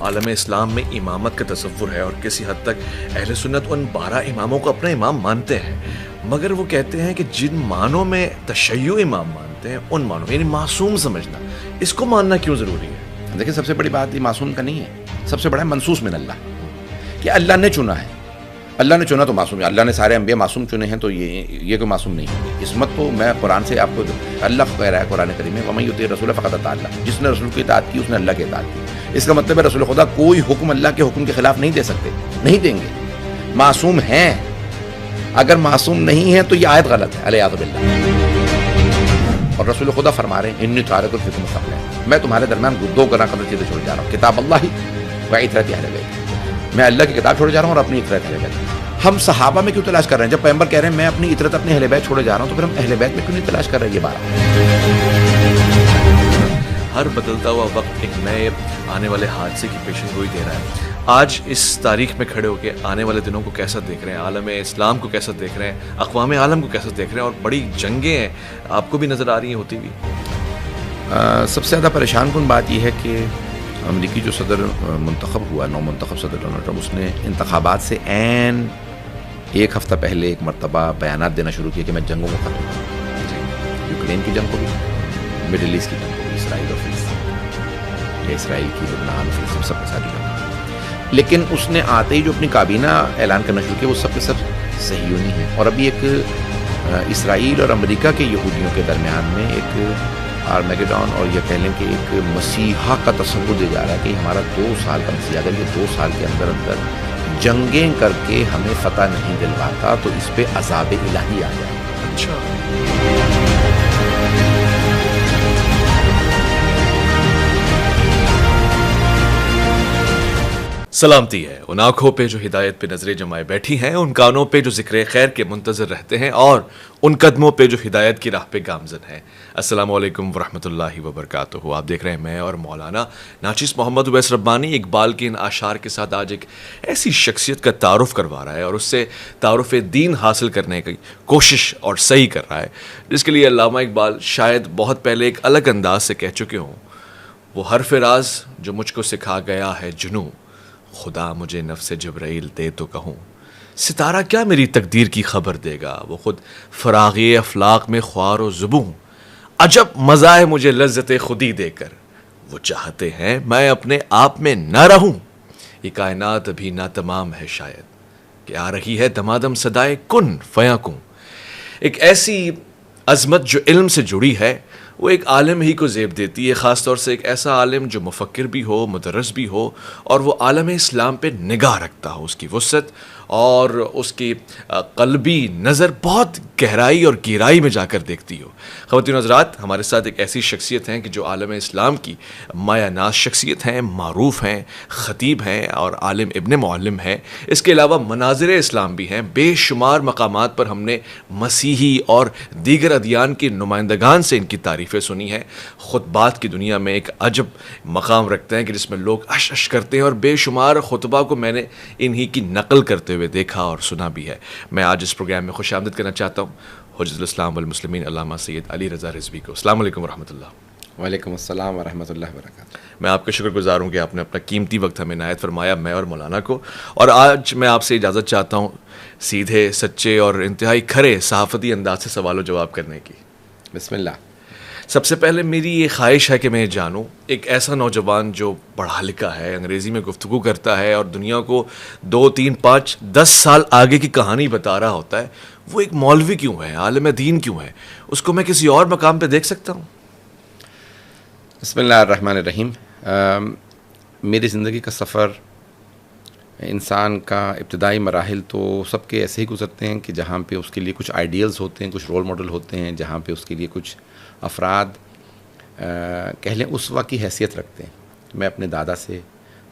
عالم اسلام میں امامت کا تصور ہے اور کسی حد تک اہل سنت ان 12 اماموں کو اپنا امام مانتے ہیں، مگر وہ کہتے ہیں کہ جن معنوں میں تشیع امام مانتے ہیں ان معنوں میں، یعنی معصوم سمجھنا، اس کو ماننا کیوں ضروری ہے؟ دیکھیں، سب سے بڑی بات یہ معصوم کا نہیں ہے، سب سے بڑا ہے منصوص من اللہ، کہ اللہ نے چنا ہے، اللہ نے چنا تو معصوم ہے، اللہ نے سارے انبیاء معصوم چنے ہیں تو یہ کوئی معصوم نہیں ہے۔ عصمت تو میں قرآن سے آپ کو، اللہ کہہ رہا ہے قرآن کریم میں وَمَن يُطِعِ الرَّسُولَ فَقَدْ أَطَاعَ اللَّهَ، جس نے رسول کی اطاعت کی اس نے اللہ کی اطاعت کی۔ اس کا مطلب ہے رسول خدا کوئی حکم اللہ کے حکم کے خلاف نہیں دے سکتے، نہیں دیں گے، معصوم ہیں۔ اگر معصوم نہیں ہیں تو یہ آیت غلط ہے، علیہ باللہ۔ اور رسول خدا فرما رہے ہیں انی تارک فیکم ثقلین، میں تمہارے درمیان دو گنا قدر چیزیں چھوڑ جا رہا ہوں، کتاب اللہ و عترت اہل بیت، میں اللہ کی کتاب چھوڑے جا رہا ہوں اور اپنی عترت اہل بیت۔ ہم صحابہ میں کیوں تلاش کر رہے ہیں؟ جب پیغمبر کہہ رہے ہیں میں اپنی عترت اپنے اہل بیت چھوڑے جا رہا ہوں، تو پھر ہم اہل بیت میں کیوں نہیں تلاش کر رہے ہیں یہ بات؟ ہر بدلتا ہوا وقت ایک نئے آنے والے حادثے کی پیشن گوئی دے رہا ہے۔ آج اس تاریخ میں کھڑے ہو کے آنے والے دنوں کو کیسا دیکھ رہے ہیں، عالم اسلام کو کیسا دیکھ رہے ہیں، اقوام عالم کو کیسا دیکھ رہے ہیں، اور بڑی جنگیں ہیں آپ کو بھی نظر آ رہی ہیں ہوتی ہوئی؟ سب سے زیادہ پریشان کن بات یہ ہے کہ امریکی جو صدر منتخب ہوا، نو منتخب صدر ڈونلڈ ٹرمپ، اس نے انتخابات سے عین ایک ہفتہ پہلے ایک مرتبہ بیانات دینا شروع کیا کہ میں جنگوں کو ختم کروں، یوکرین کی جنگ کو بھی، مڈل ایسٹ کی جنگ کو بھی، اسرائیل اور فلسطین، یا اسرائیل کی لبنان اور فلسطین، سب کے ساتھ جنگ۔ لیکن اس نے آتے ہی جو اپنی کابینہ اعلان کرنا شروع کیا وہ سب کے سب صہیونی ہیں، اور ابھی ایک اسرائیل اور امریکہ کے یہودیوں کے درمیان میں ایک آرمیگیڈون، اور یہ کہہ لیں کہ ایک مسیحا کا تصور دیا جا رہا ہے کہ ہمارا 2 سال کا مسیحا، اگر یہ 2 سال کے اندر اندر جنگیں کر کے ہمیں فتح نہیں دلواتا تو اس پہ عذاب الہی آ جائے۔ اچھا، سلامتی ہے ان آنکھوں پہ جو ہدایت پہ نظریں جمائے بیٹھی ہیں، ان کانوں پہ جو ذکر خیر کے منتظر رہتے ہیں، اور ان قدموں پہ جو ہدایت کی راہ پہ گامزن ہیں۔ السلام علیکم ورحمۃ اللہ وبرکاتہ۔ آپ دیکھ رہے ہیں میں اور مولانا ناچیز محمد اویس ربانی اقبال کے ان اشعار کے ساتھ آج ایک ایسی شخصیت کا تعارف کروا رہا ہے اور اس سے تعارف دین حاصل کرنے کی کوشش اور صحیح کر رہا ہے، جس کے لیے علامہ اقبال شاید بہت پہلے ایک الگ انداز سے کہہ چکے ہوں، وہ حرف راز جو مجھ کو سکھا گیا ہے جنوں، خدا مجھے نفس جبرائیل دے تو کہوں، ستارہ کیا میری تقدیر کی خبر دے گا، وہ خود فراغی افلاق میں خوار و زبوں، عجب مزہ ہے مجھے لذت خودی دے کر، وہ چاہتے ہیں میں اپنے آپ میں نہ رہوں، یہ کائنات ابھی نہ تمام ہے شاید کہ آ رہی ہے دمادم صدائے کن فیکوں۔ ایک ایسی عظمت جو علم سے جڑی ہے وہ ایک عالم ہی کو زیب دیتی ہے، خاص طور سے ایک ایسا عالم جو مفکر بھی ہو، مدرس بھی ہو، اور وہ عالم اسلام پہ نگاہ رکھتا ہو، اس کی وسعت اور اس کی قلبی نظر بہت گہرائی اور گہرائی میں جا کر دیکھتی ہو۔ خواتین و حضرات، ہمارے ساتھ ایک ایسی شخصیت ہیں کہ جو عالم اسلام کی مایہ ناز شخصیت ہیں، معروف ہیں، خطیب ہیں اور عالم ابن معلم ہیں، اس کے علاوہ مناظر اسلام بھی ہیں۔ بے شمار مقامات پر ہم نے مسیحی اور دیگر ادیان کے نمائندگان سے ان کی تعریفیں سنی ہیں۔ خطبات کی دنیا میں ایک عجب مقام رکھتے ہیں کہ جس میں لوگ اش اش کرتے ہیں، اور بے شمار خطبہ کو میں نے انہی کی نقل کرتے ہوئے دیکھا اور سنا بھی ہے۔ میں آج اس پروگرام میں خوش آمدید کرنا چاہتا ہوں حجت الاسلام والمسلمین علامہ سید علی رضا رضوی کو۔ السلام علیکم ورحمۃ اللہ۔ وعلیکم السلام ورحمۃ اللہ وبرکاتہ۔ میں آپ کا شکر گزار ہوں کہ آپ نے اپنا قیمتی وقت ہمیں عنایت فرمایا، میں اور مولانا کو، اور آج میں آپ سے اجازت چاہتا ہوں سیدھے، سچے اور انتہائی کھرے صحافتی انداز سے سوال و جواب کرنے کی۔ بسم اللہ۔ سب سے پہلے میری یہ خواہش ہے کہ میں جانوں، ایک ایسا نوجوان جو پڑھا لکھا ہے، انگریزی میں گفتگو کرتا ہے اور دنیا کو 2، 3، 5، 10 سال آگے کی کہانی بتا رہا ہوتا ہے، وہ ایک مولوی کیوں ہے، عالم دین کیوں ہے؟ اس کو میں کسی اور مقام پہ دیکھ سکتا ہوں؟ بسم اللہ الرحمن الرحیم۔ میری زندگی کا سفر، انسان کا ابتدائی مراحل تو سب کے ایسے ہی گزرتے ہیں کہ جہاں پہ اس کے لیے کچھ آئیڈیلز ہوتے ہیں، کچھ رول ماڈل ہوتے ہیں، جہاں پہ اس کے لیے کچھ افراد کہہ لیں اسوہ کی حیثیت رکھتے ہیں۔ میں اپنے دادا سے،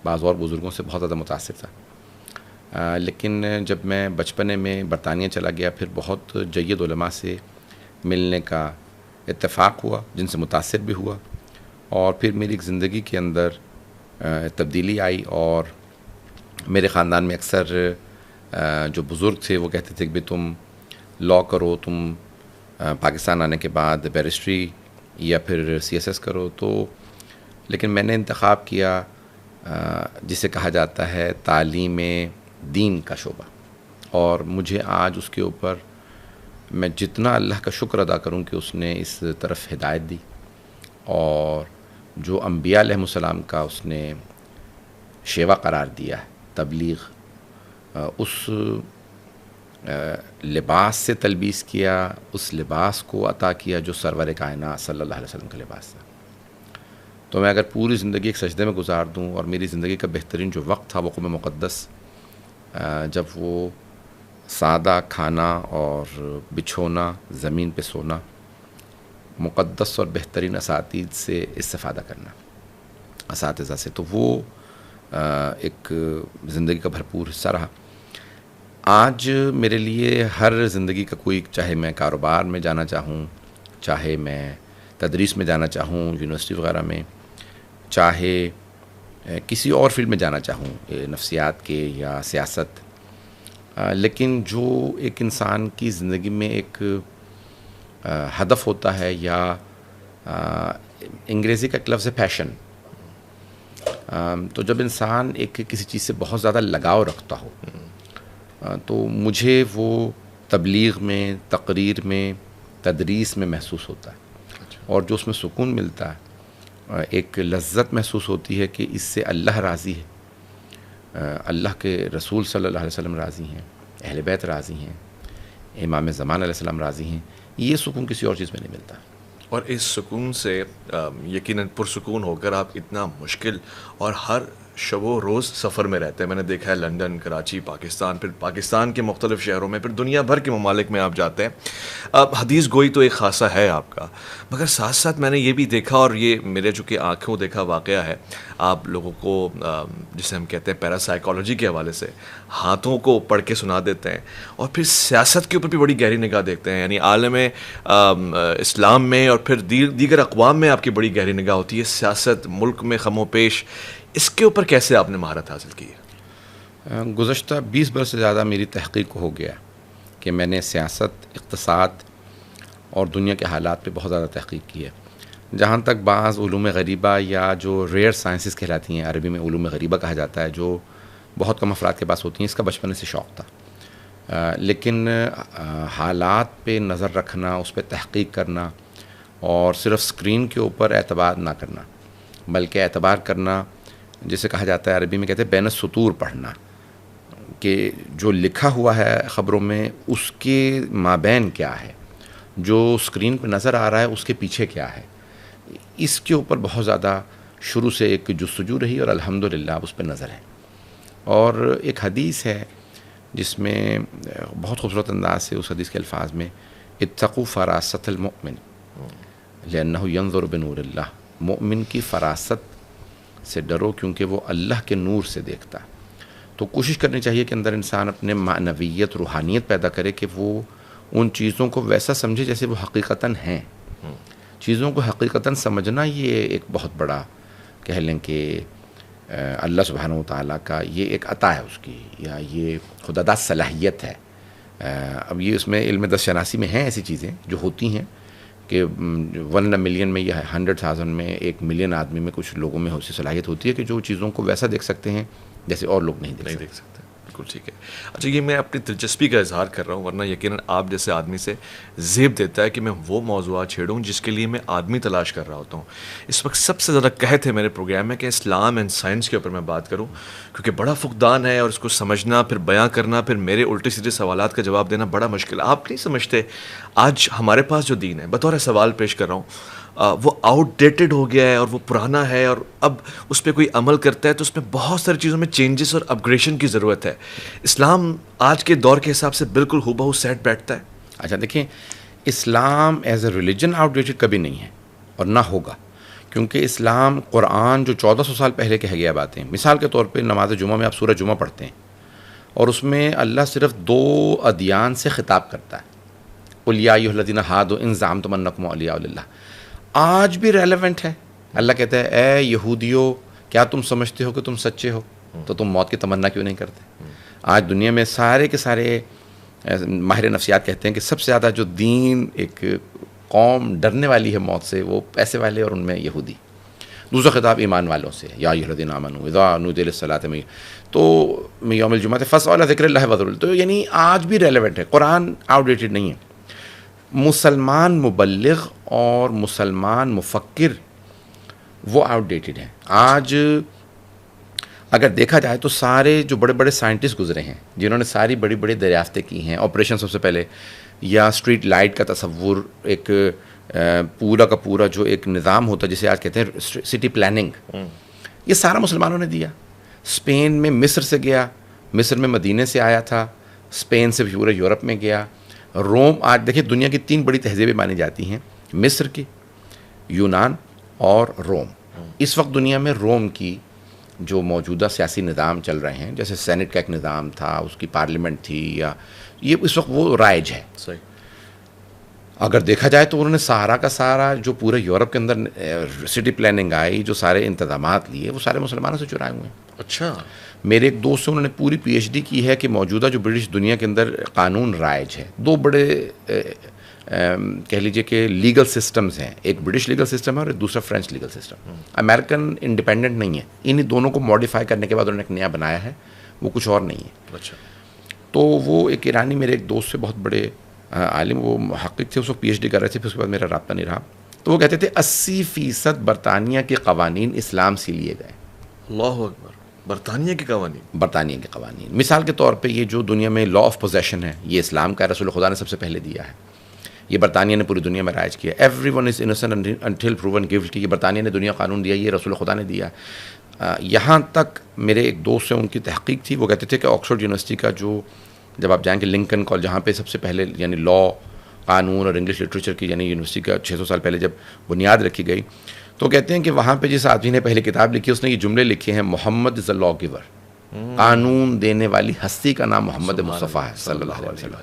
بعض اور بزرگوں سے بہت زیادہ متاثر تھا، لیکن جب میں بچپنے میں برطانیہ چلا گیا، پھر بہت جید علماء سے ملنے کا اتفاق ہوا، جن سے متاثر بھی ہوا، اور پھر میری ایک زندگی کے اندر تبدیلی آئی، اور میرے خاندان میں اکثر جو بزرگ تھے وہ کہتے تھے کہ بھی تم لاء کرو، تم پاکستان آنے کے بعد بیرسٹری یا پھر CSS کرو، تو لیکن میں نے انتخاب کیا جسے کہا جاتا ہے تعلیم دین کا شعبہ، اور مجھے آج اس کے اوپر میں جتنا اللہ کا شکر ادا کروں کہ اس نے اس طرف ہدایت دی، اور جو انبیاء علیہ السلام کا اس نے شیوا قرار دیا ہے تبلیغ، اس لباس سے تلبیس کیا، اس لباس کو عطا کیا جو سرور کائنات صلی اللہ علیہ وسلم کا لباس تھا. تو میں اگر پوری زندگی ایک سجدے میں گزار دوں، اور میری زندگی کا بہترین جو وقت تھا وہ قم مقدس، جب وہ سادہ کھانا اور بچھونا، زمین پہ سونا، مقدس اور بہترین اساتذہ سے استفادہ کرنا، اساتذہ سے، تو وہ ایک زندگی کا بھرپور حصہ رہا. آج میرے لیے ہر زندگی کا کوئی، چاہے میں کاروبار میں جانا چاہوں، چاہے میں تدریس میں جانا چاہوں یونیورسٹی وغیرہ میں، چاہے کسی اور فیلڈ میں جانا چاہوں، نفسیات کے یا سیاست، لیکن جو ایک انسان کی زندگی میں ایک ہدف ہوتا ہے، یا انگریزی کا ایک لفظ ہے پیشن، تو جب انسان ایک کسی چیز سے بہت زیادہ لگاؤ رکھتا ہو، تو مجھے وہ تبلیغ میں، تقریر میں، تدریس میں محسوس ہوتا ہے. اور جو اس میں سکون ملتا ہے، ایک لذت محسوس ہوتی ہے کہ اس سے اللہ راضی ہے، اللہ کے رسول صلی اللہ علیہ وسلم راضی ہیں، اہل بیت راضی ہیں، امام زمان علیہ السلام راضی ہیں. یہ سکون کسی اور چیز میں نہیں ملتا. اور اس سکون سے یقیناً پرسکون ہو کر آپ اتنا مشکل اور ہر شب و روز سفر میں رہتے ہیں. میں نے دیکھا ہے لندن، کراچی، پاکستان، پھر پاکستان کے مختلف شہروں میں، پھر دنیا بھر کے ممالک میں آپ جاتے ہیں. حدیث گوئی تو ایک خاصہ ہے آپ کا، مگر ساتھ ساتھ میں نے یہ بھی دیکھا، اور یہ میرے چونکہ آنکھوں دیکھا واقعہ ہے، آپ لوگوں کو جسے ہم کہتے ہیں پیراسائیکالوجی کے حوالے سے ہاتھوں کو پڑھ کے سنا دیتے ہیں، اور پھر سیاست کے اوپر بھی بڑی گہری نگاہ دیکھتے ہیں. یعنی عالم اسلام میں اور پھر دیگر اقوام میں آپ کی بڑی گہری نگاہ ہوتی ہے. سیاست، ملک میں خم و پیش، اس کے اوپر کیسے آپ نے مہارت حاصل کی ہے؟ گزشتہ 20 برس سے زیادہ میری تحقیق ہو گیا کہ میں نے سیاست، اقتصاد اور دنیا کے حالات پہ بہت زیادہ تحقیق کی ہے. جہاں تک بعض علوم غریبہ یا جو ریئر سائنسز کہلاتی ہیں، عربی میں علوم غریبہ کہا جاتا ہے، جو بہت کم افراد کے پاس ہوتی ہیں، اس کا بچپن سے شوق تھا. لیکن حالات پہ نظر رکھنا، اس پہ تحقیق کرنا، اور صرف اسکرین کے اوپر اعتبار نہ کرنا، بلکہ اعتبار کرنا جسے کہا جاتا ہے، عربی میں کہتے ہیں بین السطور پڑھنا، کہ جو لکھا ہوا ہے خبروں میں اس کے مابین کیا ہے، جو اسکرین پہ نظر آ رہا ہے اس کے پیچھے کیا ہے. اس کے اوپر بہت زیادہ شروع سے ایک جستجو رہی، اور الحمدللہ اب اس پہ نظر ہے. اور ایک حدیث ہے جس میں بہت خوبصورت انداز سے اس حدیث کے الفاظ میں اتقوا فراست المؤمن لأنہ ینظر بنور اللہ، مؤمن کی فراست سے ڈرو کیونکہ وہ اللہ کے نور سے دیکھتا. تو کوشش کرنی چاہیے کہ اندر انسان اپنے معنویت، روحانیت پیدا کرے، کہ وہ ان چیزوں کو ویسا سمجھے جیسے وہ حقیقتاً ہیں. چیزوں کو حقیقتاً سمجھنا یہ ایک بہت بڑا، کہہ لیں کہ اللہ سبحانہ و تعالیٰ کا یہ ایک عطا ہے اس کی، یا یہ خودداد صلاحیت ہے. اب یہ اس میں علم دست شناسی میں ہیں ایسی چیزیں جو ہوتی ہیں کہ 1 ملین میں یا 100,000 میں 1 ملین آدمی میں کچھ لوگوں میں ایسی صلاحیت ہوتی ہے کہ جو چیزوں کو ویسا دیکھ سکتے ہیں جیسے اور لوگ نہیں دیکھ سکتے. بالکل ٹھیک ہے. اچھا، یہ میں اپنی دلچسپی کا اظہار کر رہا ہوں، ورنہ یقیناً آپ جیسے آدمی سے زیب دیتا ہے کہ میں وہ موضوعات چھیڑوں جس کے لیے میں آدمی تلاش کر رہا ہوتا ہوں. اس وقت سب سے زیادہ قحط ہے میرے پروگرام میں کہ اسلام اینڈ سائنس کے اوپر میں بات کروں، کیونکہ بڑا فقدان ہے، اور اس کو سمجھنا، پھر بیاں کرنا، پھر میرے الٹے سیدھے سوالات کا جواب دینا بڑا مشکل ہے. آپ نہیں سمجھتے آج ہمارے پاس جو دین ہے، بطور سوال پیش کر رہا ہوں، وہ آؤٹ ڈیٹڈ ہو گیا ہے، اور وہ پرانا ہے، اور اب اس پہ کوئی عمل کرتا ہے تو اس میں بہت ساری چیزوں میں چینجز اور اپگریشن کی ضرورت ہے. اسلام آج کے دور کے حساب سے بالکل ہو بہو سیٹ بیٹھتا ہے. اچھا دیکھیں، Islam as a religion outdated کبھی نہیں ہے اور نہ ہوگا، کیونکہ اسلام، قرآن جو 1400 سال پہلے کہہ گیا باتیں، مثال کے طور پہ نماز جمعہ میں آپ سورہ جمعہ پڑھتے ہیں، اور اس میں اللہ صرف 2 ادیان سے خطاب کرتا ہے، قل یا ایھا الذین ھادوا ان زعمتم انکم اولیاء للہ. آج بھی ریلیونٹ ہے. اللہ کہتا ہے اے یہودیو، کیا تم سمجھتے ہو کہ تم سچے ہو، تو تم موت کی تمنا کیوں نہیں کرتے؟ آج دنیا میں سارے کے سارے ماہر نفسیات کہتے ہیں کہ سب سے زیادہ جو دین ایک قوم ڈرنے والی ہے موت سے، وہ پیسے والے اور ان میں یہودی. دوسرا خطاب ایمان والوں سے، یا ایھا الذین آمنوا اذا نودی للصلاۃ من تو من یوم الجمعۃ فاسعوا الی ذکر اللہ وذروا، تو یعنی آج بھی ریلیونٹ ہے، قرآن آؤٹ ڈیٹڈ نہیں ہے. مسلمان مبلغ اور مسلمان مفکر وہ آؤٹ ڈیٹڈ ہیں. آج اگر دیکھا جائے تو سارے جو بڑے بڑے سائنٹسٹ گزرے ہیں جنہوں نے ساری بڑی بڑی دریافتیں کی ہیں، آپریشن سب سے پہلے، یا اسٹریٹ لائٹ کا تصور، ایک پورا کا پورا جو ایک نظام ہوتا ہے جسے آج کہتے ہیں سٹی پلاننگ، یہ سارا مسلمانوں نے دیا. اسپین میں مصر سے گیا، مصر میں مدینے سے آیا تھا، اسپین سے پورے یورپ میں گیا. روم، آج دیکھیں دنیا کی 3 بڑی تہذیبیں مانی جاتی ہیں، مصر کی، یونان اور روم. اس وقت دنیا میں روم کی جو موجودہ سیاسی نظام چل رہے ہیں، جیسے سینٹ کا ایک نظام تھا، اس کی پارلیمنٹ تھی، یا یہ اس وقت وہ رائج ہے. صحیح. اگر دیکھا جائے تو انہوں نے سارا کا سارا جو پورے یورپ کے اندر سٹی پلاننگ آئی، جو سارے انتظامات لیے، وہ سارے مسلمانوں سے چرائے ہوئے ہیں. اچھا. میرے ایک دوست سے انہوں نے پوری پی ایچ ڈی کی ہے کہ موجودہ جو برٹش دنیا کے اندر قانون رائج ہے، 2 بڑے کہہ لیجئے کہ لیگل سسٹمز ہیں، ایک برٹش لیگل سسٹم ہے اور ایک دوسرا French legal system. American independent نہیں ہے، انہی دونوں کو ماڈیفائی کرنے کے بعد انہوں نے ایک نیا بنایا ہے، وہ کچھ اور نہیں ہے. اچھا. تو وہ ایک ایرانی میرے ایک دوست سے، بہت بڑے عالم، وہ محقق تھے، اس وقت پی ایچ ڈی کر رہے تھے، پھر اس کے بعد میرا رابطہ نہیں رہا. تو وہ کہتے تھے 80% برطانیہ کے قوانین اسلام سے لیے گئے. اللہ اکبر. برطانیہ کے قوانین؟ برطانیہ کے قوانین. مثال کے طور پہ یہ جو دنیا میں لا آف پوزیشن ہے، یہ اسلام کا رسول خدا نے سب سے پہلے دیا ہے. یہ برطانیہ نے پوری دنیا میں رائج کیا. Everyone is innocent until proven guilty, یہ برطانیہ نے دنیا قانون دیا، یہ رسول خدا نے دیا. یہاں تک میرے ایک دوست سے ان کی تحقیق تھی، وہ کہتے تھے کہ آکسفورڈ یونیورسٹی کا جو، جب آپ جائیں گے لنکن کالج، جہاں پہ سب سے پہلے یعنی لا، قانون اور انگلش لٹریچر کی یعنی یونیورسٹی کا 600 سال پہلے جب بنیاد رکھی گئی، تو کہتے ہیں کہ وہاں پہ جس آدمی نے پہلے کتاب لکھی، اس نے یہ جملے لکھے ہیں: محمد از اے لا گیور، قانون دینے والی ہستی کا نام محمد مصطفیٰ ہے صلی اللہ علیہ وسلم.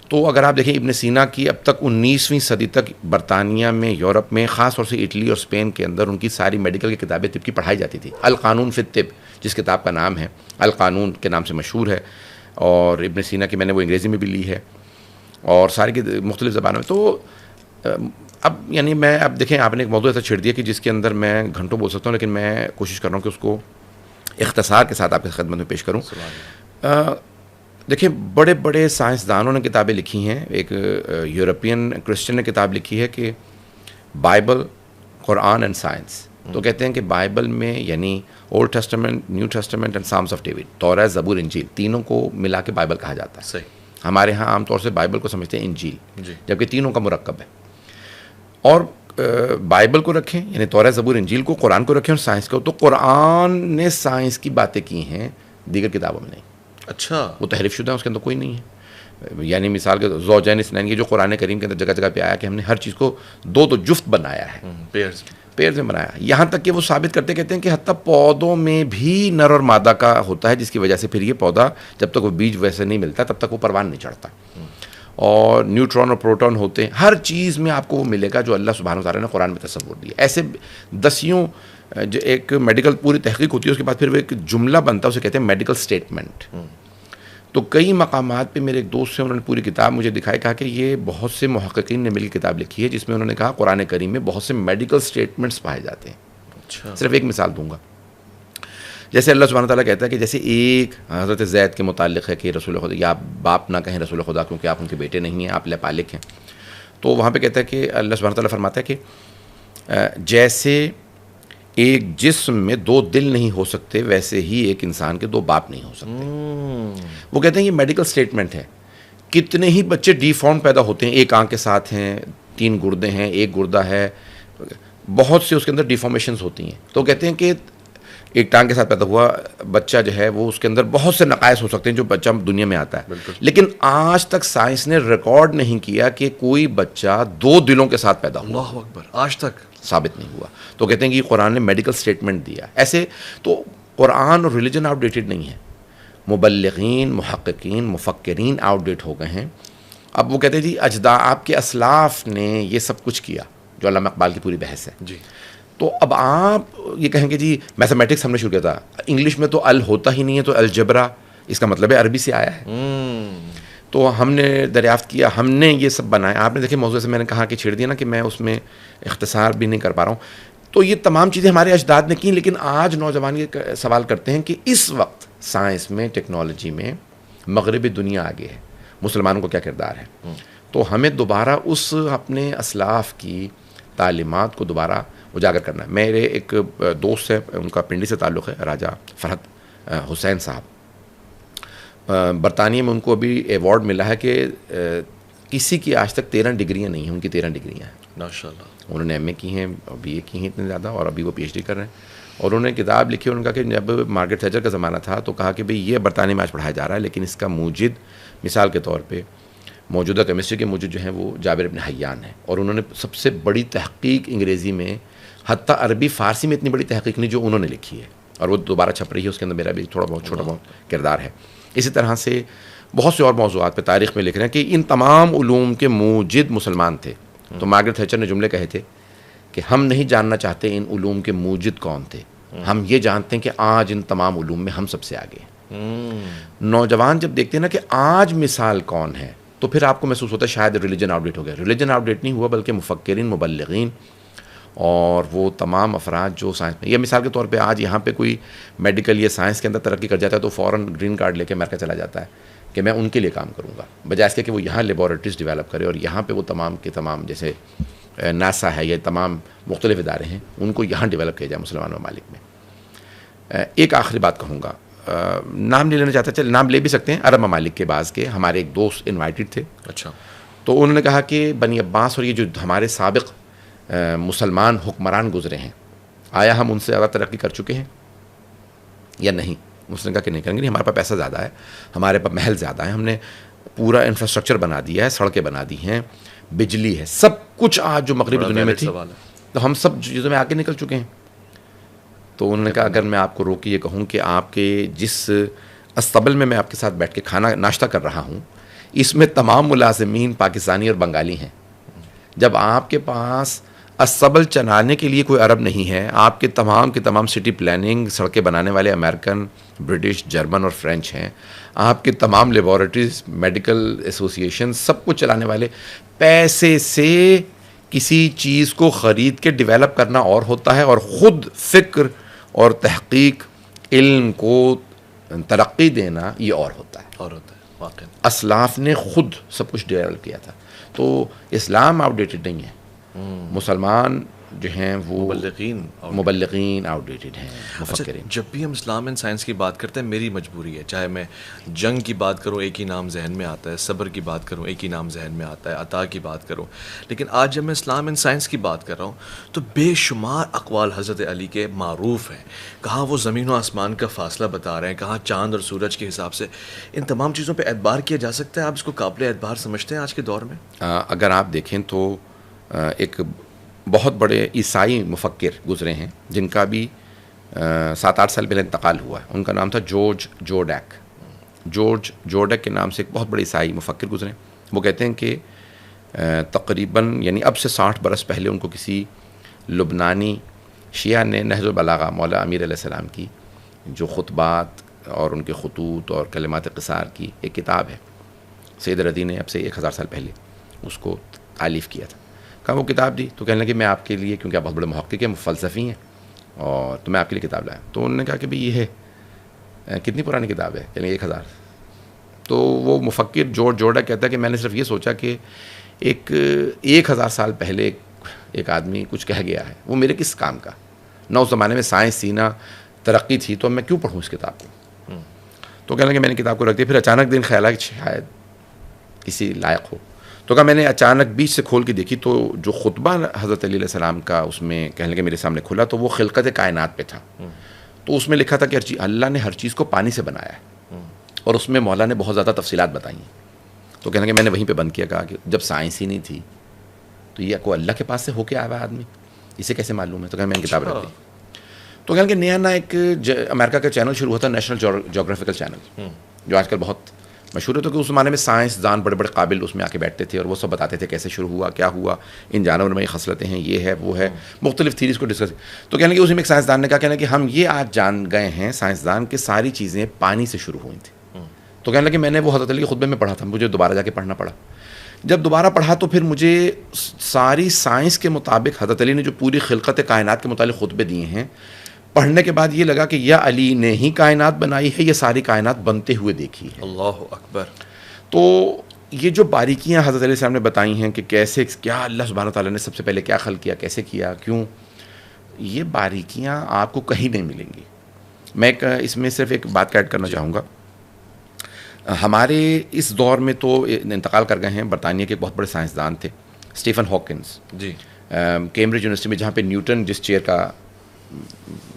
تو اگر آپ دیکھیں ابن سینا کی اب تک 19ویں صدی تک برطانیہ میں، یورپ میں، خاص طور سے اٹلی اور اسپین کے اندر ان کی ساری میڈیکل کی کتابیں طب کی پڑھائی جاتی تھی. القانون فی الطب جس کتاب کا نام ہے، القانون کے نام سے مشہور ہے، اور ابن سینا کی میں نے وہ انگریزی میں بھی لی ہے اور ساری کی مختلف زبانوں میں. تو اب یعنی میں، اب دیکھیں آپ نے ایک موضوع ایسا چھیڑ دیا کہ جس کے اندر میں گھنٹوں بول سکتا ہوں، لیکن میں کوشش کر رہا ہوں کہ اس کو اختصار کے ساتھ آپ کی خدمت میں پیش کروں. دیکھیں بڑے بڑے سائنسدانوں نے کتابیں لکھی ہیں. ایک یورپین کرسچن نے کتاب لکھی ہے کہ بائبل، قرآن اینڈ سائنس. تو کہتے ہیں کہ بائبل میں یعنی Old Testament, New Testament and Psalms of David, توراہ، زبور، انجیل، تینوں کو ملا کے بائبل کہا جاتا ہے. صحیح. ہمارے ہاں عام طور سے بائبل کو سمجھتے ہیں انجیل، جی. جبکہ تینوں کا مرکب ہے. اور بائبل کو رکھیں یعنی توراہ، زبور، انجیل کو، قرآن کو رکھیں اور سائنس کو. تو قرآن نے سائنس کی باتیں کی ہیں، دیگر کتابوں میں نہیں. اچھا. وہ تحریف شدہ ہے، اس کے اندر کوئی نہیں ہے. یعنی مثال کے زوجین اثنین، یہ جو قرآن کریم کے اندر جگہ جگہ پہ آیا کہ ہم نے ہر چیز کو 2 جفت بنایا ہے، پیئرز میں بنایا. یہاں تک کہ وہ ثابت کرتے کہتے ہیں کہ حتیٰ پودوں میں بھی نر اور مادہ کا ہوتا ہے، جس کی وجہ سے پھر یہ پودا جب تک وہ بیج ویسے نہیں ملتا تب تک وہ پروان نہیں چڑھتا. اور نیوٹرون اور پروٹون ہوتے ہیں، ہر چیز میں آپ کو وہ ملے گا جو اللہ سبحانہ و تعالیٰ نے قرآن میں تصور دیا. ایسے دسیوں، جو ایک میڈیکل پوری تحقیق ہوتی ہے، اس کے بعد پھر وہ ایک جملہ بنتا ہے، اسے کہتے ہیں میڈیکل اسٹیٹمنٹ. تو کئی مقامات پہ میرے ایک دوست سے انہوں نے پوری کتاب مجھے دکھائی، کہا کہ یہ بہت سے محققین نے مل کے کتاب لکھی ہے جس میں انہوں نے کہا قرآن کریم میں بہت سے میڈیکل اسٹیٹمنٹس پائے جاتے ہیں. اچھا. صرف ایک مثال دوں گا. جیسے اللہ سبحانہ تعالیٰ کہتا ہے کہ جیسے ایک حضرت زید کے متعلق ہے کہ رسول خدا، یا آپ باپ نہ کہیں رسول خدا کیونکہ آپ ان کے بیٹے نہیں ہیں، آپ لپالک ہیں. تو وہاں پہ کہتا ہے کہ اللہ سبحانہ تعالیٰ فرماتا ہے کہ جیسے ایک جسم میں 2 دل نہیں ہو سکتے، ویسے ہی ایک انسان کے 2 باپ نہیں ہو سکتے. وہ کہتے ہیں یہ میڈیکل اسٹیٹمنٹ ہے. کتنے ہی بچے ڈی فارم پیدا ہوتے ہیں، ایک آنکھ کے ساتھ ہیں، 3 گردے ہیں، ایک گردہ ہے، بہت سے اس کے اندر ڈیفارمیشنز ہوتی ہیں. تو کہتے ہیں کہ ایک ٹانگ کے ساتھ پیدا ہوا بچہ جو ہے وہ اس کے اندر بہت سے نقائص ہو سکتے ہیں جو بچہ دنیا میں آتا ہے. لیکن آج تک سائنس نے ریکارڈ نہیں کیا کہ کوئی بچہ 2 دلوں کے ساتھ پیدا ہوا. اللہ اکبر. آج تک ثابت نہیں ہوا. تو کہتے ہیں کہ قرآن نے میڈیکل اسٹیٹمنٹ دیا. ایسے تو قرآن اور ریلیجن آؤٹ ڈیٹڈ نہیں ہے. مبلغین، محققین، مفکرین آؤٹ ڈیٹ ہو گئے ہیں. اب وہ کہتے ہیں جی آپ کے اسلاف نے یہ سب کچھ کیا، جو علامہ اقبال کی پوری بحث ہے. جی. تو اب آپ یہ کہیں گے جی میتھمیٹکس ہم نے شروع کیا تھا، انگلش میں تو ال ہوتا ہی نہیں ہے، تو الجبرا اس کا مطلب ہے عربی سے آیا ہے. تو ہم نے دریافت کیا، ہم نے یہ سب بنایا. آپ نے دیکھے موضوع سے میں نے کہا کہ چھیڑ دیا نا کہ میں اس میں اختصار بھی نہیں کر پا رہا ہوں. تو یہ تمام چیزیں ہمارے اجداد نے کی، لیکن آج نوجوان یہ سوال کرتے ہیں کہ اس وقت سائنس میں، ٹیکنالوجی میں مغربی دنیا آگے ہے، مسلمانوں کو کیا کردار ہے؟ تو ہمیں دوبارہ اس اپنے اسلاف کی تعلیمات کو دوبارہ اجاگر کرنا ہے. میرے ایک دوست ہے، ان کا پنڈی سے تعلق ہے، راجہ فرحت حسین صاحب، برطانیہ میں ان کو ابھی ایوارڈ ملا ہے کہ کسی کی آج تک 13 ڈگریاں نہیں ہیں، ان کی 13 ڈگریاں ہیں. ماشاء اللہ. انہوں نے ایم اے کی ہیں، بی اے کی ہیں اتنے زیادہ، اور ابھی وہ پی ایچ ڈی کر رہے ہیں. اور انہوں نے کتاب لکھی، انہوں نے کہا کہ جب مارگریٹ تھیچر کا زمانہ تھا تو کہا کہ بھئی یہ برطانیہ میں آج پڑھایا جا رہا ہے، لیکن اس کا موجد مثال کے طور پہ موجودہ کیمسٹری کے موجود جو ہیں وہ جابر ابن حیان ہیں. اور انہوں نے سب سے بڑی تحقیق انگریزی میں، حتیٰ عربی فارسی میں اتنی بڑی تحقیق نہیں جو انہوں نے لکھی ہے، اور وہ دوبارہ چھپ رہی ہے، اس کے اندر میرا بھی تھوڑا بہت چھوٹا بہت کردار ہے. اسی طرح سے بہت سے اور موضوعات پہ تاریخ میں لکھ رہے ہیں کہ ان تمام علوم کے موجد مسلمان تھے. تو مارگریٹ تھیچر نے جملے کہے تھے کہ ہم نہیں جاننا چاہتے ان علوم کے موجد کون تھے، ہم یہ جانتے ہیں کہ آج ان تمام علوم میں ہم سب سے آگے ہیں. نوجوان جب دیکھتے ہیں نا کہ آج مثال کون ہے، تو پھر آپ کو محسوس ہوتا ہے شاید ریلیجن آؤٹ ڈیٹ ہو گیا. ریلیجن آؤٹ ڈیٹ نہیں ہوا، بلکہ مفکرین، مبلغین اور وہ تمام افراد جو سائنس میں، یہ مثال کے طور پہ آج یہاں پہ کوئی میڈیکل یا سائنس کے اندر ترقی کر جاتا ہے تو فوراً گرین کارڈ لے کے امریکہ چلا جاتا ہے کہ میں ان کے لیے کام کروں گا، بجائے اس کے کہ وہ یہاں لیبارٹریز ڈیولپ کرے اور یہاں پہ وہ تمام کے تمام، جیسے ناسا ہے یا تمام مختلف ادارے ہیں، ان کو یہاں ڈیولپ کیا جائے مسلمان ممالک میں. ایک آخری بات کہوں گا، نام نہیں لینا چاہتا، چل نام لے بھی سکتے ہیں، عرب ممالک کے بعض کے ہمارے ایک دوست انوائٹڈ تھے. اچھا. تو انہوں نے کہا کہ بنی عباس اور یہ جو ہمارے سابق مسلمان حکمران گزرے ہیں، آیا ہم ان سے زیادہ ترقی کر چکے ہیں یا نہیں؟ اس نے کہا کہ نہیں کریں گے، ہمارے پاس پیسہ زیادہ ہے، ہمارے پاس محل زیادہ ہے، ہم نے پورا انفراسٹرکچر بنا دیا ہے، سڑکیں بنا دی ہیں، بجلی ہے، سب کچھ آج جو مغربی دنیا میں تھی، تو ہم سب چیزوں میں آگے نکل چکے ہیں. تو انہوں نے کہا اگر میں آپ کو روک کے یہ کہوں کہ آپ کے جس استبل میں آپ کے ساتھ بیٹھ کے کھانا ناشتہ کر رہا ہوں، اس میں تمام ملازمین پاکستانی اور بنگالی ہیں. جب آپ کے پاس استبل چلانے کے لیے کوئی عرب نہیں ہے، آپ کے تمام سٹی پلاننگ، سڑکیں بنانے والے امریکن، برٹش، جرمن اور فرینچ ہیں، آپ کے تمام لیبارٹریز، میڈیکل ایسوسیشن، سب کچھ چلانے والے، پیسے سے کسی چیز کو خرید کے ڈیولپ کرنا اور ہوتا ہے، اور خود فکر اور تحقیق، علم کو ترقی دینا یہ اور ہوتا ہے. واقعی اسلاف نے خود سب کچھ ڈیولپ کیا تھا. تو اسلام آؤٹ ڈیٹڈ نہیں ہے، مسلمان جو ہیں وہ مبلغین آؤٹ ڈیٹڈ ہیں، مفکرین. جب بھی ہم اسلام اینڈ سائنس کی بات کرتے ہیں، میری مجبوری ہے، چاہے میں جنگ کی بات کروں ایک ہی نام ذہن میں آتا ہے، صبر کی بات کروں ایک ہی نام ذہن میں آتا ہے، عطا کی بات کروں، لیکن آج جب میں اسلام اینڈ سائنس کی بات کر رہا ہوں تو بے شمار اقوال حضرت علی کے معروف ہیں. کہاں وہ زمین و آسمان کا فاصلہ بتا رہے ہیں، کہاں چاند اور سورج کے حساب سے. ان تمام چیزوں پہ اعتبار کیا جا سکتا ہے؟ آپ اس کو قابل اعتبار سمجھتے ہیں آج کے دور میں؟ اگر آپ دیکھیں تو ایک بہت بڑے عیسائی مفکر گزرے ہیں جن کا بھی 7-8 سال پہلے انتقال ہوا ہے. ان کا نام تھا جورج جورڈیک. جورج جورڈیک کے نام سے ایک بہت بڑے عیسائی مفکر گزرے. وہ کہتے ہیں کہ تقریباً یعنی اب سے 60 برس پہلے ان کو کسی لبنانی شیعہ نے نہج البلاغہ، مولا امیر علیہ السلام کی جو خطبات اور ان کے خطوط اور کلمات قصار کی ایک کتاب ہے، سید رضی نے اب سے 1000 سال پہلے اس کو تالیف کیا تھا. کہا وہ کتاب دی تو کہنے لگے میں آپ کے لیے، کیونکہ آپ بہت بڑے محقق ہیں، فلسفی ہیں، اور تو میں آپ کے لیے کتاب لایا. تو انہوں نے کہا کہ بھئی یہ ہے، کتنی پرانی کتاب ہے؟ یعنی 1000. تو وہ مفکر جورج جورڈیک کہتا ہے کہ میں نے صرف یہ سوچا کہ 1000 سال پہلے ایک آدمی کچھ کہہ گیا ہے، وہ میرے کس کام کا؟ نہ اس زمانے میں سائنس تھی، نہ ترقی تھی، تو میں کیوں پڑھوں اس کتاب کو؟ تو کہنے لگے میں نے کتاب کو رکھ دیا. پھر اچانک دن خیال ہے کہ شاید کسی لائق ہو. تو کہا میں نے اچانک بیچ سے کھول کے دیکھی تو جو خطبہ حضرت علی علیہ السلام کا اس میں کہنے لگے میرے سامنے کھلا تو وہ خلقت کائنات پہ تھا. تو اس میں لکھا تھا کہ اللہ نے ہر چیز کو پانی سے بنایا ہے، اور اس میں مولا نے بہت زیادہ تفصیلات بتائی ہیں. تو کہنے لگے میں نے وہیں پہ بند کیا، کہا کہ جب سائنس ہی نہیں تھی تو یہ کوئی اللہ کے پاس سے ہو کے آیا ہوا آدمی، اسے کیسے معلوم ہے؟ تو کہا میں نے کتاب رکھ دی. تو کہنے لگے نیا ایک امریکہ کا چینل شروع ہوا تھا، نیشنل جیوگرافیکل چینل، جو آج کل بہت مشہور ہے. تو کہ اس زمانے میں سائنس دان بڑے بڑے قابل اس میں آ کے بیٹھتے تھے اور وہ سب بتاتے تھے کیسے شروع ہوا، کیا ہوا، ان جانوروں میں یہ خصلتیں ہیں، یہ ہے وہ ہے، مختلف تھیریز کو ڈسکس. تو کہنے لگے اسی میں ایک سائنسدان نے کہا کہ ہم یہ آج جان گئے ہیں سائنسدان کہ ساری چیزیں پانی سے شروع ہوئی تھیں. تو کہنے لگے میں نے وہ حضرت علی کے خطبے میں پڑھا تھا، مجھے دوبارہ جا کے پڑھنا پڑا جب دوبارہ پڑھا تو پھر مجھے ساری سائنس کے مطابق حضرت علی نے جو پوری خلقت کائنات کے متعلق خطبے دیے ہیں، پڑھنے کے بعد یہ لگا کہ یا علی نے ہی کائنات بنائی ہے، یہ ساری کائنات بنتے ہوئے دیکھی ہے. اللہ اکبر. تو یہ جو باریکیاں حضرت علیہ السلام نے بتائی ہیں کہ کیسے، کیا اللہ سبحانہ تعالیٰ نے سب سے پہلے کیا خلق کیا، کیسے کیا، کیوں، یہ باریکیاں آپ کو کہیں نہیں ملیں گی. میں اس میں صرف ایک بات ایڈ کرنا چاہوں گا. ہمارے اس دور میں تو انتقال کر گئے ہیں، برطانیہ کے بہت بڑے سائنسدان تھے اسٹیفن ہاکنس، جی، کیمبرج یونیورسٹی میں، جہاں پہ نیوٹن جس چیئر کا،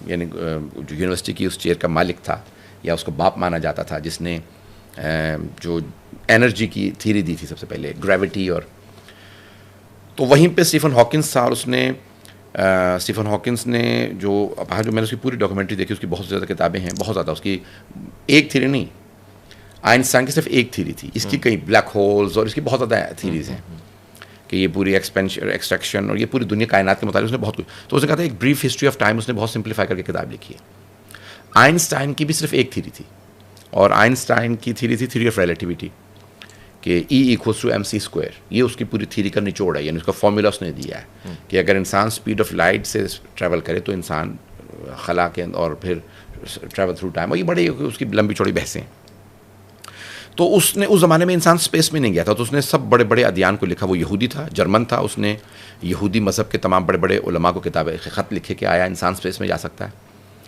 یعنی جو یونیورسٹی کی اس چیئر کا مالک تھا یا اس کو باپ مانا جاتا تھا، جس نے جو انرجی کی تھیوری دی تھی سب سے پہلے، گریوٹی، اور تو وہیں پہ اسٹیفن ہاکنس تھا. اور اس نے اسٹیفن ہاکنس نے جو میں نے اس کی پوری ڈاکومنٹری دیکھی، اس کی بہت زیادہ کتابیں ہیں، بہت زیادہ، اس کی ایک تھیوری نہیں، آئنسٹائن کی صرف ایک تھیوری تھی، اس کی کئی بلیک ہولز اور اس کی بہت زیادہ تھیوریز ہیں کہ یہ پوری ایکسٹریکشن اور یہ پوری دنیا کائنات کے متعلق اس نے بہت کچھ. تو اس نے کہا تھا ایک بریف ہسٹری آف ٹائم، اس نے بہت سمپلیفائی کر کے کتاب لکھی ہے. آئنسٹائن کی بھی صرف ایک تھیوری تھی، اور آئنسٹائن کی تھیوری تھی تھیوری آف ریلیٹیوٹی، کہ E=mc². یہ اس کی پوری تھیوری کا نچوڑ ہے، یعنی اس کا فارمولا اس نے دیا ہے کہ اگر انسان اسپیڈ آف لائٹ سے ٹریول کرے تو انسان خلا کے اور پھر ٹریول تھرو ٹائم، اور یہ بڑی اس کی لمبی چوڑی بحثیں ہیں. تو اس نے اس زمانے میں انسان اسپیس میں نہیں گیا تھا، تو اس نے سب بڑے بڑے ادیان کو لکھا. وہ یہودی تھا، جرمن تھا، اس نے یہودی مذہب کے تمام بڑے بڑے علماء کو کتابیں، خط لکھے کہ آیا انسان اسپیس میں جا سکتا ہے.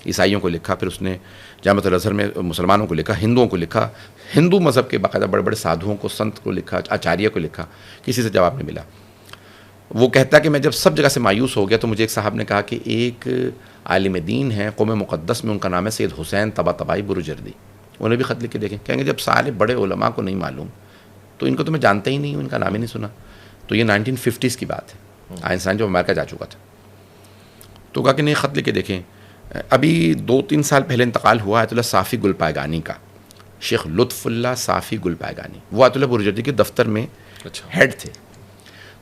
عیسائیوں کو لکھا، پھر اس نے جامعۃ الازہر میں مسلمانوں کو لکھا، ہندوؤں کو لکھا، ہندو مذہب کے باقاعدہ بڑے بڑے سادھوؤں کو، سنت کو لکھا، آچاریہ کو لکھا. کسی سے جواب نہیں ملا. وہ کہتا کہ میں جب سب جگہ سے مایوس ہو گیا تو مجھے ایک صاحب نے کہا کہ ایک عالم دین ہے قوم مقدس میں، ان کا نام ہے سید حسین طباطبائی بروجردی. انہیں بھی خط لکھ کے دیکھیں، کہیں گے جب سارے بڑے علماء کو نہیں معلوم تو ان کو تو میں جانتا ہی نہیں ہوں، ان کا نام ہی نہیں سنا. تو یہ 1950s کی بات ہے، آئنسٹائن جو امریکہ جا چکا تھا. تو کہا کہ نہیں، خط لکھ کے دیکھیں. ابھی 2-3 سال پہلے انتقال ہوا آیت اللہ صافی گل پائگانی کا، شیخ لطف اللہ صافی گل پائگانی، وہ آیت اللہ بروجردی کے دفتر میں ہیڈ تھے.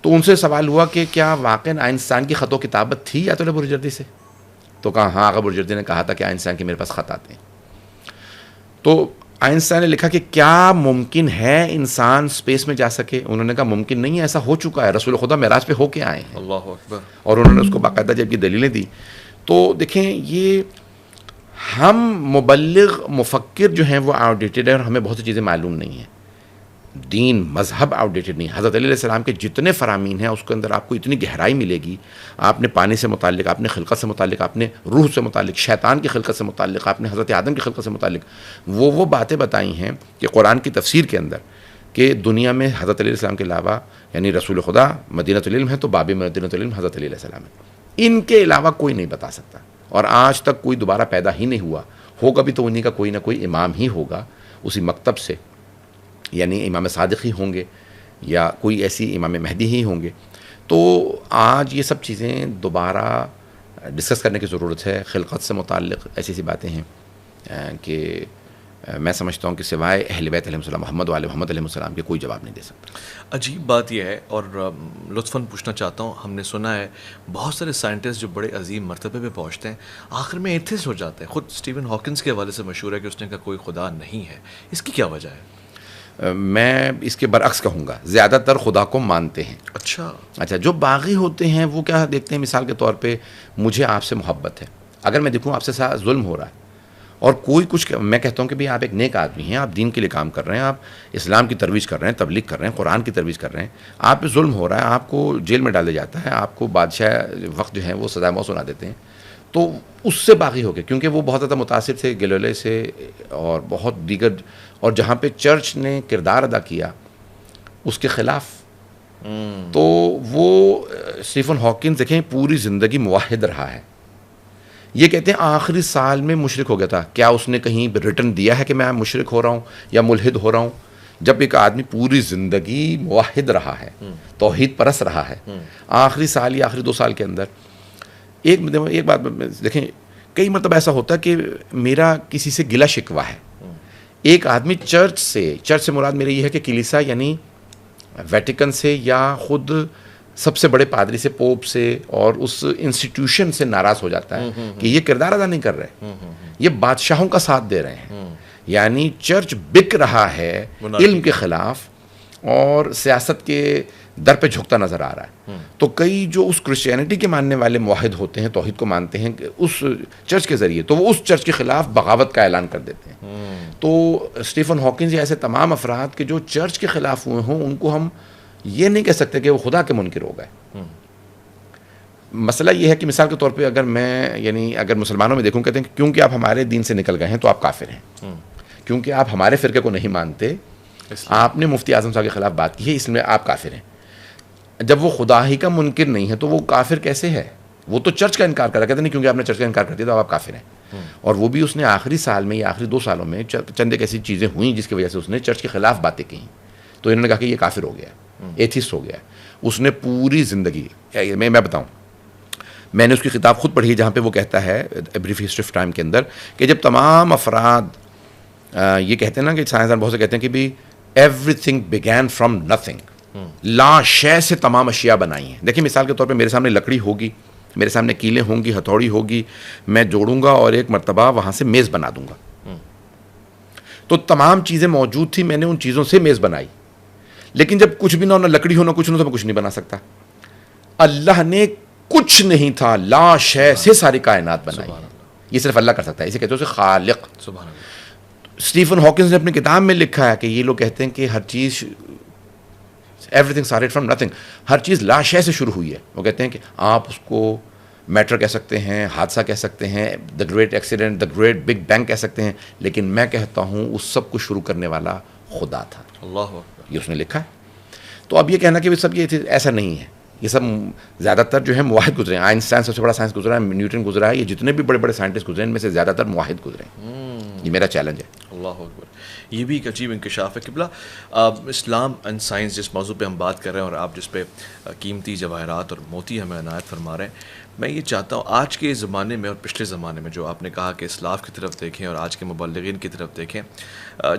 تو ان سے سوال ہوا کہ کیا واقعا آئنسٹائن کی خط و کتابت تھی آیت اللہ بروجردی سے؟ تو کہا ہاں، آغا بروجردی نے کہا تھا کہ آئنسٹائن کے میرے پاس خط آتے ہیں. تو آئنسٹائن نے لکھا کہ کیا ممکن ہے انسان اسپیس میں جا سکے؟ انہوں نے کہا ممکن نہیں ہے، ایسا ہو چکا ہے، رسول خدا معراج پہ ہو کے آئے ہیں. اللہ اکبر. اور انہوں نے اس کو باقاعدہ جب یہ دلیلیں دی. تو دیکھیں، یہ ہم مبلغ مفکر جو ہیں وہ آؤٹ ڈیٹڈ ہیں، اور ہمیں بہت سی چیزیں معلوم نہیں ہیں. دین مذہب آؤٹ ڈیٹڈ نہیں. حضرت علیہ السلام کے جتنے فرامین ہیں اس کے اندر آپ کو اتنی گہرائی ملے گی. آپ نے پانی سے متعلق، آپ نے خلقت سے متعلق، آپ نے روح سے متعلق، شیطان کی خلقت سے متعلق، آپ نے حضرت آدم کی خلقت سے متعلق وہ باتیں بتائی ہیں کہ قرآن کی تفسیر کے اندر، کہ دنیا میں حضرت علیہ السلام کے علاوہ، یعنی رسول خدا مدینۃ العلم ہے تو باب مدینۃ العلم حضرت علیہ السلام ہے. ان کے علاوہ کوئی نہیں بتا سکتا، اور آج تک کوئی دوبارہ پیدا ہی نہیں ہوا. ہوگا بھی تو انہیں کا کوئی نہ کوئی امام ہی ہوگا اسی مکتب سے، یعنی امام صادق ہی ہوں گے یا کوئی ایسی امام مہدی ہی ہوں گے. تو آج یہ سب چیزیں دوبارہ ڈسکس کرنے کی ضرورت ہے. خلقت سے متعلق ایسی ایسی باتیں ہیں کہ میں سمجھتا ہوں کہ سوائے اہل بیت علیہ السلام، محمد و آل محمد علیہ السلام کے کوئی جواب نہیں دے سکتا. عجیب بات یہ ہے، اور لطفاً پوچھنا چاہتا ہوں، ہم نے سنا ہے بہت سارے سائنٹسٹ جو بڑے عظیم مرتبے پہ پہنچتے ہیں آخر میں ایتھسٹ ہو جاتے ہیں. خود اسٹیون ہاکنس کے حوالے سے مشہور ہے کہ اس نے کہا کوئی خدا نہیں ہے. اس کی کیا وجہ ہے؟ میں اس کے برعکس کہوں گا، زیادہ تر خدا کو مانتے ہیں. اچھا، جو باغی ہوتے ہیں وہ کیا دیکھتے ہیں؟ مثال کے طور پہ مجھے آپ سے محبت ہے، اگر میں دیکھوں آپ سے ظلم ہو رہا ہے اور کوئی کچھ، میں کہتا ہوں کہ بھئی آپ ایک نیک آدمی ہیں، آپ دین کے لیے کام کر رہے ہیں، آپ اسلام کی ترویج کر رہے ہیں، تبلیغ کر رہے ہیں، قرآن کی ترویج کر رہے ہیں، آپ پہ ظلم ہو رہا ہے، آپ کو جیل میں ڈال دیا جاتا ہے، آپ کو بادشاہ وقت جو ہیں وہ سزائے موت سنا دیتے ہیں، تو اس سے باغی ہو گئے، کیونکہ وہ بہت زیادہ متاثر تھے گیلیلے سے اور بہت دیگر، اور جہاں پہ چرچ نے کردار ادا کیا اس کے خلاف. تو وہ اسٹیفن ہاکنس دیکھیں پوری زندگی موحد رہا ہے. یہ کہتے ہیں آخری سال میں مشرک ہو گیا تھا. کیا اس نے کہیں ریٹن دیا ہے کہ میں مشرک ہو رہا ہوں یا ملحد ہو رہا ہوں؟ جب ایک آدمی پوری زندگی موحد رہا ہے، توحید پرست رہا ہے، آخری سال یا آخری 2 سال کے اندر ایک بات دیکھیں، کئی مرتبہ ایسا ہوتا ہے کہ میرا کسی سے گلہ شکوہ ہے. ایک آدمی چرچ سے مراد میرے یہ ہے کہ کلیسا یعنی ویٹیکن سے یا خود سب سے بڑے پادری سے، پوپ سے اور اس انسٹیٹیوشن سے ناراض ہو جاتا ہے کہ یہ کردار ادا نہیں کر رہے، یہ بادشاہوں کا ساتھ دے رہے ہیں. یعنی چرچ بک رہا ہے علم کے خلاف، اور سیاست کے در پہ جھکتا نظر آ رہا ہے. تو کئی جو اس کرسچینٹی کے ماننے والے موحد ہوتے ہیں, توحید کو مانتے ہیں, کہ اس چرچ کے ذریعے تو وہ اس چرچ کے خلاف بغاوت کا اعلان کر دیتے ہیں. تو اسٹیفن ہاکنز یا ایسے تمام افراد کے جو چرچ کے خلاف ہوئے ہوں, ان کو ہم یہ نہیں کہہ سکتے کہ وہ خدا کے منکر ہو گئے. مسئلہ یہ ہے کہ مثال کے طور پہ اگر میں یعنی اگر مسلمانوں میں دیکھوں, کہتے ہیں کہ کیونکہ آپ ہمارے دین سے نکل گئے ہیں تو آپ کافر ہیں, کیونکہ آپ ہمارے فرقے کو نہیں مانتے, آپ نے مفتی اعظم صاحب کے خلاف بات کی ہے, اس لیے آپ کافر ہیں. جب وہ خدا ہی کا منکر نہیں ہے تو وہ کافر کیسے ہے؟ وہ تو چرچ کا انکار کر رہا, کہتے نہیں کیونکہ آپ نے چرچ کا انکار کر دیا تو آپ کافر ہیں. اور وہ بھی اس نے آخری سال میں یا آخری 2 سالوں میں چند ایک ایسی چیزیں ہوئیں جس کی وجہ سے اس نے چرچ کے خلاف باتیں کہیں, تو انہوں نے کہا کہ یہ کافر ہو گیا, ایتھیسٹ ہو گیا. اس نے پوری زندگی, میں بتاؤں, میں نے اس کی کتاب خود پڑھی ہے جہاں پہ وہ کہتا ہے بریف ہسٹری آف ٹائم کے اندر کہ جب تمام افراد یہ کہتے ہیں نا کہ سائنسدان بہت سے کہتے ہیں کہ بھی everything begin from nothing, لا شے سے تمام اشیاء بنائی ہیں. دیکھیں مثال کے طور پہ میرے سامنے لکڑی ہوگی, میرے سامنے کیلیں ہوں گی, ہتھوڑی ہوگی, میں جوڑوں گا اور ایک مرتبہ وہاں سے میز بنا دوں گا. تو تمام چیزیں موجود تھیں, میں نے ان چیزوں سے میز بنائی. لیکن جب کچھ بھی نہ ہو, نہ لکڑی ہو, نہ کچھ ہو, تو میں کچھ نہیں بنا سکتا. اللہ نے کچھ نہیں تھا, لا شے سے ساری کائنات بنائی. یہ صرف اللہ کر سکتا ہے, اسے کہتے ہیں اسے خالق. اسٹیفن ہاکنز نے اپنی کتاب میں لکھا ہے کہ یہ لوگ کہتے ہیں کہ ہر چیز everything started from nothing, ہر چیز لا شے سے شروع ہوئی ہے. وہ کہتے ہیں کہ آپ اس کو میٹر کہہ سکتے ہیں, حادثہ کہہ سکتے ہیں, the great accident, the great big bang کہہ سکتے ہیں, لیکن میں کہتا ہوں اس سب کو شروع کرنے والا خدا تھا. اللہ, یہ اس نے لکھا ہے. تو اب یہ کہنا کہ سب یہ ایسا نہیں ہے, یہ سب زیادہ تر جو ہے موحد گزرے ہیں. آئنسٹائن سب سے بڑا سائنس گزرا ہے, نیوٹن گزرا ہے, یہ جتنے بھی بڑے بڑے سائنٹسٹ گزرے ہیں ان میں سے زیادہ تر موحد گزرے ہیں. یہ میرا چیلنج ہے. اللہ اکبر, یہ بھی ایک عجیب انکشاف ہے. قبلہ اسلام اینڈ سائنس جس موضوع پہ ہم بات کر رہے ہیں اور آپ جس پہ قیمتی جواہرات اور موتی ہمیں عنایت فرما رہے ہیں, میں یہ چاہتا ہوں آج کے زمانے میں اور پچھلے زمانے میں جو آپ نے کہا کہ اسلاف کی طرف دیکھیں اور آج کے مبلغین کی طرف دیکھیں,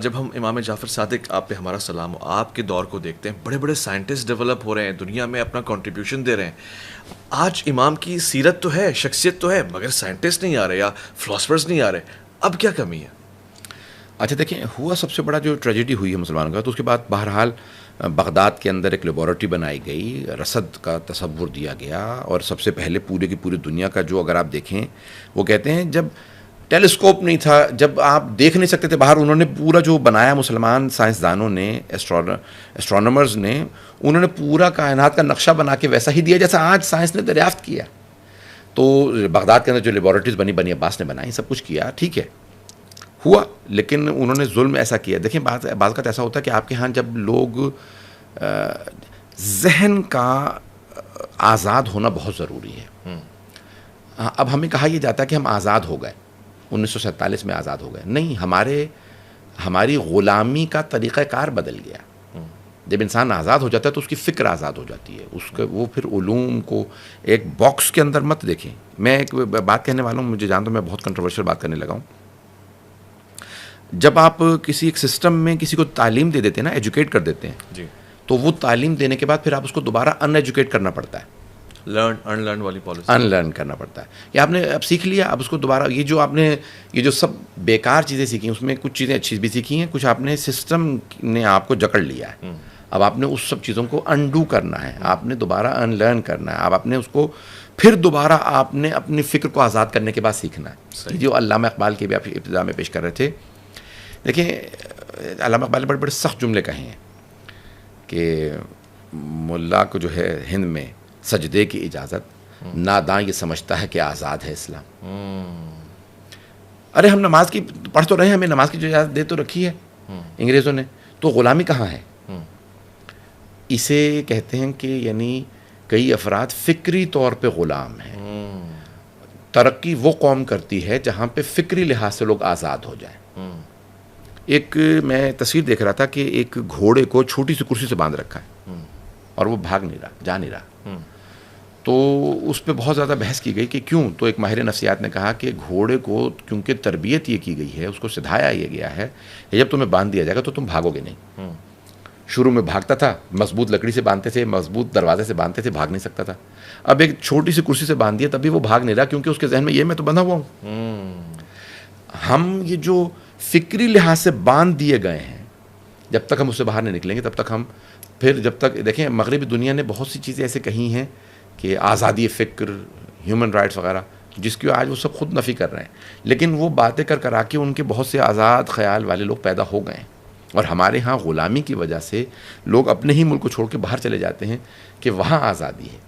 جب ہم امام جعفر صادق آپ پہ ہمارا سلام ہو, آپ کے دور کو دیکھتے ہیں, بڑے بڑے سائنٹسٹ ڈیولپ ہو رہے ہیں, دنیا میں اپنا کنٹریبیوشن دے رہے ہیں. آج امام کی سیرت تو ہے, شخصیت تو ہے, مگر سائنٹسٹ نہیں آ رہے یا فلاسفرز نہیں آ رہے. اب کیا کمی ہے؟ اچھا دیکھیں, ہوا سب سے بڑا جو ٹریجڈی ہوئی ہے مسلمانوں کا, تو اس کے بعد بہرحال بغداد کے اندر ایک لیبارٹری بنائی گئی, رصد کا تصور دیا گیا, اور سب سے پہلے پورے کی پوری دنیا کا جو اگر آپ دیکھیں, وہ کہتے ہیں جب ٹیلیسکوپ نہیں تھا, جب آپ دیکھ نہیں سکتے تھے باہر, انہوں نے پورا جو بنایا مسلمان سائنسدانوں نے, ایسٹرونامرز نے, انہوں نے پورا کائنات کا نقشہ بنا کے ویسا ہی دیا جیسا آج سائنس نے دریافت کیا. تو بغداد کے اندر جو لیبارٹریز بنی عباس نے بنائی, سب کچھ کیا, ٹھیک ہے, ہوا, لیکن انہوں نے ظلم ایسا کیا. دیکھیں بعض کا ایسا ہوتا ہے کہ آپ کے ہاں جب لوگ ذہن کا آزاد ہونا بہت ضروری ہے. اب ہمیں کہا یہ جاتا ہے کہ ہم آزاد ہو گئے, 1947 میں آزاد ہو گئے. نہیں, ہماری غلامی کا طریقہ کار بدل گیا. جب انسان آزاد ہو جاتا ہے تو اس کی فکر آزاد ہو جاتی ہے, اس کا وہ پھر علوم کو ایک باکس کے اندر مت دیکھیں. میں ایک بات کہنے والا ہوں, مجھے جانتا ہوں میں بہت کنٹروورشل بات کرنے لگا ہوں. جب آپ کسی ایک سسٹم میں کسی کو تعلیم دے دیتے ہیں نا, ایجوکیٹ کر دیتے ہیں, جی, تو وہ تعلیم دینے کے بعد پھر آپ اس کو دوبارہ ان ایجوکیٹ کرنا پڑتا ہے, ان لرن والی پالیسی, ان لرن کرنا پڑتا ہے. یا آپ نے اب سیکھ لیا, اب اس کو دوبارہ یہ جو آپ نے یہ جو سب بیکار چیزیں سیکھی, اس میں کچھ چیزیں اچھی بھی سیکھی ہیں, کچھ آپ نے سسٹم نے آپ کو جکڑ لیا ہے. اب آپ نے اس سب چیزوں کو انڈو کرنا ہے, آپ نے دوبارہ ان لرن کرنا ہے. اب آپ نے اس کو پھر دوبارہ آپ نے اپنی فکر کو آزاد کرنے کے بعد سیکھنا ہے. جو علامہ اقبال کے بھی آپ ابتدا میں پیش کر رہے تھے, دیکھیں علامہ اقبال نے بڑے بڑے سخت جملے کہے ہیں کہ ملا کو جو ہے ہند میں سجدے کی اجازت, ناداں یہ سمجھتا ہے کہ آزاد ہے اسلام. ارے ہم نماز کی پڑھ تو رہے ہیں, ہمیں نماز کی جو اجازت دے تو رکھی ہے انگریزوں نے, تو غلامی کہاں ہے؟ اسے کہتے ہیں کہ یعنی کئی افراد فکری طور پہ غلام ہیں. ترقی وہ قوم کرتی ہے جہاں پہ فکری لحاظ سے لوگ آزاد ہو جائیں. ایک میں تصویر دیکھ رہا تھا کہ ایک گھوڑے کو چھوٹی سی کرسی سے باندھ رکھا ہے اور وہ بھاگ نہیں رہا, جا نہیں رہا. تو اس پہ بہت زیادہ بحث کی گئی کہ کیوں. تو ایک ماہر نفسیات نے کہا کہ گھوڑے کو کیونکہ تربیت یہ کی گئی ہے, اس کو سدھایا یہ گیا ہے کہ جب تمہیں باندھ دیا جائے گا تو تم بھاگو گے نہیں. شروع میں بھاگتا تھا, مضبوط لکڑی سے باندھتے تھے, مضبوط دروازے سے باندھتے تھے, بھاگ نہیں سکتا تھا. اب ایک چھوٹی سی کرسی سے باندھ دیا تب بھی وہ بھاگ نہیں رہا, کیونکہ اس کے ذہن میں یہ میں تو بندھا ہوا ہوں. ہم یہ جو فکری لحاظ سے باندھ دیے گئے ہیں, جب تک ہم اس سے باہر نہیں نکلیں گے تب تک ہم پھر جب تک دیکھیں مغربی دنیا نے بہت سی چیزیں ایسے کہی ہیں کہ آزادی فکر، ہیومن رائٹس وغیرہ، جس کی آج وہ سب خود نفی کر رہے ہیں، لیکن وہ باتیں کر آ کے ان کے بہت سے آزاد خیال والے لوگ پیدا ہو گئے ہیں، اور ہمارے ہاں غلامی کی وجہ سے لوگ اپنے ہی ملک کو چھوڑ کے باہر چلے جاتے ہیں کہ وہاں آزادی ہے۔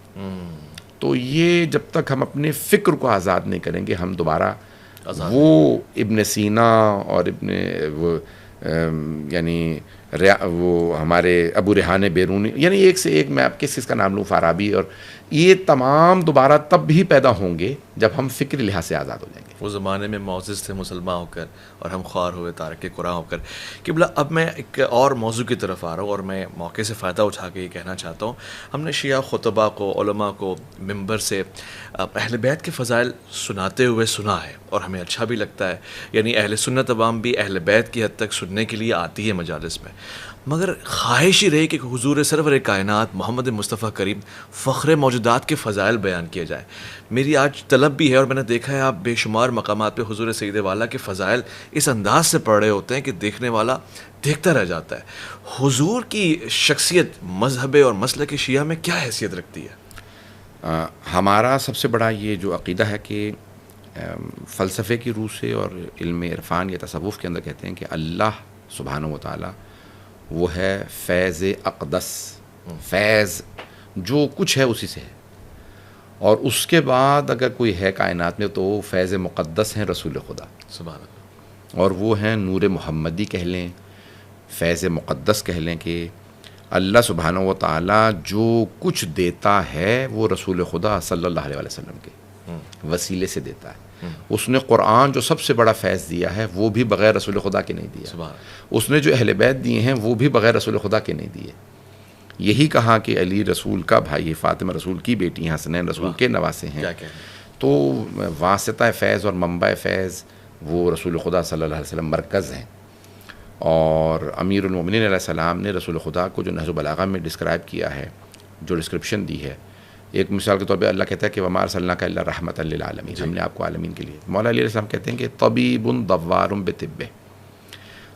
تو یہ جب تک ہم اپنے فکر کو آزاد نہیں کریں گے، ہم دوبارہ وہ ابن سینا اور یعنی وہ ہمارے ابو ریحان بیرونی، یعنی ایک سے ایک، میں آپ کس کا نام لوں، فارابی، اور یہ تمام دوبارہ تب بھی پیدا ہوں گے جب ہم فکری لحاظ سے آزاد ہو جائیں گے۔ وہ زمانے میں معزز تھے مسلمان ہو کر اور ہم خوار ہوئے تارک قرآن ہو کر۔ قبلہ اب میں ایک اور موضوع کی طرف آ رہا ہوں، اور میں موقع سے فائدہ اٹھا کے یہ کہنا چاہتا ہوں، ہم نے شیعہ خطبہ کو، علماء کو ممبر سے اہل بیت کے فضائل سناتے ہوئے سنا ہے، اور ہمیں اچھا بھی لگتا ہے، یعنی اہل سنت عوام بھی اہل بیت کی حد تک سننے کے لیے آتی ہے مجالس میں، مگر خواہش ہی رہی کہ حضور سرور کائنات محمد مصطفیٰ کریم فخر موجودات کے فضائل بیان کیے جائیں۔ میری آج طلب بھی ہے، اور میں نے دیکھا ہے آپ بے شمار مقامات پہ حضور سید والا کے فضائل اس انداز سے پڑھ رہے ہوتے ہیں کہ دیکھنے والا دیکھتا رہ جاتا ہے۔ حضور کی شخصیت مذہب اور مسلک شیعہ میں کیا حیثیت رکھتی ہے؟ ہمارا سب سے بڑا یہ جو عقیدہ ہے کہ فلسفے کی روح سے اور علم عرفان یا تصوف کے اندر کہتے ہیں کہ اللہ سبحانہ و تعالیٰ وہ ہے فیض اقدس، فیض جو کچھ ہے اسی سے ہے، اور اس کے بعد اگر کوئی ہے کائنات میں تو وہ فیض مقدس ہیں رسول خدا سبحان اللہ، اور وہ ہیں نور محمدی کہہ لیں، فیض مقدس کہہ لیں، کہ اللہ سبحانہ و تعالیٰ جو کچھ دیتا ہے وہ رسول خدا صلی اللہ علیہ وسلم کے وسیلے سے دیتا ہے۔ اس نے قرآن جو سب سے بڑا فیض دیا ہے وہ بھی بغیر رسول خدا کے نہیں دیا، اس نے جو اہل بیت دیے ہیں وہ بھی بغیر رسول خدا کے نہیں دیے۔ یہی کہا کہ علی رسول کا بھائی، فاطمہ رسول کی بیٹی ہیں، حسنین رسول کے نواسے ہیں، تو واسطہ فیض اور منبع فیض وہ رسول خدا صلی اللہ علیہ وسلم مرکز ہیں۔ اور امیر المومنین علیہ السلام نے رسول خدا کو جو نہج البلاغہ میں ڈسکرائب کیا ہے، جو ڈسکرپشن دی ہے، ایک مثال کے طور پہ اللہ کہتا ہے کہ وما ارسلناک الا رحمۃ للعالمین، ہم نے آپ کو عالمین کے لیے۔ مولا علی علیہ السلام کہتے ہیں کہ طبیب دوار بطبہ،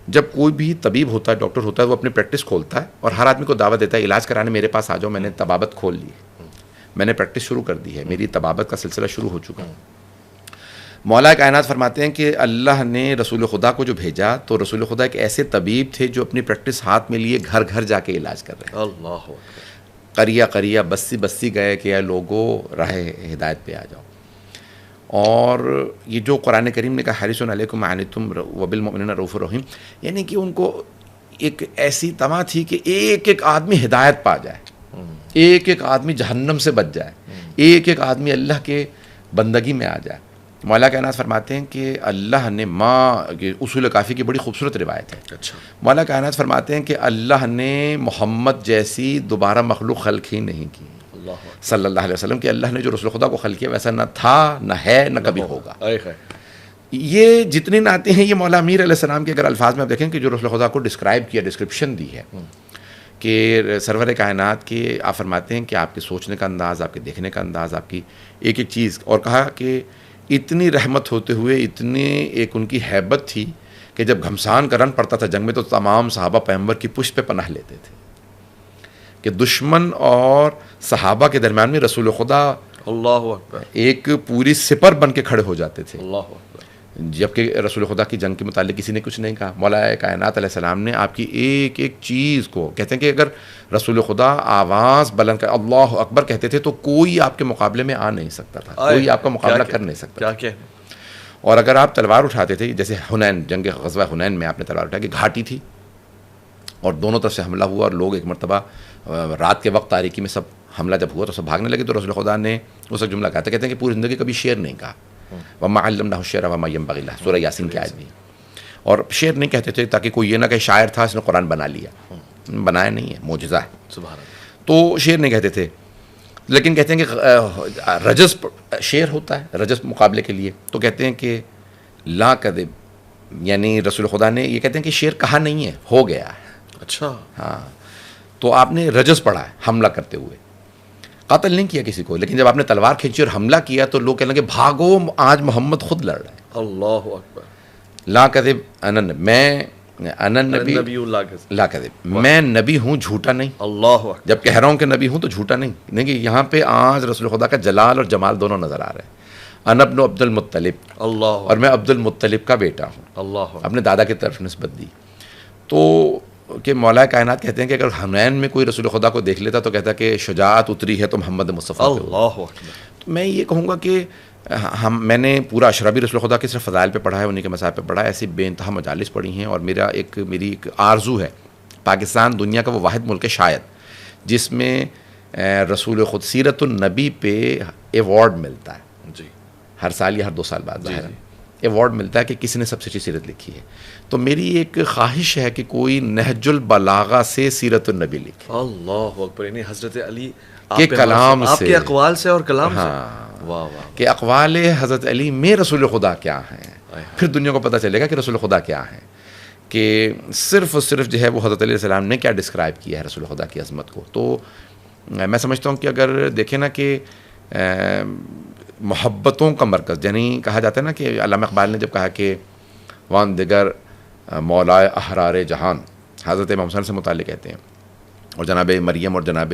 جب کوئی بھی طبیب ہوتا ہے، ڈاکٹر ہوتا ہے، وہ اپنی پریکٹس کھولتا ہے اور ہر آدمی کو دعوت دیتا ہے علاج کرانے میرے پاس آ جاؤ، میں نے طبابت کھول لی ہے، میں نے پریکٹس شروع کر دی ہے، میری طبابت کا سلسلہ شروع ہو چکا ہے۔ مولا کائنات فرماتے ہیں کہ اللہ نے رسول خدا کو جو بھیجا تو رسول خدا ایک ایسے طبیب تھے جو اپنی پریکٹس ہاتھ میں لیے گھر گھر جا کے علاج کر رہے ہیں۔ اللہ قریہ قریہ، بستی بستی گئے کہ اے لوگوں راہ ہدایت پہ آ جاؤ۔ اور یہ جو قرآن کریم نے کہا حریص علیکم ما عنتم وبالمؤمنین رؤوف رحیم، یعنی کہ ان کو ایک ایسی تما تھی کہ ایک ایک آدمی ہدایت پا جائے، ایک ایک آدمی جہنم سے بچ جائے، ایک ایک آدمی اللہ کے بندگی میں آ جائے۔ مولا کائنات فرماتے ہیں کہ اللہ نے اصول کافی کی بڑی خوبصورت روایت ہے، اچھا، مولا کائنات فرماتے ہیں کہ اللہ نے محمد جیسی دوبارہ مخلوق خلق ہی نہیں کی صلی اللہ علیہ وسلم، کہ اللہ نے جو رسول خدا کو خلق کیا ویسا نہ تھا، نہ ہے، نہ کبھی ہوگا۔ یہ جتنی نعتیں ہیں یہ مولا امیر علیہ السلام کے اگر الفاظ میں آپ دیکھیں کہ جو رسول خدا کو ڈسکرائب کیا، ڈسکرپشن دی ہے کہ سرور کائنات کے، آپ فرماتے ہیں کہ آپ کے سوچنے کا انداز، آپ کے دیکھنے کا انداز، آپ کی ایک ایک چیز، اور کہا کہ اتنی رحمت ہوتے ہوئے اتنی ایک ان کی ہیبت تھی کہ جب گھمسان کا رن پڑتا تھا جنگ میں تو تمام صحابہ پیغمبر کی پشت پہ پناہ لیتے تھے، کہ دشمن اور صحابہ کے درمیان میں رسول خدا اللہ اکبر ایک پوری سپر بن کے کھڑے ہو جاتے تھے، اللہ اکبر، جبکہ رسول خدا کی جنگ کے متعلق کسی نے کچھ نہیں کہا۔ مولا کائنات علیہ السلام نے آپ کی ایک ایک چیز کو، کہتے ہیں کہ اگر رسول خدا آواز بلند کر اللہ اکبر کہتے تھے تو کوئی آپ کے مقابلے میں آ نہیں سکتا تھا، کوئی آپ کا مقابلہ کر نہیں سکتا تھا۔ اور اگر آپ تلوار اٹھاتے تھے، جیسے حنین، جنگ غزوہ حنین میں آپ نے تلوار اٹھایا کہ گھاٹی تھی اور دونوں طرف سے حملہ ہوا، اور لوگ ایک مرتبہ رات کے وقت تاریکی میں سب حملہ جب ہوا تو سب بھاگنے لگے، تو رسول خدا نے اس وقت جملہ کہا تھا، کہتے ہیں کہ پوری زندگی کبھی شعر نہیں کہا، وما علمناہ الشعر وما ينبغي له، سورہ یاسین کی آیت بھی، اور شعر نہیں کہتے تھے تاکہ کوئی یہ نہ کہ شاعر تھا اس نے قرآن بنا لیا، بنایا نہیں ہے، معجزہ ہے، سبحان اللہ۔ تو شعر نہیں کہتے تھے، لیکن کہتے ہیں کہ رجز شعر ہوتا ہے، رجز مقابلے کے لیے، تو کہتے ہیں کہ لا کذب، یعنی رسول خدا نے یہ کہتے ہیں کہ شعر کہا نہیں ہے، ہو گیا ہے۔ اچھا، ہاں، تو آپ نے رجز پڑھا ہے حملہ کرتے ہوئے، قتل نہیں کیا کسی کو، لیکن جب آپ نے تلوار کھینچی اور حملہ کیا تو لوگ کہنے لگے بھاگو، آج محمد خود لڑ رہے ہیں۔ اللہ اکبر، لا کذب، میں انا نبی نبی اللہ لا کذب، میں نبی ہوں جھوٹا نہیں. اللہ اکبر. جب کہہ رہا ہوں کہ نبی ہوں تو جھوٹا نہیں. دیکھیں یہاں پہ آج رسول خدا کا جلال اور جمال دونوں نظر آ رہے ہیں. انا ابن عبد المطلب، اللہ اور میں عبد المطلب کا بیٹا ہوں. اللہ اپنے دادا کی طرف نسبت دی. تو کہ مولا کائنات کہتے ہیں کہ اگر حنین میں کوئی رسول خدا کو دیکھ لیتا تو کہتا کہ شجاعت اتری ہے تو محمد مصطفیٰ پہ. اللہ اکبر. تو میں یہ کہوں گا کہ میں نے پورا اشربی رسول خدا کے صرف فضائل پہ پڑھا ہے، انہیں کے مسائل پہ پڑھا ہے. ایسی بے انتہا مجالس پڑھی ہیں، اور میری ایک آرزو ہے. پاکستان دنیا کا وہ واحد ملک ہے شاید جس میں رسول خود سیرت النبی پہ ایوارڈ ملتا ہے. جی. ہر سال یا ہر 2 سال بعد ایوارڈ ملتا ہے کہ کسی نے سب سے اچھی سیرت لکھی ہے. تو میری ایک خواہش ہے کہ کوئی نہج البلاغہ سے سیرت النبی لکھے. اللہ اکبر. یعنی حضرت علی کے کلام آپ سے، کے اقوال سے اور کلام سے. واہ واہ. کہ اقوال حضرت علی میں رسول خدا کیا ہیں، پھر دنیا کو پتہ چلے گا کہ رسول خدا کیا ہیں. کہ صرف اور صرف جو ہے وہ حضرت علیہ السلام نے کیا ڈسکرائب کیا ہے رسول خدا کی عظمت کو. تو میں سمجھتا ہوں کہ اگر دیکھیں نا کہ محبتوں کا مرکز، یعنی کہا جاتا ہے نا کہ علامہ اقبال نے جب کہا کہ وان دیگر مولائے احرار جہان، حضرت امام حسین سے متعلق کہتے ہیں، اور جناب مریم اور جناب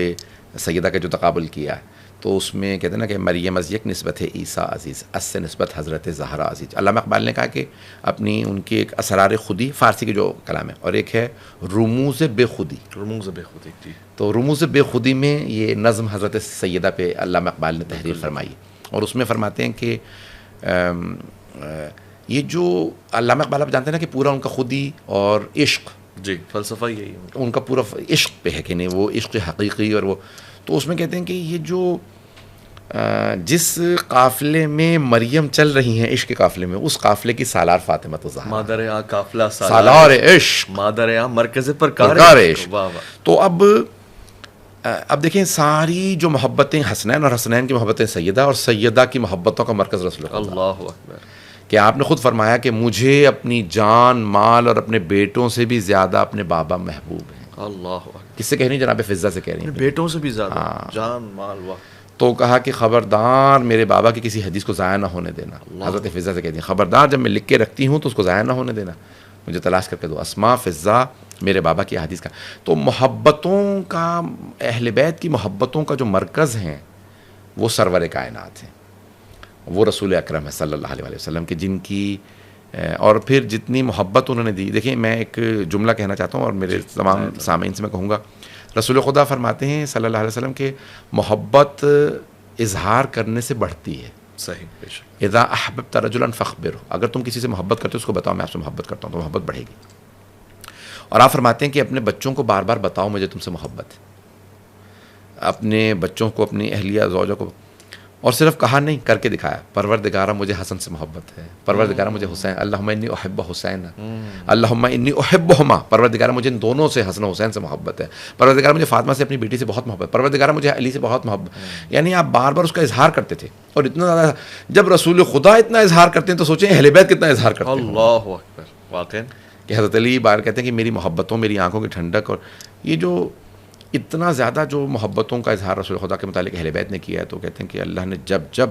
سیدہ کا جو تقابل کیا ہے تو اس میں کہتے ہیں نا کہ مریم از یک نسبت ہے عیسیٰ عزیز، اس سے نسبت حضرت زہرا عزیز. علامہ اقبال نے کہا کہ اپنی ان کی ایک اسرار خودی، فارسی کی جو کلام ہے، اور ایک ہے رموز بے خودی. رموز بے خودی. جی. تو رموز بے خودی میں یہ نظم حضرت سیدہ پہ علامہ اقبال نے تحریر فرمائی، اور اس میں فرماتے ہیں کہ یہ جو علامہ اقبال آپ جانتے ہیں نا کہ پورا ان کا خودی اور عشق، جی، فلسفہ یہی ہے ان کا پورا عشق پہ ہے کہ نہیں، وہ عشق حقیقی. اور وہ تو اس میں کہتے ہیں کہ یہ جو جس قافلے میں مریم چل رہی ہیں عشق کے قافلے میں، اس قافلے کی سالار فاطمہ زہرا، مادر آ قافلہ سالار عشق، مادر آ مرکز پر کار عشق. واہ واہ. تو اب دیکھیں ساری جو محبتیں حسنین، اور حسنین کی محبتیں سیدہ، اور سیدہ کی محبتوں کا مرکز رسول اللہ. اللہ اکبر. کہ آپ نے خود فرمایا کہ مجھے اپنی جان، مال اور اپنے بیٹوں سے بھی زیادہ اپنے بابا محبوب ہیں. اللہ اکبر. کس سے کہہ رہی ہیں؟ جناب فضہ سے کہہ رہی ہیں. بیٹوں سے بھی زیادہ. جان مال. واہ. تو کہا کہ خبردار میرے بابا کی کسی حدیث کو ضائع نہ ہونے دینا. حضرت فضہ سے کہتی ہیں خبردار جب میں لکھ کے رکھتی ہوں تو اس کو ضائع نہ ہونے دینا، مجھے تلاش کر کے دو. اسماء فضہ میرے بابا کی حدیث کا. تو محبتوں کا، اہل بیت کی محبتوں کا جو مرکز ہیں وہ سرور کائنات ہیں، وہ رسول اکرم ہے صلی اللہ علیہ وسلم کے، جن کی اور پھر جتنی محبت انہوں نے دی. دیکھیں میں ایک جملہ کہنا چاہتا ہوں اور میرے تمام سامعین سے میں کہوں گا، رسول خدا فرماتے ہیں صلی اللہ علیہ وسلم کہ محبت اظہار کرنے سے بڑھتی ہے. صحیح. بے شک. اذا احببت رجلا فاخبره، اگر تم کسی سے محبت کرتے ہو اس کو بتاؤ میں آپ سے محبت کرتا ہوں، تو محبت بڑھے گی. اور آپ فرماتے ہیں کہ اپنے بچوں کو بار بار بتاؤ مجھے تم سے محبت ہے، اپنے بچوں کو، اپنی اہلیہ زوجہ کو. اور صرف کہا نہیں، کر کے دکھایا. پروردگارہ مجھے حسن سے محبت ہے، پروردگارہ مجھے حسین، اللہم انی احب حسین، اللہم انی احبہما، پروردگارہ مجھے ان دونوں سے، حسن و حسین سے محبت ہے. پروردگارہ مجھے فاطمہ سے اپنی بیٹی سے بہت محبت، پروردگارہ مجھے علی سے بہت محبت. یعنی آپ بار بار اس کا اظہار کرتے تھے. اور اتنا زیادہ جب رسول خدا اتنا اظہار کرتے ہیں تو سوچیں اہل بیت کتنا اظہار کرتے ہیں. اللہ اکبر. واقعی کہ حضرت علی بار کہتے ہیں کہ میری محبتوں، میری آنکھوں کی ٹھنڈک، اور یہ جو اتنا زیادہ جو محبتوں کا اظہار رسول خدا کے متعلق اہل بیت نے کیا ہے، تو کہتے ہیں کہ اللہ نے جب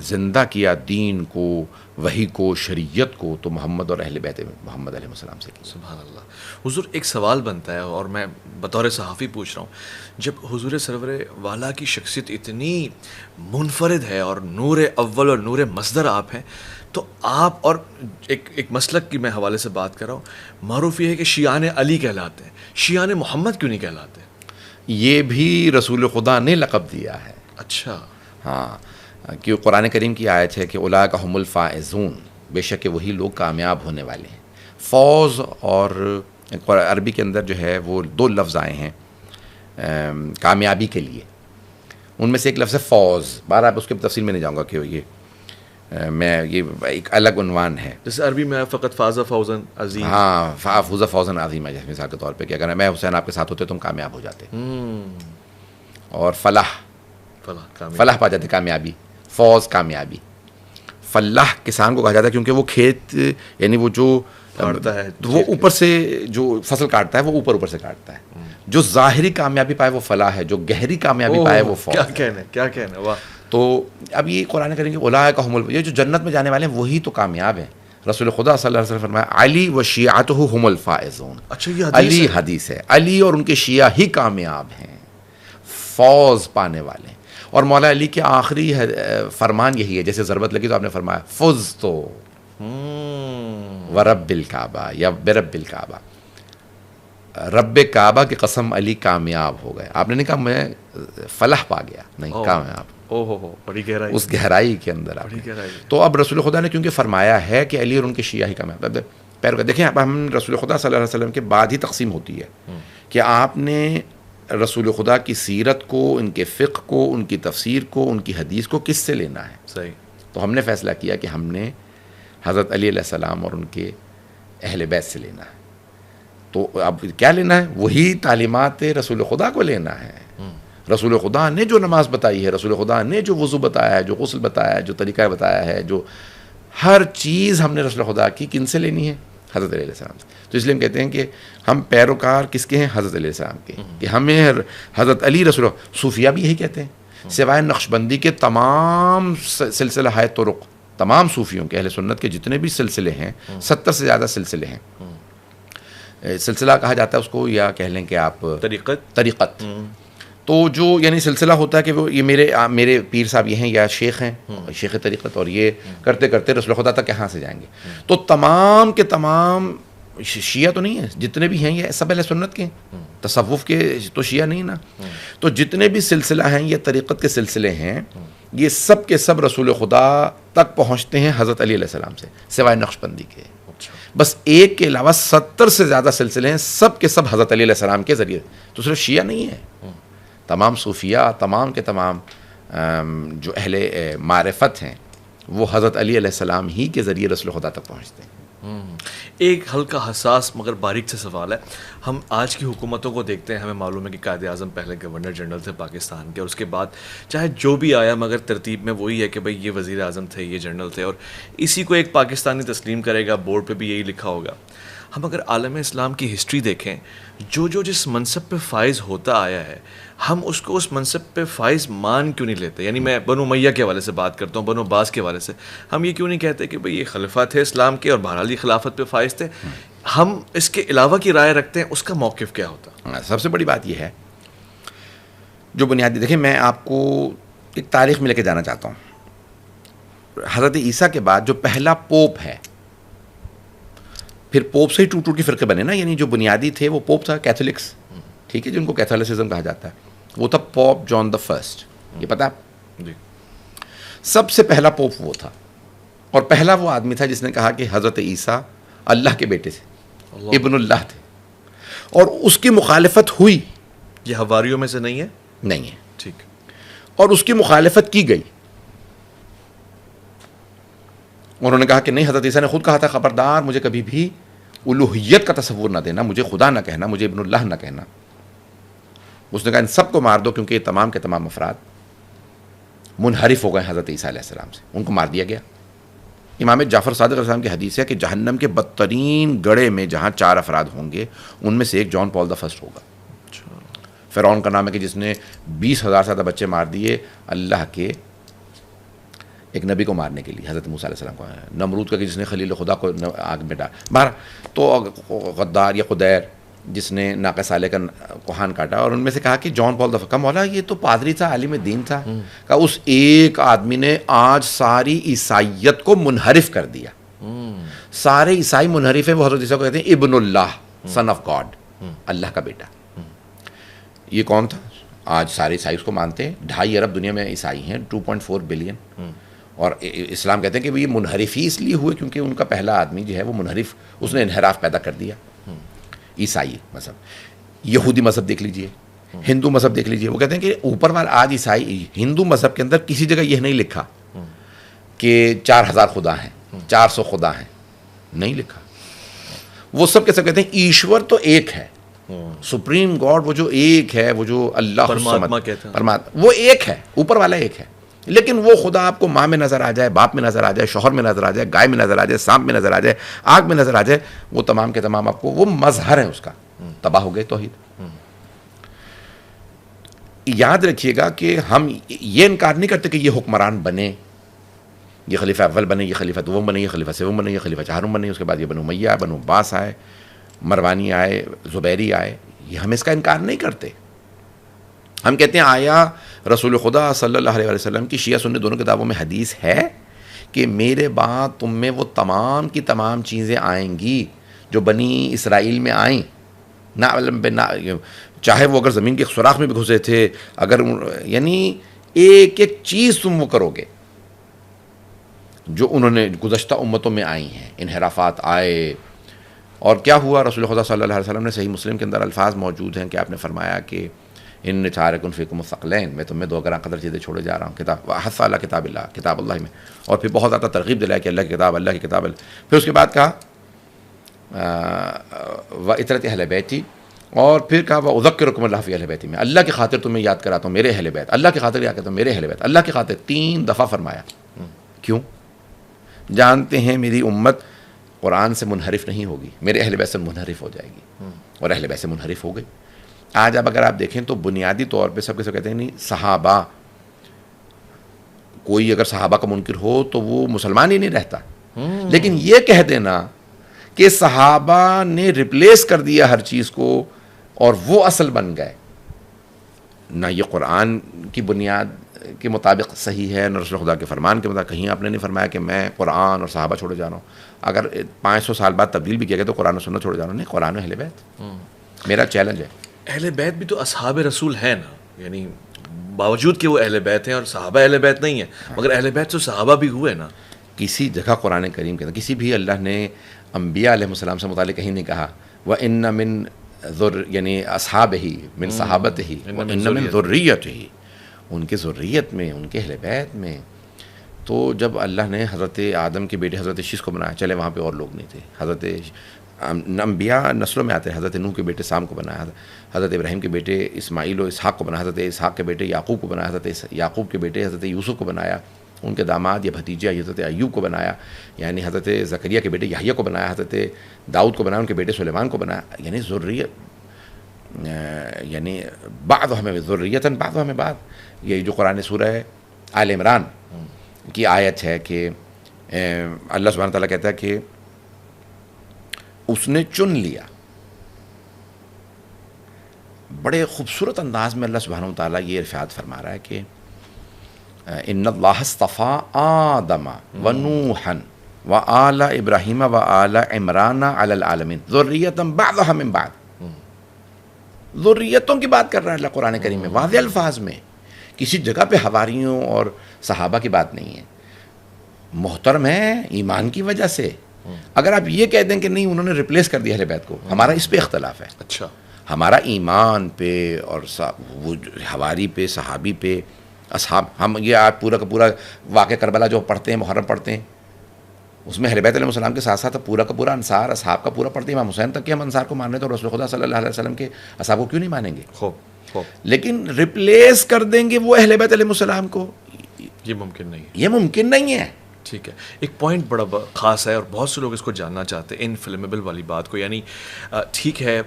زندہ کیا دین کو، وحی کو، شریعت کو، تو محمد اور اہل بیت محمد علیہ السلام سے کی. سبحان اللہ. حضور ایک سوال بنتا ہے اور میں بطور صحافی پوچھ رہا ہوں، جب حضور سرور والا کی شخصیت اتنی منفرد ہے اور نور اول اور نور مصدر آپ ہیں، تو آپ، اور ایک مسلک کی میں حوالے سے بات کر رہا ہوں، معروف یہ ہے کہ شیعان علی کہلاتے ہیں، شیعان محمد کیوں نہیں کہلاتے؟ یہ بھی رسول خدا نے لقب دیا ہے. اچھا. ہاں، کہ قرآن کریم کی آیت ہے کہ اولئک هم الفائزون، بے شک وہی لوگ کامیاب ہونے والے ہیں. فوز اور عربی کے اندر جو ہے وہ 2 لفظ آئے ہیں کامیابی کے لیے. ان میں سے ایک لفظ ہے فوز. بار آپ اس کے تفصیل میں نہیں جاؤں گا کہ یہ ایک الگ عنوان ہے. جیسے عربی میں فقط فاز فوزا عظیم. ہاں، فاز فوزا عظیم ہے، جیسے مثال کے طور پہ کہ اگر میں حسین آپ کے ساتھ ہوتے تم کامیاب ہو جاتے. اور فلاح پا جاتے، کامیابی، فوز کامیابی. فلاح کسان کو کہا جاتا ہے کیونکہ وہ کھیت، یعنی وہ جو کاٹتا ہے، وہ اوپر سے جو فصل کاٹتا ہے وہ اوپر سے کاٹتا ہے. جو ظاہری کامیابی پائے وہ فلاح ہے، جو گہری کامیابی پائے وہ فوز. کیا کہنا. واہ. تو اب یہ قرآن کریں گے اولئک هم، یہ جو جنت میں جانے والے ہیں وہی تو کامیاب ہیں. رسول خدا صلی اللہ علیہ وسلم فرمایا علی و شیعتہ ہم الفائزون. اچھا یہ علی حدیث ہے, علی اور ان کے شیعہ ہی کامیاب ہیں, فوز پانے والے ہیں. اور مولا علی کے آخری فرمان یہی ہے, جیسے ضربت لگی تو آپ نے فرمایا فز تو ورب الکعبہ یا برب الکعبہ, رب کعبہ کی قسم علی کامیاب ہو گئے. آپ نے نہیں کہا میں فلاح پا گیا, نہیں, کامیاب. بڑی گہرائی, اس گہرائی کے اندر آپ نے. تو اب رسول خدا نے کیونکہ فرمایا ہے کہ علی اور ان کے شیعہ ہی کامیاب. پیر دیکھیں اب ہم رسول خدا صلی اللہ علیہ وسلم کے بعد ہی تقسیم ہوتی ہے کہ آپ نے رسول خدا کی سیرت کو, ان کے فقہ کو, ان کی تفسیر کو, ان کی حدیث کو کس سے لینا ہے. صحیح. تو ہم نے فیصلہ کیا کہ ہم نے حضرت علی علیہ السلام اور ان کے اہل بیت سے لینا ہے. تو اب کیا لینا ہے, وہی تعلیمات رسول خدا کو لینا ہے. رسول خدا نے جو نماز بتائی ہے, رسول خدا نے جو وضو بتایا ہے, جو غسل بتایا ہے, جو طریقہ بتایا ہے, جو ہر چیز ہم نے رسول خدا کی کن سے لینی ہے, حضرت علیہ السلام سے. تو اس لیے ہم کہتے ہیں کہ ہم پیروکار کس کے ہیں, حضرت علیہ السلام کے, کہ ہمیں حضرت علی رسول. صوفیہ بھی یہی کہتے ہیں, سوائے نقشبندی کے تمام سلسلہ ہے طرق, تمام صوفیوں کے, اہل سنت کے جتنے بھی سلسلے ہیں, 70 سے زیادہ سلسلے ہیں. سلسلہ کہا جاتا ہے اس کو, یا کہہ لیں کہ آپ طریقت. تو جو یعنی سلسلہ ہوتا ہے کہ وہ یہ میرے پیر صاحب یہ ہیں یا شیخ ہیں, شیخ طریقت, اور یہ کرتے کرتے رسول خدا تک کہاں سے جائیں گے. تو تمام کے تمام شیعہ تو نہیں ہیں, جتنے بھی ہیں یہ سب اہل سنت کے ہیں, تصوف کے تو شیعہ نہیں نا. تو جتنے بھی سلسلہ ہیں یہ طریقت کے سلسلے ہیں, یہ سب کے سب رسول خدا تک پہنچتے ہیں حضرت علی علیہ السلام سے, سوائے نقشبندی کے. بس ایک کے علاوہ 70 سے زیادہ سلسلے ہیں, سب کے سب حضرت علی علیہ السلام کے ذریعے. تو صرف شیعہ نہیں ہے, تمام صوفیہ, تمام کے تمام جو اہل معرفت ہیں وہ حضرت علی علیہ السلام ہی کے ذریعے رسول خدا تک پہنچتے ہیں. ایک ہلکا حساس مگر باریک سے سوال ہے. ہم آج کی حکومتوں کو دیکھتے ہیں, ہمیں معلوم ہے کہ قائد اعظم پہلے گورنر جنرل تھے پاکستان کے, اور اس کے بعد چاہے جو بھی آیا مگر ترتیب میں وہی ہے کہ بھئی یہ وزیر اعظم تھے, یہ جنرل تھے, اور اسی کو ایک پاکستانی تسلیم کرے گا, بورڈ پہ بھی یہی لکھا ہوگا. ہم اگر عالم اسلام کی ہسٹری دیکھیں, جو جس منصب پہ فائز ہوتا آیا ہے, ہم اس کو اس منصب پہ فائز مان کیوں نہیں لیتے؟ یعنی میں بنو امیہ کے حوالے سے بات کرتا ہوں, بنو عباس کے حوالے سے, ہم یہ کیوں نہیں کہتے کہ بھئی یہ خلیفہ تھے اسلام کے اور بہرحال خلافت پہ فائز تھے؟ ہم اس کے علاوہ کی رائے رکھتے ہیں, اس کا موقف کیا ہوتا؟ سب سے بڑی بات یہ ہے جو بنیادی, دیکھیں میں آپ کو ایک تاریخ میں لے کے جانا چاہتا ہوں. حضرت عیسیٰ کے بعد جو پہلا پوپ ہے, پھر پوپ سے ہی ٹوٹ کے فرقے بنے نا, یعنی جو بنیادی تھے وہ پوپ تھا کیتھولکس, ٹھیک ہے, جن کو کیتھولسزم کہا جاتا ہے, وہ تھا پوپ جان دا فرسٹ. یہ پتہ ہے جی, سب سے پہلا پوپ وہ تھا, اور پہلا وہ آدمی تھا جس نے کہا کہ حضرت عیسیٰ اللہ کے بیٹے تھے, ابن اللہ تھے, اور اس کی مخالفت ہوئی. یہ حواریوں میں سے نہیں ہے؟ نہیں ہے, ٹھیک. اور اس کی مخالفت کی گئی. انہوں نے کہا کہ نہیں, حضرت عیسیٰ نے خود کہا تھا خبردار مجھے کبھی بھی الوہیت کا تصور نہ دینا, مجھے خدا نہ کہنا, مجھے ابن اللہ نہ کہنا. اس نے کہا ان سب کو مار دو, کیونکہ یہ تمام کے تمام افراد منحرف ہو گئے حضرت عیسیٰ علیہ السلام سے, ان کو مار دیا گیا. امام جعفر صادق علیہ السلام کی حدیث ہے کہ جہنم کے بدترین گڑھے میں جہاں 4 افراد ہوں گے, ان میں سے ایک جان پال دا فرسٹ ہوگا. فرعون کا نام ہے کہ جس نے 20,000 سے زیادہ بچے مار دیے اللہ کے ایک نبی کو مارنے کے لیے, حضرت موسیٰ علیہ السلام کو. نمرود کا کہ جس نے خلیل خدا کو آگ میں ڈالا. بہر تو غدار یا قدیر جس نے ناقہ صالح کا کوہان کاٹا, اور ان میں سے کہا کہ جان پال دا فرسٹ. مولا یہ تو پادری تھا, عالم دین تھا. کہا اس ایک آدمی نے آج ساری عیسائیت کو منحرف کر دیا. سارے عیسائی منحرف ہیں, وہ حضرت عیسیٰ کو کہتے ہیں ابن اللہ, سن آف گاڈ, اللہ کا بیٹا. یہ کون تھا؟ آج سارے عیسائی اس کو مانتے ہیں. 2.5 ارب دنیا میں عیسائی ہیں, 2.4 بلین. اور اسلام کہتے ہیں کہ یہ منحرف ہی اس لیے ہوئے کیونکہ ان کا پہلا آدمی جو ہے وہ منحرف, اس نے انحراف پیدا کر دیا. عیسائی مذہب, یہودی مذہب دیکھ لیجئے, ہندو مذہب دیکھ لیجئے. وہ کہتے ہیں کہ اوپر والا آج عیسائی ہندو مذہب کے اندر کسی جگہ یہ نہیں لکھا کہ 4000 خدا ہیں, 400 خدا ہیں, نہیں لکھا. وہ سب کے سب کہتے ہیں ایشور تو ایک ہے, سپریم گاڈ وہ جو ایک ہے, وہ جو اللہ پرماتما کہتے ہیں, پرماتما وہ ایک ہے, اوپر والا ایک ہے. لیکن وہ خدا آپ کو ماں میں نظر آ جائے, باپ میں نظر آ جائے, شوہر میں نظر آ جائے, گائے میں نظر آ جائے, سانپ میں نظر آ جائے, آگ میں نظر آ جائے, وہ تمام کے تمام آپ کو وہ مظہر ہیں اس کا. تباہ ہو گئے توحید. یاد رکھیے گا کہ ہم یہ انکار نہیں کرتے کہ یہ حکمران بنے, یہ خلیفہ اول بنے، یہ خلیفہ دوم بنے، یہ خلیفہ سوم بنے، یہ خلیفہ چہارم بنے، اس کے بعد یہ بنو امیہ آئے، بنو عباس آئے، مروانی آئے، زبیری آئے. یہ ہم اس کا انکار نہیں کرتے. ہم کہتے ہیں آیا رسول خدا صلی اللہ علیہ وسلم کی شیعہ سنی دونوں کتابوں میں حدیث ہے کہ میرے بعد تم میں وہ تمام کی تمام چیزیں آئیں گی جو بنی اسرائیل میں آئیں، چاہے وہ اگر زمین کے سوراخ میں بھی گھسے تھے، اگر یعنی ایک ایک چیز تم وہ کرو گے جو انہوں نے گزشتہ امتوں میں آئی ہیں. انحرافات آئے. اور کیا ہوا؟ رسول خدا صلی اللہ علیہ وسلم نے صحیح مسلم کے اندر الفاظ موجود ہیں کہ آپ نے فرمایا کہ ان تارک فیکم الثقلین، میں تمہیں 2 گراں قدر چیزیں چھوڑے جا رہا ہوں، کتاب حث علی کتاب اللہ، کتاب اللہ میں، اور پھر بہت زیادہ ترغیب دلایا کہ اللہ کی کتاب، اللہ کی کتاب. پھر اس کے بعد کہا وعطرت اہل بیتی، اور پھر کہا وأذکرکم اللہ فی اہل بیتی، میں اللہ کی خاطر تمہیں یاد کراتا ہوں میرے اہل بیت، اللہ کی خاطر یاد کرتا ہوں میرے اہل بیت، اللہ کی خاطر 3 دفعہ فرمایا. کیوں؟ جانتے ہیں میری امت قرآن سے منحرف نہیں ہوگی، میرے اہل بیت سے منحرف ہو جائے گی، اور اہل بیت سے منحرف ہو گئی. آج اب اگر آپ دیکھیں تو بنیادی طور پہ سب کے سب کہتے ہیں نہیں صحابہ، کوئی اگر صحابہ کا منکر ہو تو وہ مسلمان ہی نہیں رہتا. لیکن یہ کہہ دینا کہ صحابہ نے ریپلیس کر دیا ہر چیز کو اور وہ اصل بن گئے، نہ یہ قرآن کی بنیاد کے مطابق صحیح ہے، نہ رسول خدا کے فرمان کے مطابق. کہیں آپ نے نہیں فرمایا کہ میں قرآن اور صحابہ چھوڑے جا رہا ہوں. اگر 500 سال بعد تبدیل بھی کیا گیا تو قرآن و سنت چھوڑے جا رہا ہوں. نہیں، قرآن و اہل بیت میرا چیلنج ہے. اہل بیت بھی تو اصحاب رسول ہیں نا، یعنی باوجود کہ وہ اہل بیت ہیں اور صحابہ اہل بیت نہیں ہیں، مگر اہل بیت تو صحابہ بھی ہوئے نا. کسی جگہ قرآن کریم کے اندر کسی بھی اللہ نے انبیاء علیہ السلام سے متعلق کہیں نہیں کہا وَإِنَّ مِن یعنی اصحابہ من صحابتہ وَإِنَّ مِن ذُرِّيَّتِہ، ان کے ذریت میں، ان کے اہل بیت میں. تو جب اللہ نے حضرت آدم کے بیٹے حضرت شیش کو بنایا، چلے وہاں پہ اور لوگ نہیں تھے، حضرت انبیاء نسلوں میں آتے ہیں، حضرت نوح کے بیٹے سام کو بنایا، حضرت ابراہیم کے بیٹے اسماعیل و اسحاق کو بنایا، حضرت اسحاق کے بیٹے یعقوب کو بنایا، حضرت یعقوب کے بیٹے حضرت یوسف کو بنایا، ان کے داماد یا بھتیجے حضرت ایوب کو بنایا، یعنی حضرت زکریا کے بیٹے یحییٰ کو بنایا، حضرت داؤد کو بنایا، ان کے بیٹے سلیمان کو بنایا. یعنی ذریت، یعنی بعض ہمیں ذریتاً بعض ہمیں بعض. یہ جو قرآن سورہ آل عمران کی آیت ہے کہ اللہ سبحانہ تعالیٰ کہتا ہے کہ اس نے چن لیا. بڑے خوبصورت انداز میں اللہ سبحانہ تعالیٰ یہ ارشاد فرما رہا ہے کہ ان اللہ اصطفیٰ آدم ونوحا وآل ابراہیم وآل عمران علی العالمین ذریۃ بعضھا من بعض. ذریتوں کی بات کر رہا ہے اللہ قرآن کریم میں واضح الفاظ میں. کسی جگہ پہ حواریوں اور صحابہ کی بات نہیں ہے. محترم ہے ایمان کی وجہ سے. اگر آپ یہ کہہ دیں کہ نہیں انہوں نے ریپلیس کر دیا اہل بیت کو، ہمارا اس پہ اختلاف ہے. اچھا، ہمارا ایمان پہ اور وہ حواری پہ، صحابی پہ، اصحاب، ہم یہ آپ پورا کا پورا واقعہ کربلا جو پڑھتے ہیں، محرم پڑھتے ہیں، اس میں اہل بیت علیہ السلام کے ساتھ ساتھ پورا کا پورا انصار اصحاب کا پورا پڑھتے ہیں. امام حسین تک کے ہم انصار کو مان رہے تو رسول خدا صلی اللہ علیہ وسلم کے اصحاب کو کیوں نہیں مانیں گے؟ لیکن ریپلیس کر دیں گے وہ اہل بیت علیہ السلام کو، یہ ممکن نہیں ہے. یہ ممکن نہیں ہے. ٹھیک ہے، ایک پوائنٹ بڑا خاص ہے اور بہت سے لوگ اس کو جاننا چاہتے ہیں، انفلیمیبل والی بات کو. یعنی ٹھیک ہے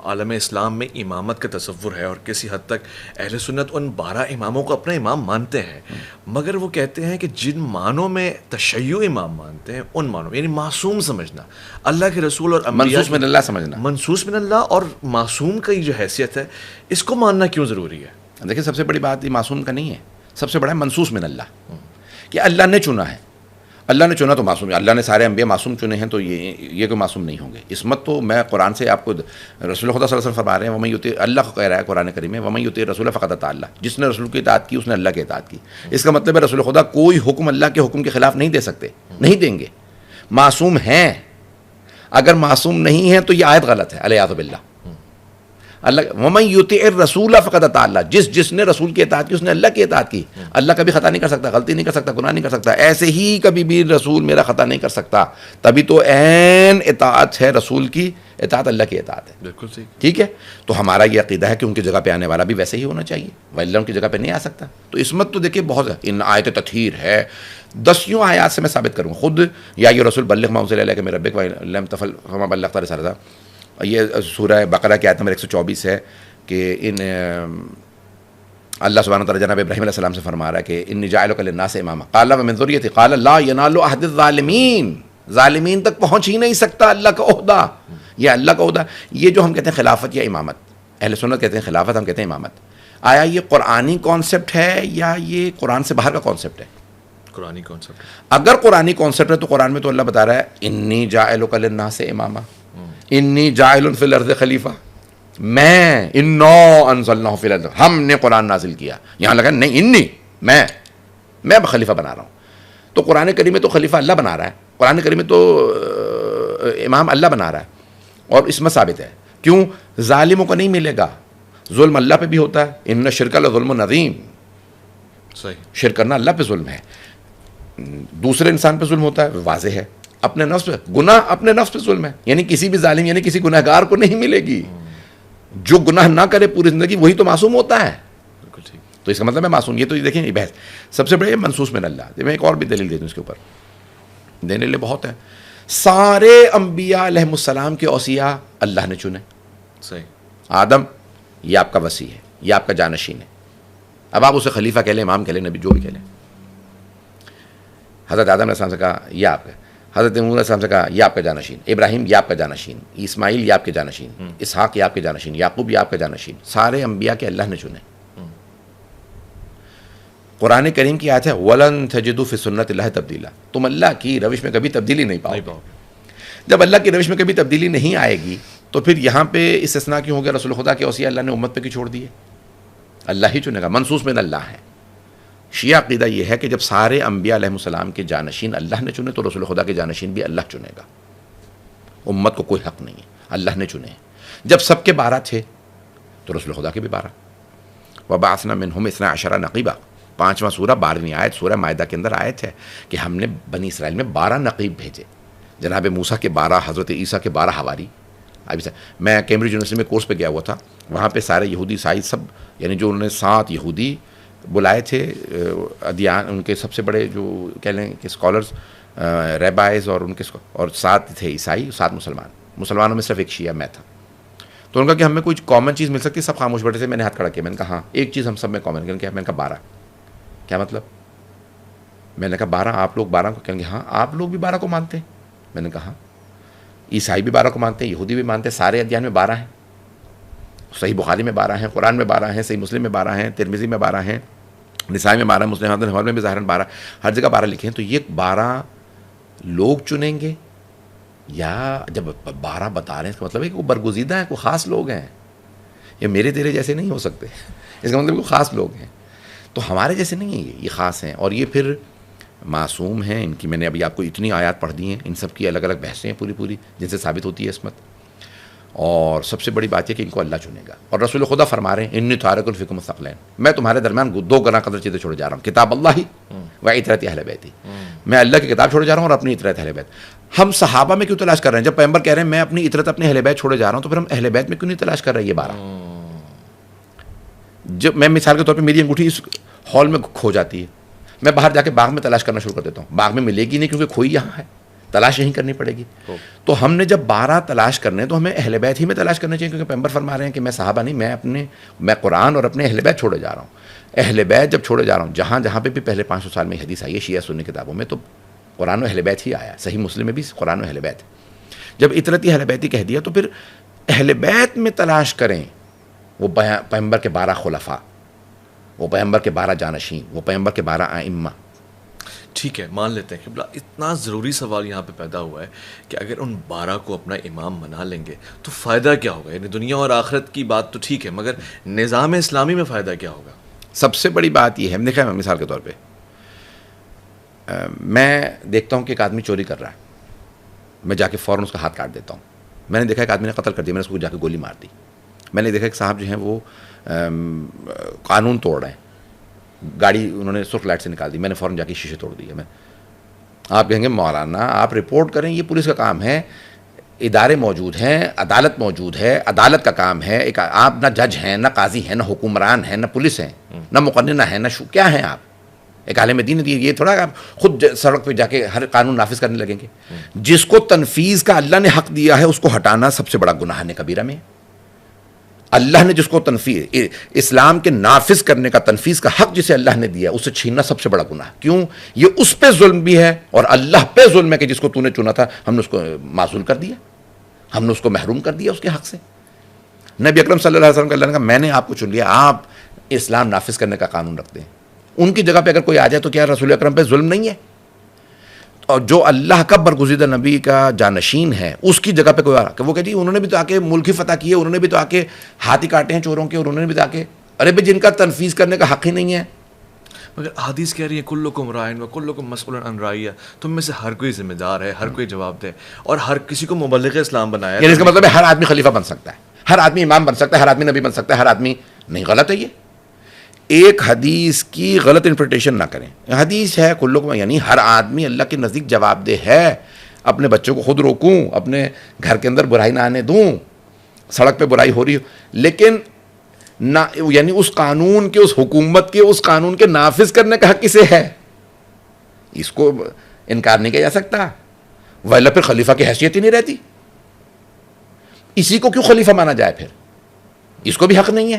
عالم اسلام میں امامت کا تصور ہے اور کسی حد تک اہل سنت ان 12 اماموں کو اپنا امام مانتے ہیں، مگر وہ کہتے ہیں کہ جن معنوں میں تشیع امام مانتے ہیں ان معنوں یعنی معصوم سمجھنا، اللہ کے رسول اور منصوص من اللہ سمجھنا، منصوص من اللہ اور معصوم کا جو حیثیت ہے، اس کو ماننا کیوں ضروری ہے؟ دیکھیں سب سے بڑی بات یہ معصوم کا نہیں ہے، سب سے بڑا ہے منصوص من اللہ، کہ اللہ نے چنا ہے. اللہ نے چنا تو معصوم ہے. اللہ نے سارے انبیاء معصوم چنے ہیں تو یہ کوئی معصوم نہیں ہوں گے. عصمت تو میں قرآن سے آپ کو رسول خدا صلی اللہ علیہ وسلم فرما رہے ہیں وَمَن يُطِعِ، اللہ کو کہہ رہا ہے قرآن کریم میں وَمَن يُطِعِ الرَّسُولَ فَقَدْ أَطَاعَ اللَّهَ، جس نے رسول کی اطاعت کی اس نے اللہ کی اطاعت کی. اس کا مطلب ہے رسول خدا کوئی حکم اللہ کے حکم کے خلاف نہیں دے سکتے، نہیں دیں گے. معصوم ہیں. اگر معصوم نہیں ہیں تو یہ آیت غلط ہے علیہ باللہ. اللہ وَمَن يُطِعِ الرَّسُولَ فَقَدْ أَطَاعَ اللَّهَ، جس نے رسول کی اطاعت کی اس نے اللہ کی اطاعت کی. اللہ کبھی خطا نہیں کر سکتا، غلطی نہیں کر سکتا، گناہ نہیں کر سکتا. ایسے ہی کبھی بھی رسول میرا خطا نہیں کر سکتا. تبھی تو عین اطاعت ہے رسول کی اطاعت، اللہ کی اطاعت ہے. بالکل صحیح. ٹھیک ہے، تو ہمارا یہ عقیدہ ہے کہ ان کی جگہ پہ آنے والا بھی ویسے ہی ہونا چاہیے، وَإِلَّا ان کی جگہ پہ نہیں آ سکتا. تو عصمت تو دیکھیے بہت ہے. ان آیت تطہیر ہے، 10 آیات سے میں ثابت کروں خود. یا یہ رسول بلغ ما انزل الیک من ربک وَإِن لم تفعل فما بلغت رسالتہ. یہ سورہ بقرہ کی آیت نمبر 124 ہے کہ ان اللہ سبحانہ وتعالیٰ جناب ابراہیم علیہ السلام سے فرما رہا ہے کہ انی جاعلک للناس اماما قال ومن ذریتی قال لا ینال عہد الظالمین، ظالمین تک پہنچ ہی نہیں سکتا اللہ کا عہدہ، یہ اللہ کا عہدہ. یہ جو ہم کہتے ہیں خلافت یا امامت، اہل سنت کہتے ہیں خلافت، ہم کہتے ہیں امامت، آیا یہ قرآنی کانسیپٹ ہے یا یہ قرآن سے باہر کا کانسیپٹ ہے؟ قرآنی کانسیپٹ. اگر قرآنی کانسیپٹ ہے تو قرآن میں تو اللہ بتا رہا ہے انی جاعلک للناس اماما، انی جاعل فی الارض خلیفہ، میں انا انزلناہ فی الارض، ہم نے قرآن نازل کیا. یہاں لگا نہیں انی، میں خلیفہ بنا رہا ہوں. تو قرآن کریم میں تو خلیفہ اللہ بنا رہا ہے، قرآن کریم میں تو امام اللہ بنا رہا ہے، اور اس میں ثابت ہے. کیوں؟ ظالموں کو نہیں ملے گا. ظلم اللہ پہ بھی ہوتا ہے، ان الشرک لظلم عظیم، صحیح، شرک کرنا اللہ پہ ظلم ہے. دوسرے انسان پہ ظلم ہوتا ہے، واضح ہے. اپنے نفس پہ گناہ، اپنے نفس پہ ظلم ہے، یعنی کسی بھی ظالم یعنی کسی گناہگار کو نہیں ملے گی. جو گناہ نہ کرے پوری زندگی وہی تو معصوم ہوتا ہے. بالکل ٹھیک. تو اس کا مطلب ہے معصوم. یہ تو دیکھیں یہ بحث سب سے بڑے منصوص من اللہ. میں ایک اور بھی دلیل دے دوں اس کے اوپر، دینے لے بہت ہے. سارے انبیاء علیہ السلام کے اوصیاء اللہ نے چنے. صحیح. آدم یہ آپ کا وصی ہے، یہ آپ کا جانشین ہے. اب آپ اسے خلیفہ کہہ لیں، امام کہہ لیں، نبی جو بھی کہہ لیں. حضرت آدم علیہ السلام سے کہا یہ آپ کا، حضرت موسیٰ علیہ السلام سے کہا یہ آپ کا جانشین، ابراہیم یہ آپ کا جانشین، اسماعیل یہ آپ کے جانشین، اسحاق یہ آپ کے جانشین، یعقوب یہ آپ کا جانشین. سارے انبیاء کے اللہ نے چنے. قرآن کریم کی آیت ہے وَلَن تَجِدُوا فِي سُنَّتِ اللَّهِ تَبْدِيلًا، تم اللہ کی روش میں کبھی تبدیلی نہیں پاؤ. جب اللہ کی روش میں کبھی تبدیلی نہیں آئے گی تو پھر یہاں پہ استثناء کیوں ہو گیا؟ رسول خدا کے اوصیاء اللہ نے امت پہ کیوں چھوڑ دیے؟ اللہ ہی چنے گا، منصوص من اللہ ہے. شیعہ عقیدہ یہ ہے کہ جب سارے انبیاء علیہ السلام کے جانشین اللہ نے چنے تو رسول خدا کے جانشین بھی اللہ چنے گا. امت کو کوئی حق نہیں ہے، اللہ نے چنے. جب سب کے 12 تھے تو رسول خدا کے بھی 12. وَبَعَثْنَا مِنْهُمْ 12 نقیبا، 5واں سورہ 12ویں آیت سورہ مائدہ کے اندر آیت ہے کہ ہم نے بنی اسرائیل میں 12 نقیب بھیجے. جناب موسیٰ کے 12، حضرت عیسیٰ کے 12 حواری. میں کیمبرج یونیورسٹی میں کورس پہ گیا ہوا تھا، وہاں پہ سارے یہودی عیسائی سب، یعنی جو انہوں نے 7 یہودی بلائے تھے ادیان، ان کے سب سے بڑے جو کہہ لیں کہ اسکالرز، ریبائز، اور ان کے اور 7 تھے عیسائی، 7 مسلمان. مسلمانوں میں صرف ایک شیعہ میں تھا. تو ان کا کہ ہمیں کوئی کامن چیز مل سکتی ہے؟ سب خاموش بیٹھے تھے. میں نے ہاتھ کھڑا کیا، میں نے کہا ہاں ایک چیز ہم سب میں کامن ہے. میں نے کہا 12. کیا مطلب؟ میں نے کہا 12 آپ لوگ 12 کو کہیں گے ہاں آپ لوگ بھی 12 کو مانتے ہیں. میں نے کہا ہاں عیسائی بھی 12 کو مانتے ہیں، یہودی بھی مانتے ہیں، سارے ادیان میں 12 ہیں. صحیح بخاری میں 12 ہیں، قرآن میں 12 ہیں، صحیح مسلم میں 12 ہیں، ترمذی میں 12 ہیں، نسائی میں 12 ہیں، مسلم حدیث میں بھی ظاہراً 12، ہر جگہ 12 لکھے ہیں. تو یہ 12 لوگ چنیں گے یا جب 12 بتا رہے ہیں اس کا مطلب ہے کہ وہ برگزیدہ ہیں، کوئی خاص لوگ ہیں. یہ میرے تیرے جیسے نہیں ہو سکتے، اس کا مطلب کوئی خاص لوگ ہیں. تو ہمارے جیسے نہیں ہیں، یہ خاص ہیں. اور یہ پھر معصوم ہیں. ان کی میں نے ابھی آپ کو اتنی آیات پڑھ دی ہیں، ان سب کی الگ الگ بحثیں ہیں پوری جن سے ثابت ہوتی ہے عصمت. اور سب سے بڑی بات یہ کہ ان کو اللہ چنے گا. اور رسول خدا فرما رہے ہیں انی تارک فیکم الثقلین، میں تمہارے درمیان 2 گنا قدر چیزیں چھوڑے جا رہا ہوں، کتاب اللہ و اطرۃ اہل بیت. میں اللہ کی کتاب چھوڑے جا رہا ہوں اور اپنی اطرۃ اہل بیت. ہم صحابہ میں کیوں تلاش کر رہے ہیں؟ جب پیغمبر کہہ رہے ہیں میں اپنی اطرت اپنے اہل بیت چھوڑے جا رہا ہوں، تو پھر ہم اہل بیت میں کیوں نہیں تلاش کر رہے ہیں؟ یہ 12 جب میں مثال کے طور پہ میری انگوٹھی اس ہال میں کھو جاتی ہے، میں باہر جا کے باغ میں تلاش کرنا شروع کر دیتا ہوں. باغ میں ملے گی نہیں کیونکہ کھوئی یہاں ہے، تلاش یہیں کرنی پڑے گی. تو ہم نے جب 12 تلاش کرنے ہیں تو ہمیں اہل بیت ہی میں تلاش کرنا چاہیے، کیونکہ پیغمبر فرما رہے ہیں کہ میں صحابہ نہیں، میں قرآن اور اپنے اہل بیت چھوڑے جا رہا ہوں. اہل بیت جب چھوڑے جا رہا ہوں، جہاں پہ بھی پہلے 500 سال میں حدیث آئی ہے شیعہ سنی کتابوں میں، تو قرآن و اہل بیت ہی آیا. صحیح مسلم میں بھی قرآن و اہل بیت. جب اطرتی اہل بیت ہی کہہ دیا تو پھر اہل بیت میں تلاش کریں. وہ پیغمبر کے 12 خلفاء، وہ پیغمبر کے 12 جانشین، وہ پیغمبر کے 12 ائمہ. ٹھیک ہے، مان لیتے ہیں کہ اتنا ضروری سوال یہاں پہ پیدا ہوا ہے کہ اگر ان 12 کو اپنا امام بنا لیں گے تو فائدہ کیا ہوگا؟ یعنی دنیا اور آخرت کی بات تو ٹھیک ہے، مگر نظام اسلامی میں فائدہ کیا ہوگا؟ سب سے بڑی بات یہ ہے، دیکھیں مثال کے طور پہ میں دیکھتا ہوں کہ ایک آدمی چوری کر رہا ہے، میں جا کے فوراً اس کا ہاتھ کاٹ دیتا ہوں. میں نے دیکھا ایک آدمی نے قتل کر دیا، میں نے اس کو جا کے گولی مار دی. میں نے دیکھا ایک صاحب جو ہیں وہ قانون توڑ رہے ہیں، گاڑی انہوں نے سرخ لائٹ سے نکال دی، میں نے فوراً جا کے شیشے توڑ دیے. آپ کہیں گے مولانا آپ رپورٹ کریں، یہ پولیس کا کام ہے، ادارے موجود ہیں، عدالت موجود ہے، عدالت کا کام ہے. ایک آپ نہ جج ہیں، نہ قاضی ہیں، نہ حکمران ہیں، نہ پولیس ہیں، نہ مقننہ ہیں، نہ کیا ہیں آپ؟ ایک عالم دین. یہ تھوڑا آپ خود سڑک پہ جا کے ہر قانون نافذ کرنے لگیں گے. جس کو تنفیذ کا اللہ نے حق دیا ہے اس کو ہٹانا سب سے بڑا گناہ کبیرہ میں. اللہ نے جس کو تنفیذ اسلام کے نافذ کرنے کا تنفیذ کا حق جسے اللہ نے دیا اسے چھیننا سب سے بڑا گناہ. کیوں؟ یہ اس پہ ظلم بھی ہے اور اللہ پہ ظلم ہے کہ جس کو تو نے چنا تھا ہم نے اس کو معزول کر دیا, ہم نے اس کو محروم کر دیا اس کے حق سے. نبی اکرم صلی اللہ علیہ وسلم کا اللہ نے کہا میں نے آپ کو چن لیا, آپ اسلام نافذ کرنے کا قانون رکھتے ہیں. ان کی جگہ پہ اگر کوئی آ جائے تو کیا رسول اکرم پہ ظلم نہیں ہے؟ اور جو اللہ کا برگزیدہ نبی کا جانشین ہے اس کی جگہ پہ کوئی آ رہا کہ وہ کہتی انہوں نے بھی تو آ کے ملک ہی فتح کیے, انہوں نے بھی تو آ کے ہاتھ کاٹے ہیں چوروں کے, اور انہوں نے بھی تو آ کے ارے بھائی جن کا تنفیذ کرنے کا حق ہی نہیں ہے. مگر حدیث کہہ رہی ہے کلکم رائن و کلکم مسئول عن رعیہ, تم میں سے ہر کوئی ذمہ دار ہے, ہر کوئی جواب دے, اور ہر کسی کو مبلغ اسلام بنایا. یعنی اس کا مطلب ہے ہر آدمی خلیفہ بن سکتا ہے, ہر آدمی امام بن سکتا ہے, ہر آدمی نبی بن سکتا ہے, ہر آدمی نہیں. غلط ہے یہ. ایک حدیث کی غلط انٹرپریٹیشن نہ کریں. حدیث ہے کلکم یعنی ہر آدمی اللہ کے نزدیک جواب دہ ہے. اپنے بچوں کو خود روکوں, اپنے گھر کے اندر برائی نہ آنے دوں, سڑک پہ برائی ہو رہی ہو, لیکن نہ یعنی اس قانون کے, اس حکومت کے, اس قانون کے نافذ کرنے کا حق کسے ہے؟ اس کو انکار نہیں کیا جا سکتا, ولا پھر خلیفہ کی حیثیت ہی نہیں رہتی. اسی کو کیوں خلیفہ مانا جائے پھر؟ اس کو بھی حق نہیں ہے.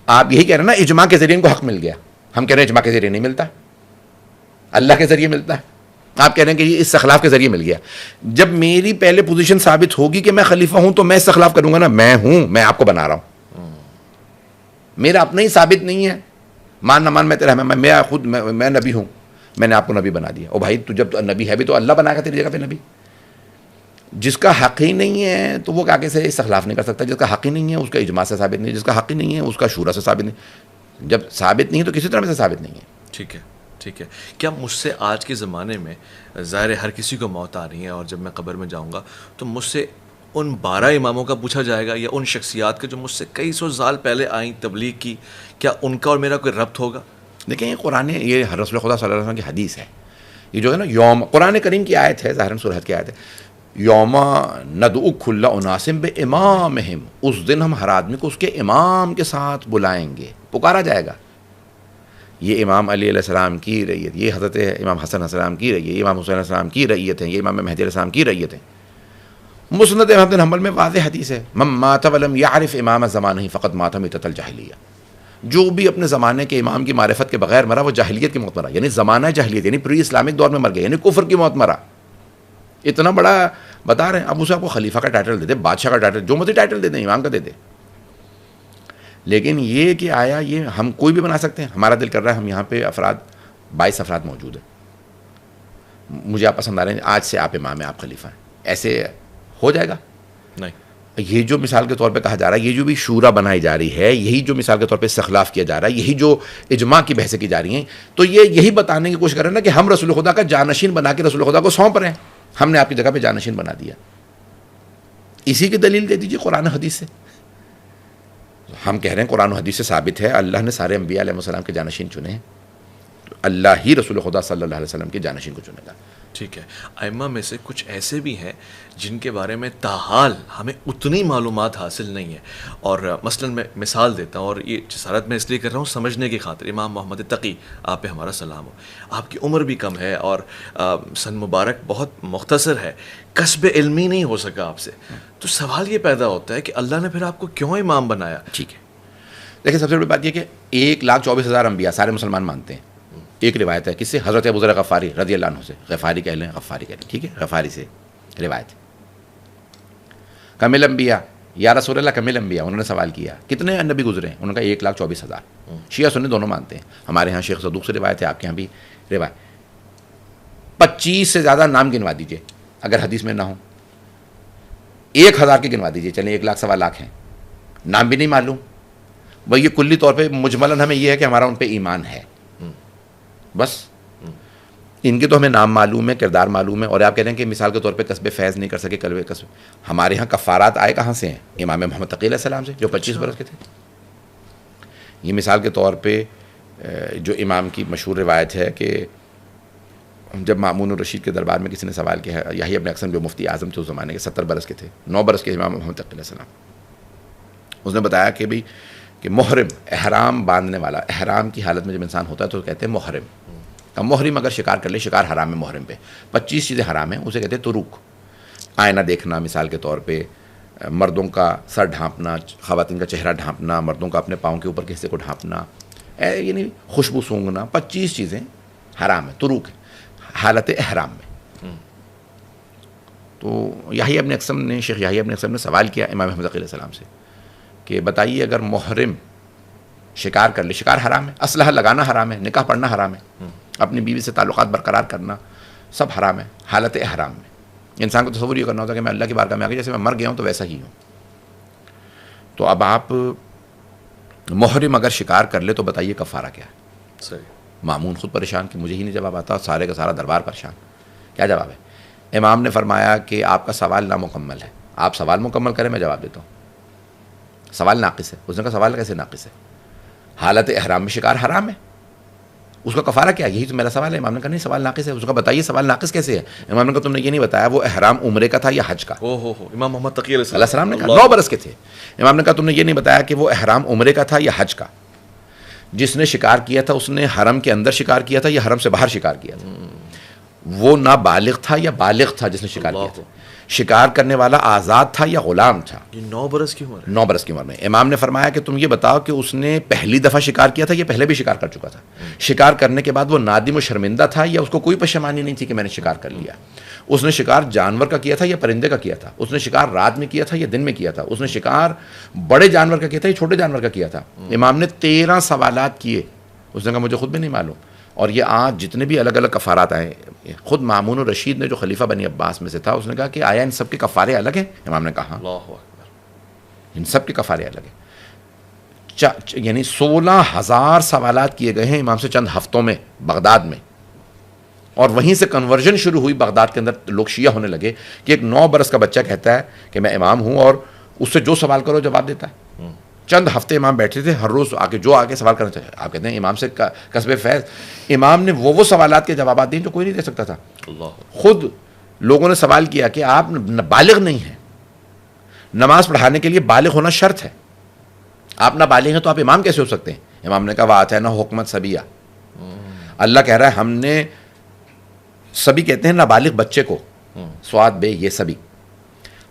آپ یہی کہہ رہے ہیں نا اجماع کے ذریعے ان کو حق مل گیا. ہم کہہ رہے ہیں اجماع کے ذریعے نہیں ملتا, اللہ کے ذریعے ملتا ہے. آپ کہہ رہے ہیں کہ یہ اس خلاف کے ذریعے مل گیا. جب میری پہلے پوزیشن ثابت ہوگی کہ میں خلیفہ ہوں تو میں اس سے خلاف کروں گا نا. میں ہوں, میں آپ کو بنا رہا ہوں, میرا اپنا ہی ثابت نہیں ہے. مان نہ مان میں تیرا, میں خود میں نبی ہوں, میں نے آپ کو نبی بنا دیا. او بھائی تو جب نبی ہے بھی تو اللہ بنا گا تیری جگہ پہ نبی. جس کا حق ہی نہیں ہے تو وہ آگے سے اس سے خلاف نہیں کر سکتا. جس کا حق ہی نہیں ہے اس کا اجماع سے ثابت نہیں, جس کا حق ہی نہیں ہے اس کا شورا سے ثابت نہیں. جب ثابت نہیں ہے تو کسی طرح سے ثابت نہیں ہے. ٹھیک ہے, ٹھیک ہے. کیا مجھ سے آج کے زمانے میں ظاہر ہے ہر کسی کو موت آ رہی ہے, اور جب میں قبر میں جاؤں گا تو مجھ سے ان 12 اماموں کا پوچھا جائے گا, یا ان شخصیات کے جو مجھ سے کئی سو سال پہلے آئیں تبلیغ کی, کیا ان کا اور میرا کوئی ربط ہوگا؟ دیکھیں یہ قرآن, یہ رسول خدا صلی اللہ علیہ وسلم کی حدیث ہے. یہ جو ہے نا یوم, قرآن کریم کی آیت ہے, ظاہراً سورہ کی آیت ہے, یوم ندعو کل اناس بامامہم, اس دن ہم ہر آدمی کو اس کے امام کے ساتھ بلائیں گے, پکارا جائے گا. یہ امام علی علیہ السلام کی رعیت, یہ حضرت امام حسن علیہ السلام کی رعیت, یہ امام حسین علیہ السلام کی رعیت ہے, یہ امام مہدی علیہ السلام کی رعیت ہے. مسند احمد بن حنبل میں واضح حدیث ہے, من مات ولم یعرف امام زمانہ فقد مات میتۃ الجاہلیہ. جو بھی اپنے زمانے کے امام کی معرفت کے بغیر مرا وہ جاہلیت کی موت مرا, یعنی زمانہ جاہلیت, یعنی پری اسلامک دور میں مر گیا, یعنی کفر کی موت مرا. اتنا بڑا بتا رہے ہیں. اب اسے آپ کو خلیفہ کا ٹائٹل دے دے, بادشاہ کا ٹائٹل, جو مرضی ٹائٹل دے دیں, امام کا دے دے, لیکن یہ کہ آیا یہ ہم کوئی بھی بنا سکتے ہیں. ہمارا دل کر رہا ہے ہم یہاں پہ 22 افراد موجود ہیں, مجھے آپ پسند آ رہے ہیں, آج سے آپ امام ہیں, آپ خلیفہ ہیں, ایسے ہو جائے گا؟ نہیں. یہ جو مثال کے طور پہ کہا جا رہا ہے, یہ جو بھی شورا بنائی جا رہی ہے, یہی جو مثال کے طور پہ استخلاف کیا جا رہا ہے, یہی جو اجماع کی بحثیں کی جا رہی ہیں, تو یہ یہی بتانے کی کوشش کر رہے ہیں نا کہ ہم رسول خدا کا جانشین بنا کے رسول خدا کو سونپ رہے ہیں, ہم نے آپ کی جگہ پہ جانشین بنا دیا. اسی کی دلیل دے دیجیے قرآن و حدیث سے. ہم کہہ رہے ہیں قرآن و حدیث سے ثابت ہے اللہ نے سارے انبیاء علیہ السلام کے جانشین چنے ہیں, تو اللہ ہی رسول خدا صلی اللہ علیہ وسلم کے جانشین کو چنے گا. ٹھیک ہے. ائمہ میں سے کچھ ایسے بھی ہیں جن کے بارے میں تاحال ہمیں اتنی معلومات حاصل نہیں ہے, اور مثلا میں مثال دیتا ہوں, اور یہ جسارت میں اس لیے کر رہا ہوں سمجھنے کی خاطر. امام محمد تقی, آپ پہ ہمارا سلام ہو, آپ کی عمر بھی کم ہے اور سن مبارک بہت مختصر ہے, کسب علمی نہیں ہو سکا آپ سے, تو سوال یہ پیدا ہوتا ہے کہ اللہ نے پھر آپ کو کیوں امام بنایا؟ ٹھیک ہے, دیکھیں سب سے بڑی بات یہ کہ 1,24,000 انبیاء سارے مسلمان مانتے ہیں. ایک روایت ہے کس سے؟ حضرت ابو ذر غفاری رضی اللہ عنہ سے, غفاری کہہ لیں, غفاری کہہ لیں, ٹھیک ہے, غفاری سے روایت. کامل انبیاء, یا رسول اللہ کامل انبیاء, انہوں نے سوال کیا کتنے نبی گزرے ہیں, انہوں نے کہا 1,24,000. شیعہ سنی دونوں مانتے ہیں. ہمارے ہاں شیخ صدوق سے روایت ہے, آپ کے ہاں بھی روایت. 25 سے زیادہ نام گنوا دیجئے اگر حدیث میں نہ ہوں, 1,000 کے گنوا دیجئے, چلیں 1,00,000 ہیں, نام بھی نہیں معلوم. بھائی یہ کلی طور پہ مجملاً ہمیں یہ ہے کہ ہمارا ان پہ ایمان ہے بس. ان کے تو ہمیں نام معلوم ہے, کردار معلوم ہے, اور آپ کہہ رہے ہیں کہ مثال کے طور پہ کسب فیض نہیں کر سکے, کلوے کسب. ہمارے ہاں کفارات آئے کہاں سے ہیں؟ امام محمد تقی علیہ السلام سے, جو 25 برس کے تھے. یہ مثال کے طور پہ جو امام کی مشہور روایت ہے کہ جب مامون الرشید کے دربار میں کسی نے سوال کیا, یحییٰ ابن اقسم جو مفتی اعظم تھے اس زمانے کے, 70 برس کے تھے, 9 برس کے امام محمد تقی علیہ السلام. اس نے بتایا کہ بھئی کہ محرم, احرام باندھنے والا, احرام کی حالت میں جب انسان ہوتا ہے تو کہتے ہیں محرم. محرم اگر شکار کر لے, شکار حرام ہے محرم پہ, 25 چیزیں حرام ہیں, اسے کہتے ہیں تروک. آئینہ دیکھنا مثال کے طور پہ, مردوں کا سر ڈھانپنا، خواتین کا چہرہ ڈھانپنا، مردوں کا اپنے پاؤں کے اوپر کے حصے کو ڈھانپنا، یعنی خوشبو سونگھنا، 25 چیزیں حرام ہیں، تروک ہے حالت احرام میں. تو یحییٰ ابن اقسم نے، شیخ یحییٰ ابن اقسم نے سوال کیا امام احمد علیہ السلام سے کہ بتائیے اگر محرم شکار کر لے، شکار حرام ہے، اسلحہ لگانا حرام ہے، نکاح پڑھنا حرام ہے، اپنی بیوی سے تعلقات برقرار کرنا سب حرام ہے حالت احرام میں. انسان کو تصور یہ کرنا ہوتا ہے کہ میں اللہ کی بارگاہ میں آ کے جیسے میں مر گیا ہوں تو ویسا ہی ہوں. تو اب آپ محرم اگر شکار کر لے تو بتائیے کفارہ کیا ہے؟ صحیح. مامون خود پریشان کہ مجھے ہی نہیں جواب آتا، سارے کا سارا دربار پریشان، کیا جواب ہے؟ امام نے فرمایا کہ آپ کا سوال نامکمل ہے، آپ سوال مکمل کریں میں جواب دیتا ہوں. سوال ناقص ہے. اس نے کہا سوال کیسے ناقص ہے؟ حالت احرام میں شکار حرام ہے، اس کا کفارہ کیا؟ یہی تو میرا سوال ہے. امام نے کہا نہیں سوال ناقص ہے. اس کا بتائیے سوال ناقص کیسے ہے؟ امام نے کہا تم نے یہ نہیں بتایا وہ احرام عمرے کا تھا یا حج کا. امام محمد تقی علیہ السلام نے کہا 9 برس کے تھے. امام نے کہا تم نے یہ نہیں بتایا کہ وہ احرام عمرے کا تھا یا حج کا. جس نے شکار کیا تھا اس نے حرم کے اندر شکار کیا تھا یا حرم سے باہر شکار کیا تھا. وہ نابالغ تھا یا بالغ تھا جس نے شکار کیا تھا. شکار کرنے والا آزاد تھا یا غلام تھا. 9 برس کی عمر 9 برس کی عمر میں. امام نے فرمایا کہ تم یہ بتاؤ کہ اس نے پہلی دفعہ شکار کیا تھا یا پہلے بھی شکار کر چکا تھا. شکار کرنے کے بعد وہ نادم و شرمندہ تھا یا اس کو کوئی پشیمانی نہیں تھی کہ میں نے شکار کر لیا. اس نے شکار جانور کا کیا تھا یا پرندے کا کیا تھا. اس نے شکار رات میں کیا تھا یا دن میں کیا تھا. اس نے شکار بڑے جانور کا کیا تھا یا چھوٹے جانور کا کیا تھا. امام نے 13 سوالات کیے. اس نے کہا مجھے خود بھی نہیں معلوم. اور یہ آج جتنے بھی الگ الگ کفارات آئے، خود مامون الرشید نے جو خلیفہ بنی عباس میں سے تھا اس نے کہا کہ آیا ان سب کے کفارے الگ ہیں؟ امام نے کہا اللہ اکبر، ان سب کے کفارے الگ ہیں. یعنی 16,000 سوالات کیے گئے ہیں امام سے چند ہفتوں میں بغداد میں. اور وہیں سے کنورژن شروع ہوئی بغداد کے اندر. لوگ شیعہ ہونے لگے کہ ایک 9 برس کا بچہ کہتا ہے کہ میں امام ہوں اور اس سے جو سوال کرو جواب دیتا ہے. چند ہفتے امام بیٹھے تھے، ہر روز آ کے جو آگے سوال کرنا چاہیے. آپ کہتے ہیں امام سے کسب فیض. امام نے وہ سوالات کے جوابات دیے جو کوئی نہیں دے سکتا تھا. خود لوگوں نے سوال کیا کہ آپ بالغ نہیں ہیں، نماز پڑھانے کے لیے بالغ ہونا شرط ہے، آپ نہ بالغ ہیں تو آپ امام کیسے ہو سکتے ہیں؟ امام نے کہا وآتینا حکمت صبیہ. اللہ کہہ رہا ہے ہم نے، سبی کہتے ہیں نابالغ بچے کو، سواد بے یہ سبی.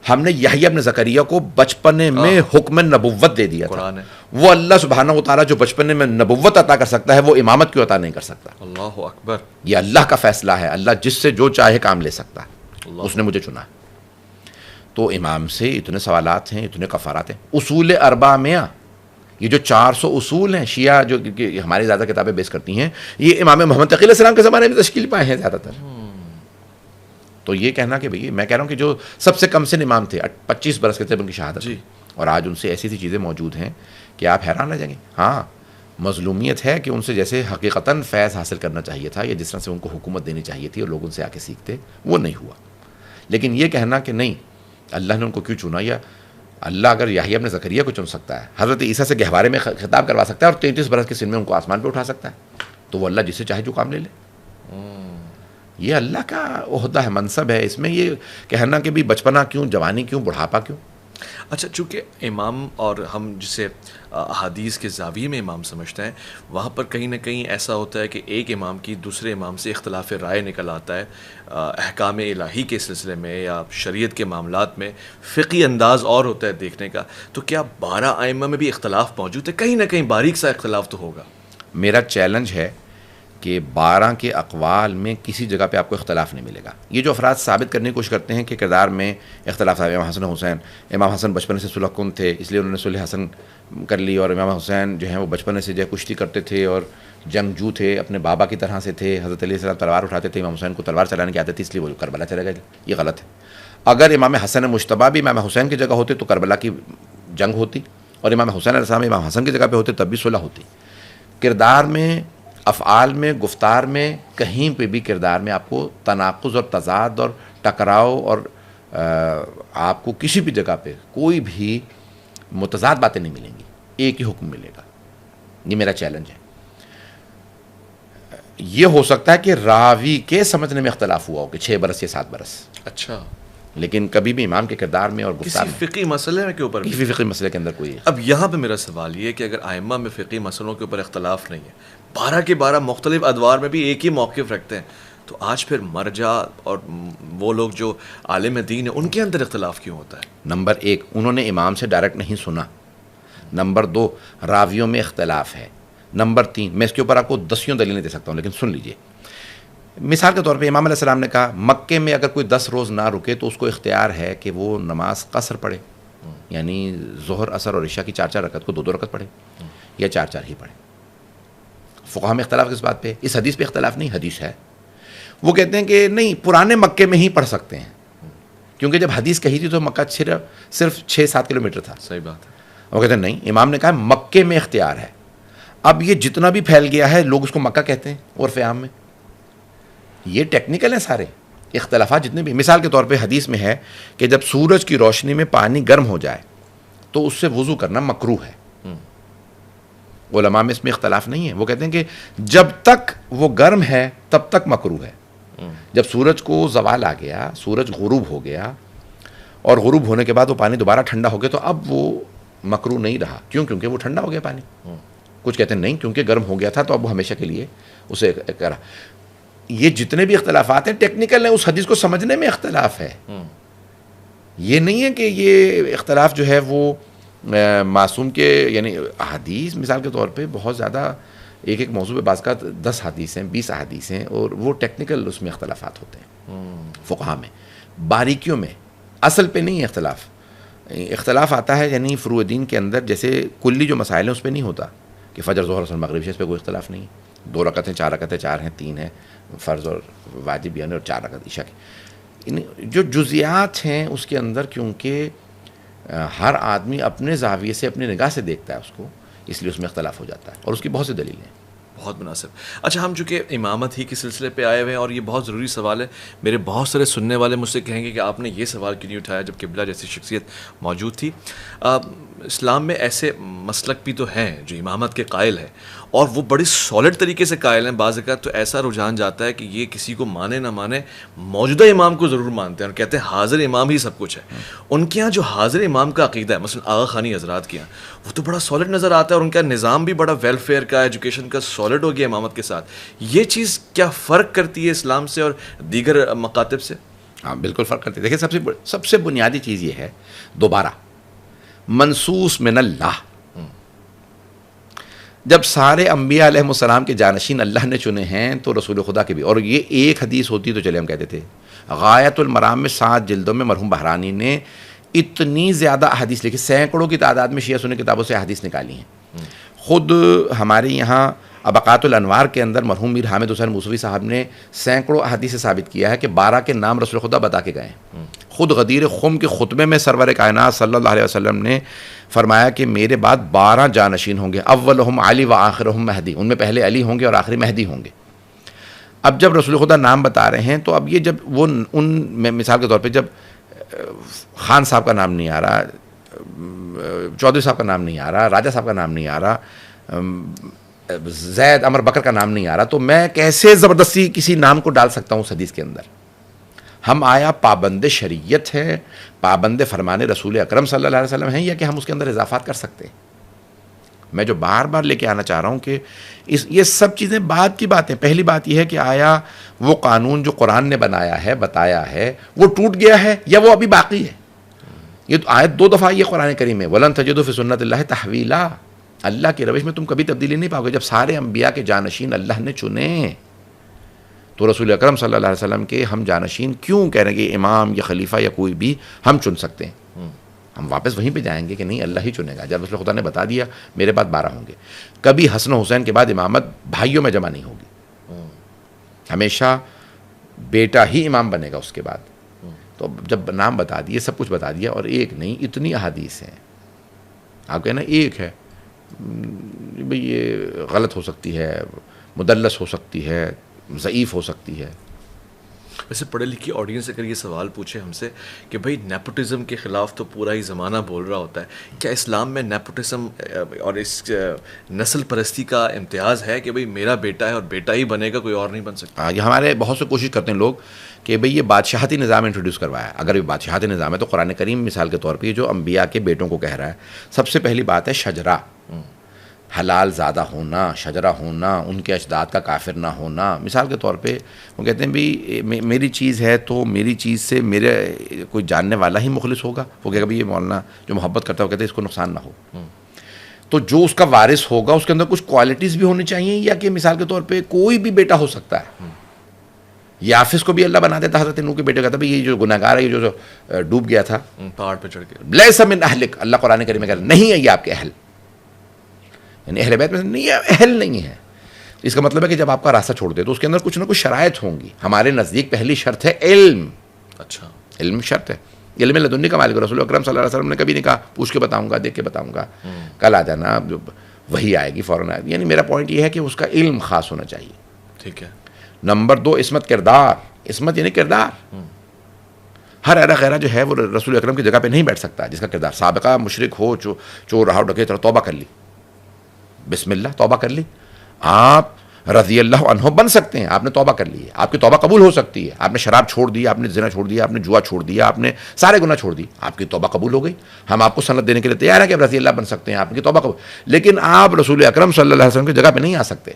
ہم نے یحییٰ ابن زکریا کو بچپنے میں حکم نبوت دے دیا تھا. وہ اللہ سبحانہ و تعالیٰ جو بچپنے میں نبوت عطا کر سکتا ہے وہ امامت کیوں عطا نہیں کر سکتا؟ اللہ اکبر. یہ اللہ کا فیصلہ ہے. اللہ جس سے جو چاہے کام لے سکتا ہے. اس نے مجھے چنا ہے. تو امام سے اتنے سوالات ہیں، اتنے کفارات ہیں. اصول 4 میں یہ جو 400 اصول ہیں شیعہ جو ہماری زیادہ کتابیں بیس کرتی ہیں، یہ امام محمد تقی علیہ السلام کے زمانے میں تشکیل پائے ہیں زیادہ تر. تو یہ کہنا کہ بھئی میں کہہ رہا ہوں کہ جو سب سے کم سن امام تھے 25 برس کے تھے ان کی شہادت، اور آج ان سے ایسی سی چیزیں موجود ہیں کہ آپ حیران رہ جائیں گے. ہاں مظلومیت ہے کہ ان سے جیسے حقیقتاً فیض حاصل کرنا چاہیے تھا یا جس طرح سے ان کو حکومت دینی چاہیے تھی اور لوگ ان سے آ کے سیکھتے، وہ نہیں ہوا. لیکن یہ کہنا کہ نہیں اللہ نے ان کو کیوں چنا، یا اللہ اگر یحییٰ ابن زکریا کو چن سکتا ہے، حضرت عیسیٰ سے گہوارے میں خطاب کروا سکتا ہے اور 33 برس کے سن میں ان کو آسمان پہ اٹھا سکتا ہے، تو وہ اللہ جسے چاہے جو کام لے لے. یہ اللہ کا عہدہ ہے، منصب ہے. اس میں یہ کہنا کہ بھی بچپنا کیوں، جوانی کیوں، بڑھاپا کیوں. اچھا، چونکہ امام اور ہم جسے احادیث کے زاویے میں امام سمجھتے ہیں، وہاں پر کہیں نہ کہیں ایسا ہوتا ہے کہ ایک امام کی دوسرے امام سے اختلاف رائے نکل آتا ہے احکام الہی کے سلسلے میں یا شریعت کے معاملات میں. فقہی انداز اور ہوتا ہے دیکھنے کا. تو کیا 12 ائمہ میں بھی اختلاف موجود ہے؟ کہیں نہ کہیں باریک سا اختلاف تو ہوگا. میرا چیلنج ہے کہ 12 کے اقوال میں کسی جگہ پہ آپ کو اختلاف نہیں ملے گا. یہ جو افراد ثابت کرنے کی کوشش کرتے ہیں کہ کردار میں اختلاف تھا، امام حسن حسین، امام حسن بچپن سے صلح کن تھے اس لیے انہوں نے صلح حسن کر لی، اور امام حسین جو ہیں وہ بچپن سے جو ہے کشتی کرتے تھے اور جنگجو تھے، اپنے بابا کی طرح سے تھے. حضرت علیہ السلام تلوار اٹھاتے تھے، امام حسین کو تلوار چلانے کی عادت تھی اس لیے وہ کربلا چلے گئے. یہ غلط ہے. اگر امام حسن مجتبیٰ بھی امام حسین کی جگہ ہوتے تو کربلا کی جنگ ہوتی، اور امام حسین علیہ السلام امام حسن کی جگہ پہ ہوتے تب بھی صلح ہوتی. کردار میں، افعال میں، گفتار میں، کہیں پہ بھی کردار میں آپ کو تناقض اور تضاد اور ٹکراؤ اور آپ کو کسی بھی جگہ پہ کوئی بھی متضاد باتیں نہیں ملیں گی. ایک ہی حکم ملے گا. یہ میرا چیلنج ہے. یہ ہو سکتا ہے کہ راوی کے سمجھنے میں اختلاف ہوا ہو کہ 6 برس یا 7 برس. اچھا. لیکن کبھی بھی امام کے کردار میں اور گفتار میں، کسی فقی مسئلے کے اوپر، کسی فقی مسئلے کے اندر کوئی. اب یہاں پہ میرا سوال یہ ہے کہ اگر ائمہ میں فقی مسئلوں کے اوپر اختلاف نہیں ہے، 12 کے 12 مختلف ادوار میں بھی ایک ہی موقف رکھتے ہیں، تو آج پھر مرجع اور وہ لوگ جو عالم دین ہیں ان کے اندر اختلاف کیوں ہوتا ہے؟ نمبر 1 انہوں نے امام سے ڈائریکٹ نہیں سنا. نمبر 2 راویوں میں اختلاف ہے. نمبر 3 میں اس کے اوپر آپ کو 10 دلیلیں دے سکتا ہوں لیکن سن لیجئے. مثال کے طور پہ امام علیہ السلام نے کہا مکے میں اگر کوئی 10 روز نہ رکے تو اس کو اختیار ہے کہ وہ نماز قصر پڑھے, یعنی ظہر عصر اور عشاء کی 4 رکعت کو 2 رکعت پڑھے یا 4 ہی پڑھے. فقہا میں اختلاف کس بات پہ؟ اس حدیث پہ اختلاف نہیں, حدیث ہے. وہ کہتے ہیں کہ نہیں پرانے مکے میں ہی پڑھ سکتے ہیں, کیونکہ جب حدیث کہی تھی تو مکہ صرف 6-7 کلومیٹر تھا. صحیح بات ہے. وہ کہتے ہیں نہیں, امام نے کہا مکے میں اختیار ہے. اب یہ جتنا بھی پھیل گیا ہے لوگ اس کو مکہ کہتے ہیں عرف عام میں. یہ ٹیکنیکل ہیں سارے اختلافات جتنے بھی. مثال کے طور پہ حدیث میں ہے کہ جب سورج کی روشنی میں پانی گرم ہو جائے تو اس سے وضو کرنا مکروہ ہے. علماء میں اس میں اختلاف نہیں ہے. وہ کہتے ہیں کہ جب تک وہ گرم ہے تب تک مکروہ ہے. جب سورج کو زوال آ گیا, سورج غروب ہو گیا اور غروب ہونے کے بعد وہ پانی دوبارہ ٹھنڈا ہو گیا تو اب وہ مکروہ نہیں رہا. کیوں؟ کیونکہ وہ ٹھنڈا ہو گیا پانی. کچھ کہتے ہیں نہیں کیونکہ گرم ہو گیا تھا تو اب وہ ہمیشہ کے لیے اسے کرا. یہ جتنے بھی اختلافات ہیں ٹیکنیکل ہیں, اس حدیث کو سمجھنے میں اختلاف ہے. یہ نہیں ہے کہ یہ اختلاف جو ہے وہ معصوم کے, یعنی احادیث مثال کے طور پہ بہت زیادہ ایک موضوع پہ بعض کا 10 حدیث ہیں 20 احادیث ہیں اور وہ ٹیکنیکل اس میں اختلافات ہوتے ہیں فقہا میں, باریکیوں میں, اصل پہ نہیں اختلاف. اختلاف آتا ہے یعنی فروع دین کے اندر, جیسے کلی جو مسائل ہیں اس پہ نہیں ہوتا کہ فجر ظہر اثر مغرب اس پہ کوئی اختلاف نہیں. 2 رکعتیں 4 رکعتیں 4 ہیں 3 ہیں فرض اور واجب یعنی, اور 4 رکعت عشاء کی. جو جزیات ہیں اس کے اندر کیونکہ ہر آدمی اپنے زاویے سے اپنی نگاہ سے دیکھتا ہے اس کو, اس لیے اس میں اختلاف ہو جاتا ہے اور اس کی بہت سی دلیلیں ہیں. بہت مناسب. اچھا, ہم چونکہ امامت ہی کے سلسلے پہ آئے ہوئے ہیں اور یہ بہت ضروری سوال ہے, میرے بہت سارے سننے والے مجھ سے کہیں گے کہ آپ نے یہ سوال کیوں نہیں اٹھایا جب قبلہ جیسی شخصیت موجود تھی. اسلام میں ایسے مسلک بھی تو ہیں جو امامت کے قائل ہیں اور وہ بڑی سالڈ طریقے سے قائل ہیں. بعض اوقات تو ایسا رجحان جاتا ہے کہ یہ کسی کو مانے نہ مانے موجودہ امام کو ضرور مانتے ہیں اور کہتے ہیں حاضر امام ہی سب کچھ ہے. ان کے یہاں جو حاضر امام کا عقیدہ ہے, مثلا آغا خانی حضرات کے یہاں, وہ تو بڑا سالڈ نظر آتا ہے اور ان کا نظام بھی بڑا ویلفیئر کا, ایجوکیشن کا سالڈ ہو گیا امامت کے ساتھ. یہ چیز کیا فرق کرتی ہے اسلام سے اور دیگر مکاتب سے؟ ہاں بالکل فرق کرتی ہے. دیکھیں سب سے بنیادی چیز یہ ہے, دوبارہ منصوص من اللہ. جب سارے انبیاء علیہ السلام کے جانشین اللہ نے چنے ہیں تو رسول خدا کے بھی, اور یہ ایک حدیث ہوتی تو چلے ہم کہتے تھے. غایت المرام میں 7 جلدوں میں مرحوم بہرانی نے اتنی زیادہ احادیث لکھی, سینکڑوں کی تعداد میں شیعہ سنی کتابوں سے احادیث نکالی ہیں. خود ہمارے یہاں ابقات الانوار کے اندر مرحوم میر حامد حسین موسوی صاحب نے سینکڑوں احادیث سے ثابت کیا ہے کہ 12 کے نام رسول خدا بتا کے گئے ہیں. خود غدیر خم کے خطبے میں سرور کائنات صلی اللہ علیہ وسلم نے فرمایا کہ میرے بعد 12 جانشین ہوں گے, اولہم علی و آخرہم مہدی, ان میں پہلے علی ہوں گے اور آخری مہدی ہوں گے. اب جب رسول خدا نام بتا رہے ہیں تو اب یہ جب وہ ان میں مثال کے طور پہ جب خان صاحب کا نام نہیں آ رہا, چودھری صاحب کا نام نہیں آ رہا, راجہ صاحب کا نام نہیں آ رہا, زید عمر بکر کا نام نہیں آ رہا, تو میں کیسے زبردستی کسی نام کو ڈال سکتا ہوں اس حدیث کے اندر؟ ہم آیا پابند شریعت ہے, پابند فرمان رسول اکرم صلی اللہ علیہ وسلم ہیں, یا کہ ہم اس کے اندر اضافات کر سکتے ہیں؟ میں جو بار بار لے کے آنا چاہ رہا ہوں کہ یہ سب چیزیں بعد کی باتیں. پہلی بات یہ ہے کہ آیا وہ قانون جو قرآن نے بنایا ہے, بتایا ہے, وہ ٹوٹ گیا ہے یا وہ ابھی باقی ہے؟ یہ تو آیت 2 دفعہ یہ قرآن کریم میں, وَلَن تَجِدُوا فِي سُنَّتِ اللَّهِ تَحْوِيلًا, اللہ کی روش میں تم کبھی تبدیلی نہیں پاؤ گے. جب سارے انبیاء کے جانشین اللہ نے چنے تو رسول اکرم صلی اللہ علیہ وسلم کے ہم جانشین کیوں کہہ رہے ہیں کہ امام یا خلیفہ یا کوئی بھی ہم چن سکتے ہیں؟ ہم واپس وہیں پہ جائیں گے کہ نہیں اللہ ہی چنے گا. جب رسول خدا نے بتا دیا میرے بعد 12 ہوں گے, کبھی حسن و حسین کے بعد امامت بھائیوں میں جمع نہیں ہوگی, ہمیشہ بیٹا ہی امام بنے گا اس کے بعد. تو جب نام بتا دیے, سب کچھ بتا دیا, اور ایک نہیں اتنی احادیث ہیں, آپ کہنا ایک ہے بھئی یہ غلط ہو سکتی ہے, مدلس ہو سکتی ہے, ضعیف ہو سکتی ہے. ویسے پڑھے لکھی آڈینس اگر یہ سوال پوچھے ہم سے کہ بھئی نیپوٹزم کے خلاف تو پورا ہی زمانہ بول رہا ہوتا ہے, کیا اسلام میں نیپوٹزم اور اس نسل پرستی کا امتیاز ہے کہ بھئی میرا بیٹا ہے اور بیٹا ہی بنے گا, کوئی اور نہیں بن سکتا؟ یہ ہمارے بہت سے کوشش کرتے ہیں لوگ کہ بھئی یہ بادشاہتی نظام انٹروڈیوس کروایا ہے. اگر یہ بادشاہتی نظام ہے تو قرآن کریم مثال کے طور پہ جو انبیاء کے بیٹوں کو کہہ رہا ہے, سب سے پہلی بات ہے شجرہ. حلال زادہ ہونا، شجرہ ہونا، ان کے اجداد کا کافر نہ ہونا. مثال کے طور پہ وہ کہتے ہیں بھی میری چیز ہے تو میری چیز سے میرے کوئی جاننے والا ہی مخلص ہوگا. وہ کہے گا بھی یہ مولانا جو محبت کرتا ہے وہ کہتے ہیں اس کو نقصان نہ ہو. تو جو اس کا وارث ہوگا اس کے اندر کچھ کوالٹیز بھی ہونی چاہیے، یا کہ مثال کے طور پہ کوئی بھی بیٹا ہو سکتا ہے. یافس کو بھی اللہ بنا دیتا. حضرت نوح کے بیٹے کہتا ہے یہ جو گناہ گار ہے، یہ جو ڈوب گیا تھا پہاڑ پہ چڑھ کے، لیس من اہلک، اللہ قرآن کریم میں کہہ رہا نہیں ہے یہ آپ کے اہل، یعنی اہل بیت میں نہیں ہے، اہل نہیں ہے. اس کا مطلب ہے کہ جب آپ کا راستہ چھوڑ دے تو اس کے اندر کچھ نہ کچھ شرائط ہوں گی. ہمارے نزدیک پہلی شرط ہے علم. اچھا، علم شرط ہے. علم لدنی کا مالک رسول اکرم صلی اللہ علیہ وسلم نے کبھی نہیں کہا پوچھ کے بتاؤں گا، دیکھ کے بتاؤں گا، کل آ جانا، وہی آئے گی فوراً آئے گی. یعنی میرا پوائنٹ یہ ہے کہ اس کا علم خاص ہونا چاہیے. ٹھیک ہے. نمبر 2 عصمت کردار. عصمت یعنی کردار. ہر ایرا غیرہ جو ہے وہ رسول اکرم کی جگہ پہ نہیں بیٹھ سکتا جس کا کردار سابقہ مشرک ہو، چور رہا ڈکیت رہا، توبہ کر لی، بسم اللہ توبہ کر لی، آپ رضی اللہ عنہ بن سکتے ہیں. آپ نے توبہ کر لی ہے، آپ کی توبہ قبول ہو سکتی ہے. آپ نے شراب چھوڑ دی، آپ نے زنا چھوڑ دیا، آپ نے جوا چھوڑ دیا، آپ نے سارے گناہ چھوڑ دی، آپ کی توبہ قبول ہو گئی. ہم آپ کو سند دینے کے لیے تیار ہیں کہ آپ رضی اللہ بن سکتے ہیں، آپ کی توبہ قبول. لیکن آپ رسول اکرم صلی اللہ علیہ وسلم کی جگہ پہ نہیں آ سکتے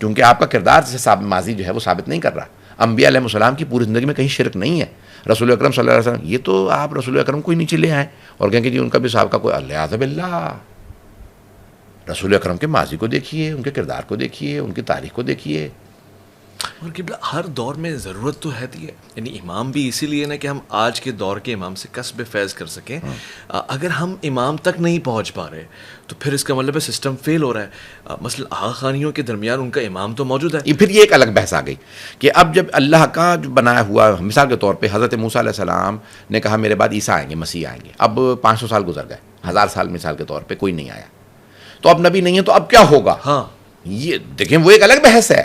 کیونکہ آپ کا کردار جیسے ماضی جو ہے وہ ثابت نہیں کر رہا. انبیاء علیہ السلام کی پوری زندگی میں کہیں شرک نہیں ہے. رسول اکرم صلی اللہ علیہ وسلم یہ تو آپ رسول اکرم کو ہی نیچے لے آئیں اور کہیں کہ جی ان کا بھی صاحب کا کوئی الیاذ باللہ. رسول اکرم کے ماضی کو دیکھیے، ان کے کردار کو دیکھیے، ان کی تاریخ کو دیکھیے. اور قبلہ ہر دور میں ضرورت تو ہے ہی ہے. یعنی امام بھی اسی لیے نا کہ ہم آج کے دور کے امام سے کسب فیض کر سکیں. اگر ہم امام تک نہیں پہنچ پا رہے تو پھر اس کا مطلب ہے سسٹم فیل ہو رہا ہے. مثلا آغا خانیوں کے درمیان ان کا امام تو موجود ہے. پھر یہ ایک الگ بحث آ گئی کہ اب جب اللہ کا جو بنایا ہوا، مثال کے طور پہ حضرت موسیٰ علیہ السلام نے کہا میرے بعد عیسیٰ آئیں گے، مسیح آئیں گے. اب 500 سال گزر گئے، 1000 سال مثال کے طور پہ کوئی نہیں آیا، تو اب نبی نہیں ہے تو اب کیا ہوگا؟ ہاں یہ دیکھیں وہ ایک الگ بحث ہے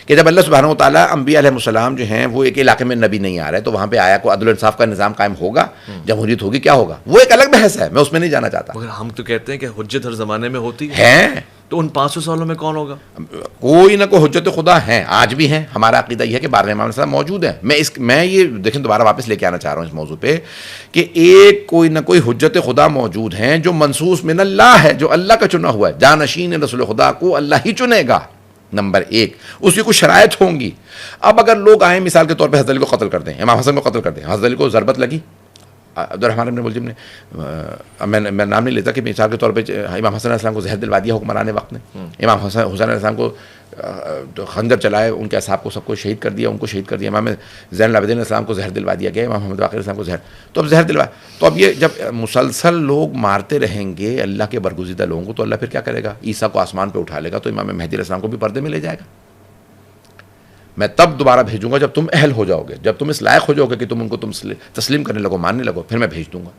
کہ جب اللہ سبحانہ و تعالیٰ انبیاء علیہ السلام جو ہیں وہ ایک علاقے میں نبی نہیں آ رہے تو وہاں پہ آیا کو عدل و انصاف کا نظام قائم ہوگا، جمہوریت ہوگی، کیا ہوگا؟ وہ ایک الگ بحث ہے، میں اس میں نہیں جانا چاہتا. مگر ہم تو کہتے ہیں کہ حجت ہر زمانے میں ہوتی ہے. تو ان 500 سالوں میں کون ہوگا؟ کوئی نہ کوئی حجت خدا ہیں، آج بھی ہیں. ہمارا عقیدہ یہ ہے کہ 12 امام السلام موجود ہیں. میں یہ دیکھیں دوبارہ واپس لے کے آنا چاہ رہا ہوں اس موضوع پہ کہ ایک کوئی نہ کوئی حجت خدا موجود ہیں جو منصوص من اللہ ہے، جو اللہ کا چنا ہوا ہے. جانشین رسول خدا کو اللہ ہی چنے گا. نمبر 1 اس کی کچھ شرائط ہوں گی. اب اگر لوگ آئیں مثال کے طور پہ حضرت علی کو قتل کر دیں، امام حسن کو قتل کر دیں، حضرت علی کو ضربت لگی، عبد الرحمن بن ملجم نے، میں نام نہیں لیتا کہ مثال کے طور پہ امام حسن علیہ السلام کو زہر دلوا دیا حکمران وقت نے، امام حسین علیہ السلام کو خنجر چلائے، ان کے اصحاب کو سب کو شہید کر دیا، ان کو شہید کر دیا. امام زین العابدین علیہ السلام کو زہر دلوا دیا گیا، امام محمد باقر علیہ السلام کو زہر. تو اب زہر دلوا، تو اب یہ جب مسلسل لوگ مارتے رہیں گے اللہ کے برگزیدہ لوگوں کو تو اللہ پھر کیا کرے گا؟ عیسیٰ کو آسمان پہ اٹھا لے گا تو امام مہدی علیہ السلام کو بھی پردے میں لے جائے گا. میں تب دوبارہ بھیجوں گا جب تم اہل ہو جاؤ گے، جب تم اس لائق ہو جاؤ گے کہ تم ان کو تسلیم کرنے لگو، ماننے لگو، پھر میں بھیج دوں گا.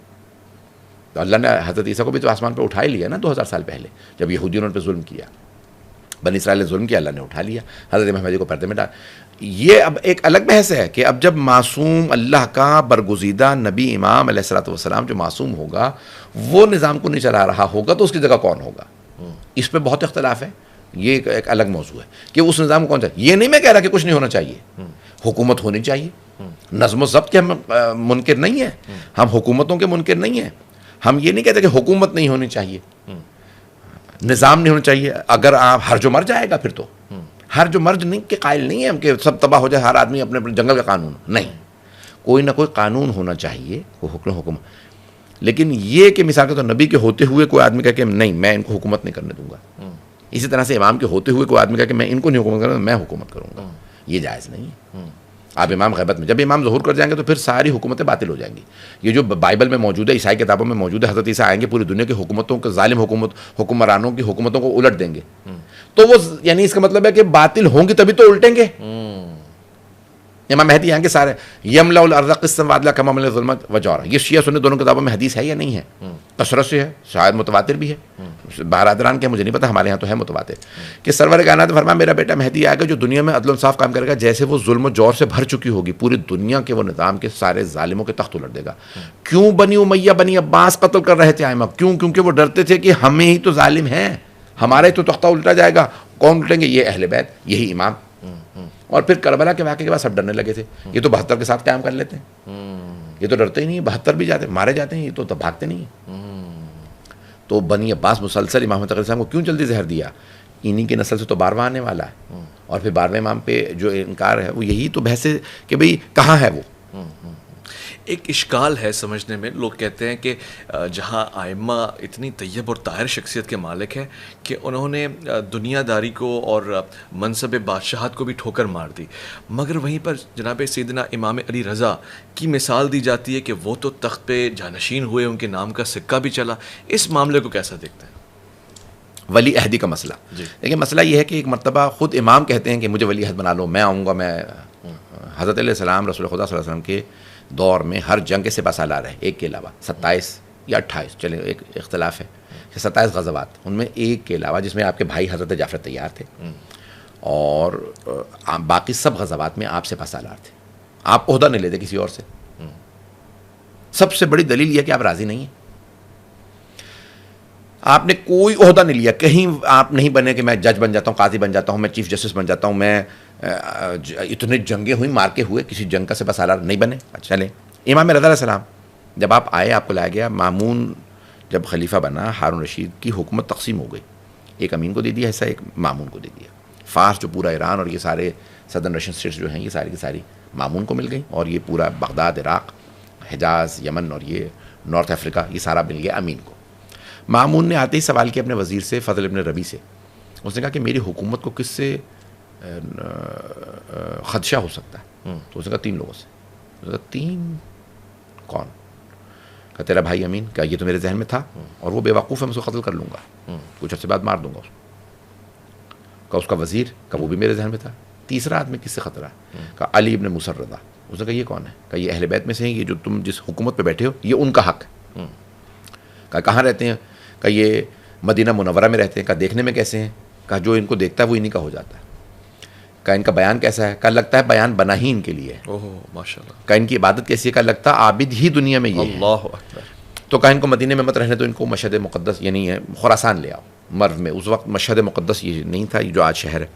تو اللہ نے حضرت عیسیٰ کو بھی تو آسمان پہ اٹھا ہی لیا نا 2000 سال پہلے، جب یہودیوں نے ان پہ ظلم کیا، بنی اسرائیل نے ظلم کیا، اللہ نے اٹھا لیا، حضرت محمد کو پردے میں ڈال. یہ اب ایک الگ بحث ہے کہ اب جب معصوم اللہ کا برگزیدہ نبی امام علیہ الصلوۃ والسلام جو معصوم ہوگا وہ نظام کو نہیں چلا رہا ہوگا تو اس کی جگہ کون ہوگا؟ اس پہ بہت اختلاف ہے. یہ ایک الگ موضوع ہے کہ اس نظام کو کون چاہیے. یہ نہیں میں کہہ رہا کہ کچھ نہیں ہونا چاہیے، حکومت ہونی چاہیے، نظم و ضبط کے ہم منکر نہیں ہیں، ہم حکومتوں کے منکر نہیں ہیں. ہم یہ نہیں کہتے کہ حکومت نہیں ہونی چاہیے، نظام نہیں ہونا چاہیے. اگر آپ ہر جو مر جائے گا پھر تو ہر جو مرج نہیں کے قائل نہیں ہے ہم کہ سب تباہ ہو جائے، ہر آدمی اپنے اپنے جنگل کا قانون نہیں. کوئی نہ کوئی قانون ہونا چاہیے، وہ حکومت. لیکن یہ کہ مثال کے طور نبی کے ہوتے ہوئے کوئی آدمی کہے کہ نہیں میں ان کو حکومت نہیں کرنے دوں گا، اسی طرح سے امام کے ہوتے ہوئے کوئی آدمی کہے کہ میں ان کو نہیں حکومت کروں گا، میں حکومت کروں گا، یہ جائز نہیں ہے. آپ امام غیبت میں جب امام ظہور کر جائیں گے تو پھر ساری حکومتیں باطل ہو جائیں گی. یہ جو بائبل میں موجود ہے، عیسائی کتابوں میں موجود ہے، حضرت عیسیٰ آئیں گے پوری دنیا کی حکومتوں کے ظالم حکمرانوں کی حکومتوں کو الٹ دیں گے. تو وہ یعنی اس کا مطلب ہے کہ باطل ہوں گی تبھی تو الٹیں گے. امام مہدی آئیں گے سارے یملا الارض قسطا وعدلا کما ملأ الظلمات وجورا. یہ شیعہ سنی دونوں کتابوں میں حدیث ہے یا نہیں ہے؟ کثرت سے ہے، شاید متواتر بھی ہے، برادران کے مجھے نہیں پتا، ہمارے یہاں تو ہے متواتر کہ سرور کائنات نے فرمایا میرا بیٹا مہدی آئے گا جو دنیا میں عدل و انصاف قائم کرے گا. جیسے وہ ظلم و جور سے بھر چکی ہوگی پوری دنیا کے وہ نظام کے سارے ظالموں کے تخت الٹ دے گا. کیوں بنی امیہ بنی عباس قتل کر رہے تھے ائمہ؟ کیوں؟ کیونکہ وہ ڈرتے تھے کہ ہمیں ہی تو ظالم ہیں، ہمارے تو تختہ الٹا جائے گا. کون الٹیں گے؟ یہ اہل بیت، یہی امام. اور پھر کربلا کے واقعے کے بعد سب ڈرنے لگے تھے. یہ تو 72 کے ساتھ قیام کر لیتے ہیں، یہ تو ڈرتے ہی نہیں، 72 بھی جاتے مارے جاتے ہیں، یہ تو بھاگتے نہیں ہیں. تو بنی عباس مسلسل امام تقی السلام کو کیوں جلدی زہر دیا؟ انہی کی نسل سے تو 12واں آنے والا ہے، اور پھر 12ویں امام پہ جو انکار ہے وہ یہی تو بحث ہے کہ بھئی کہاں ہے وہ. ایک اشکال ہے سمجھنے میں، لوگ کہتے ہیں کہ جہاں ائمہ اتنی طیب اور طاہر شخصیت کے مالک ہیں کہ انہوں نے دنیا داری کو اور منصب بادشاہت کو بھی ٹھوکر مار دی، مگر وہیں پر جناب سیدنا امام علی رضا کی مثال دی جاتی ہے کہ وہ تو تخت پہ جانشین ہوئے، ان کے نام کا سکہ بھی چلا. اس معاملے کو کیسا دیکھتے ہیں؟ ولی عہدی کا مسئلہ، دیکھیں مسئلہ یہ ہے کہ ایک مرتبہ خود امام کہتے ہیں کہ مجھے ولی عہد بنا لو، میں آؤں گا. میں حضرت علیہ السلام رسول خدا صلی اللہ علیہ وسلم کے دور میں ہر جنگ کے سپہ سالار ہے، ایک کے علاوہ 27 یا 28، چلے ایک اختلاف ہے کہ 27 غزوات، ان میں ایک کے علاوہ جس میں آپ کے بھائی حضرت جعفر تیار تھے، اور باقی سب غزوات میں آپ سپہ سالار تھے. آپ عہدہ نہیں لیتے کسی اور سے. سب سے بڑی دلیل یہ کہ آپ راضی نہیں ہیں. آپ نے کوئی عہدہ نہیں لیا، کہیں آپ نہیں بنے کہ میں جج بن جاتا ہوں، قاضی بن جاتا ہوں، میں چیف جسٹس بن جاتا ہوں، میں اتنے جنگیں ہوئی مار کے ہوئے، کسی جنگ کا سپہ سالار نہیں بنے. چلیں امام رضا علیہ السلام جب آپ آئے، آپ کو لایا گیا. مامون جب خلیفہ بنا، ہارون رشید کی حکومت تقسیم ہو گئی، ایک امین کو دے دیا حصہ، ایک مامون کو دے دیا. فارس جو پورا ایران اور یہ سارے سدرن رشین اسٹیٹس جو ہیں، یہ ساری کی ساری مامون کو مل گئی، اور یہ پورا بغداد، عراق، حجاز، یمن اور یہ نارتھ افریقہ، یہ سارا مل گیا امین کو. مامون نے آتے ہی سوال کیا اپنے وزیر سے، فضل ابن ربی سے. اس نے کہا کہ میری حکومت کو کس سے خدشہ ہو سکتا ہے؟ تو اس نے کہا 3 لوگوں سے. اس نے کہا 3 کون؟ کہا تیرا بھائی امین. کہا یہ تو میرے ذہن میں تھا، اور وہ بے وقوف ہے، میں اس کو قتل کر لوں گا، کچھ عرصے بعد مار دوں گا اس کو. کہا اس کا وزیر. کہا وہ بھی میرے ذہن میں تھا. تیسرا آدمی کس سے خطرہ ہے؟ کہا علی ابن موسیٰ الرضا. اس نے کہا یہ کون ہے؟ کہا یہ اہل بیت میں سے ہیں، یہ جو تم جس حکومت پہ بیٹھے ہو یہ ان کا حق ہے. کہا کہاں رہتے ہیں؟ کہ یہ مدینہ منورہ میں رہتے ہیں. کہا دیکھنے میں کیسے ہیں؟ کہا جو ان کو دیکھتا ہے وہ انہی کا ہو جاتا ہے. کہا ان کا بیان کیسا ہے؟ کہا لگتا ہے بیان بنا ہی ان کے لیے ہے. اوہ ماشاءاللہ. کہا ان کی عبادت کیسی ہے؟ کہا لگتا ہے عابد ہی دنیا میں یہ ہے. اللہ اکبر. تو کہا ان کو مدینہ میں مت رہنے تو ان کو مشہد مقدس یعنی خراسان لے آؤ. مرو میں اس وقت مشہد مقدس یہ نہیں تھا، یہ جو آج شہر ہے،